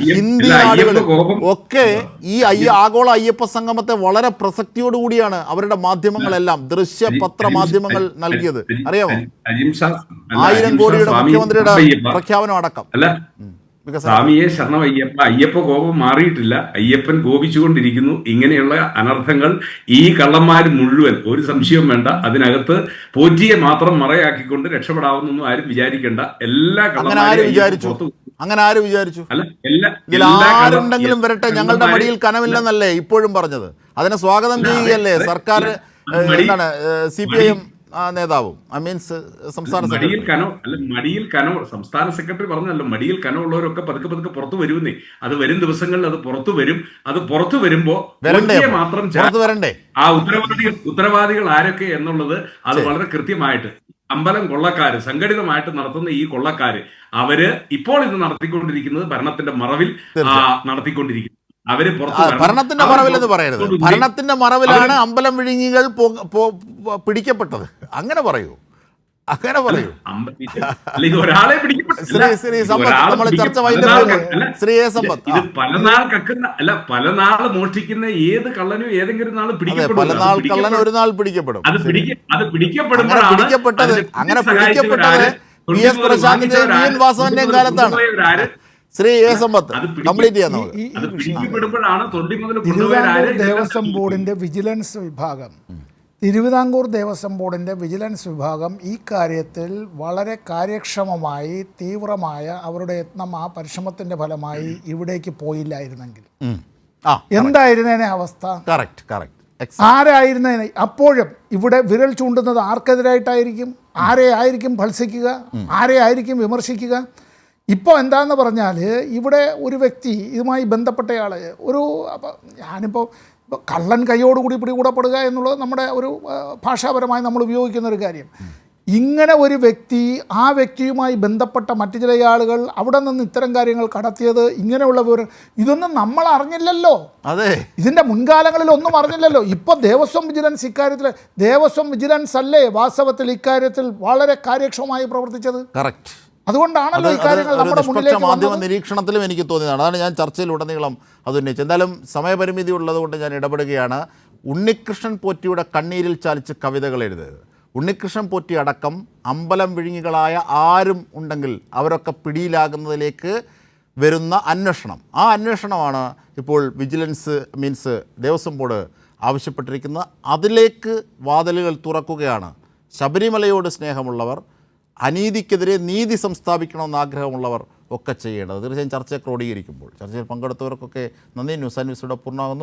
ഹിന്ദി നാടുകളിൽ ഒക്കെ ഈ ആഗോള അയ്യപ്പ സംഗമത്തെ വളരെ പ്രസക്തിയോടുകൂടിയാണ് അവരുടെ മാധ്യമങ്ങളെല്ലാം, ദൃശ്യ പത്ര മാധ്യമങ്ങൾ നൽകിയത്. അറിയാമോ? 1000 കോടിയുടെ മുഖ്യമന്ത്രിയുടെ പ്രഖ്യാപനം അടക്കം. സ്വാമിയെ ശരണം അയ്യപ്പ. അയ്യപ്പ കോപം മാറിയിട്ടില്ല, അയ്യപ്പൻ കോപിച്ചുകൊണ്ടിരിക്കുന്നു. ഇങ്ങനെയുള്ള അനർത്ഥങ്ങൾ ഈ കള്ളന്മാർ മുഴുവൻ, ഒരു സംശയവും വേണ്ട, അതിനകത്ത് പോറ്റിയെ മാത്രം മറയാക്കിക്കൊണ്ട് രക്ഷപ്പെടാവുന്നൊന്നും ആരും വിചാരിക്കേണ്ട. എല്ലാ കള്ളന്മാരും അങ്ങനെ ആര് വിചാരിച്ചു? ആരുണ്ടെങ്കിലും വരട്ടെ, ഞങ്ങളുടെ മടിയിൽ കനമില്ലെന്നല്ലേ ഇപ്പോഴും പറഞ്ഞത്? അതിനെ സ്വാഗതം ചെയ്യുകയല്ലേ സർക്കാർ, എന്താണ് CPIM നേതാവും, സംസ്ഥാന മടിയിൽ കനോ സംസ്ഥാന സെക്രട്ടറി പറഞ്ഞല്ലോ, മടിയിൽ കനമുള്ളവരൊക്കെ പതുക്കെ പതുക്കെ പുറത്തു വരുന്നേ. അത് വരും ദിവസങ്ങളിൽ അത് പുറത്തു വരും. അത് പുറത്തു വരുമ്പോ മാത്രം ആ ഉത്തരവാദികൾ ആരൊക്കെ എന്നുള്ളത് അത് വളരെ കൃത്യമായിട്ട്, അമ്പലം കൊള്ളക്കാര് സംഘടിതമായിട്ട് നടത്തുന്ന ഈ കൊള്ളക്കാര്, അവര് ഇപ്പോൾ ഇത് നടത്തിക്കൊണ്ടിരിക്കുന്നത് ഭരണത്തിന്റെ മറവിൽ നടത്തിക്കൊണ്ടിരിക്കുന്നത്. അവര് ഭരണത്തിന്റെ മറവിലെന്ന് പറയരുത്. ഭരണത്തിന്റെ മറവിലാണ് അമ്പലം വിഴുങ്ങികൾ പിടിക്കപ്പെട്ടത്. അങ്ങനെ പറയൂ, അങ്ങനെ പറയൂ. ഒരാളെ ശ്രീ എ സമ്പത്ത്, ഇത് പല നാൾ മോഷ്ടിക്കുന്ന ഏത് കള്ളനും ഏതെങ്കിലും നാൾ പിടിക്കപ്പെടും. പല നാൾ കള്ളൻ ഒരു നാൾ പിടിക്കപ്പെടും. അത് പിടിക്കപ്പെട്ടത് അങ്ങനെ പിടിക്കപ്പെട്ടത് PS പ്രശാന്തിന്റെ VN വാസവന്റെ കാലത്താണ്. ശ്രീ എ സമ്പത്ത് കംപ്ലീറ്റ് ചെയ്യാൻ തിരുവിതാംകൂർ ദേവസ്വം ബോർഡിന്റെ വിജിലൻസ് വിഭാഗം തിരുവിതാംകൂർ ദേവസ്വം ബോർഡിൻ്റെ വിജിലൻസ് വിഭാഗം ഈ കാര്യത്തിൽ വളരെ കാര്യക്ഷമമായി തീവ്രമായ അവരുടെ യത്നം ആ പരിശ്രമത്തിൻ്റെ ഫലമായി ഇവിടേക്ക് പോയില്ലായിരുന്നെങ്കിൽ എന്തായിരുന്നേനെ അവസ്ഥ? ആരായിരുന്നേനെ? അപ്പോഴും ഇവിടെ വിരൽ ചൂണ്ടുന്നത് ആർക്കെതിരായിട്ടായിരിക്കും? ആരെ ആയിരിക്കും ഭത്സിക്കുക? ആരെ ആയിരിക്കും വിമർശിക്കുക? ഇപ്പോൾ എന്താണെന്ന് പറഞ്ഞാൽ ഇവിടെ ഒരു വ്യക്തി ഇതുമായി ബന്ധപ്പെട്ടയാൾ ഞാനിപ്പോൾ കള്ളൻ കൈയോടുകൂടി പിടികൂടപ്പെടുക എന്നുള്ളത് നമ്മുടെ ഒരു ഭാഷാപരമായി നമ്മൾ ഉപയോഗിക്കുന്ന ഒരു കാര്യം. ഇങ്ങനെ ഒരു വ്യക്തി, ആ വ്യക്തിയുമായി ബന്ധപ്പെട്ട മറ്റു ചില ആളുകൾ അവിടെ നിന്ന് ഇത്തരം കാര്യങ്ങൾ കടത്തിയത്, ഇങ്ങനെയുള്ള വിവരം ഇതൊന്നും നമ്മൾ അറിഞ്ഞില്ലല്ലോ. അതെ, ഇതിൻ്റെ മുൻകാലങ്ങളിൽ ഒന്നും അറിഞ്ഞില്ലല്ലോ. ഇപ്പോൾ ദേവസ്വം വിജിലൻസ് ഇക്കാര്യത്തിൽ, ദേവസ്വം വിജിലൻസ് അല്ലേ വാസ്തവത്തിൽ ഇക്കാര്യത്തിൽ വളരെ കാര്യക്ഷമമായി പ്രവർത്തിച്ചത്? കറക്റ്റ്. അതുകൊണ്ടാണല്ലോ ഈ കാര്യങ്ങൾ നമ്മുടെ മുന്നിലേക്ക് മാധ്യമ നിരീക്ഷണത്തിലും എനിക്ക് തോന്നിയതാണ്. അതാണ് ഞാൻ ചർച്ചയിലുടനീളം അത് ഉന്നയിച്ചത്. എന്തായാലും സമയപരിമിതി ഉള്ളതുകൊണ്ട് ഞാൻ ഇടപെടുകയാണ്. ഉണ്ണികൃഷ്ണൻ പോറ്റിയുടെ കണ്ണീരിൽ ചാലിച്ച് കവിതകൾ എഴുതരുത്. ഉണ്ണികൃഷ്ണൻ പോറ്റി അടക്കം അമ്പലം വിഴുങ്ങികളായ ആരും ഉണ്ടെങ്കിൽ അവരൊക്കെ പിടിയിലാകുന്നതിലേക്ക് വരുന്ന അന്വേഷണം, ആ അന്വേഷണമാണ് ഇപ്പോൾ വിജിലൻസ് ദേവസ്വം ബോർഡ് ആവശ്യപ്പെട്ടിരിക്കുന്നത്. അതിലേക്ക് വാതിലുകൾ തുറക്കുകയാണ്. ശബരിമലയോട് സ്നേഹമുള്ളവർ, അനീതിക്കെതിരെ നീതി സംസ്ഥാപിക്കണമെന്ന് ആഗ്രഹമുള്ളവർ ഒക്കെ ചെയ്യേണ്ടത്. തീർച്ചയായും ചർച്ചയെ ക്രോഡീകരിക്കുമ്പോൾ ചർച്ചയിൽ പങ്കെടുത്തവർക്കൊക്കെ നന്ദി. ന്യൂസ് ആൻഡ് ന്യൂസിലൂടെ പൂർണ്ണമാകുന്നു.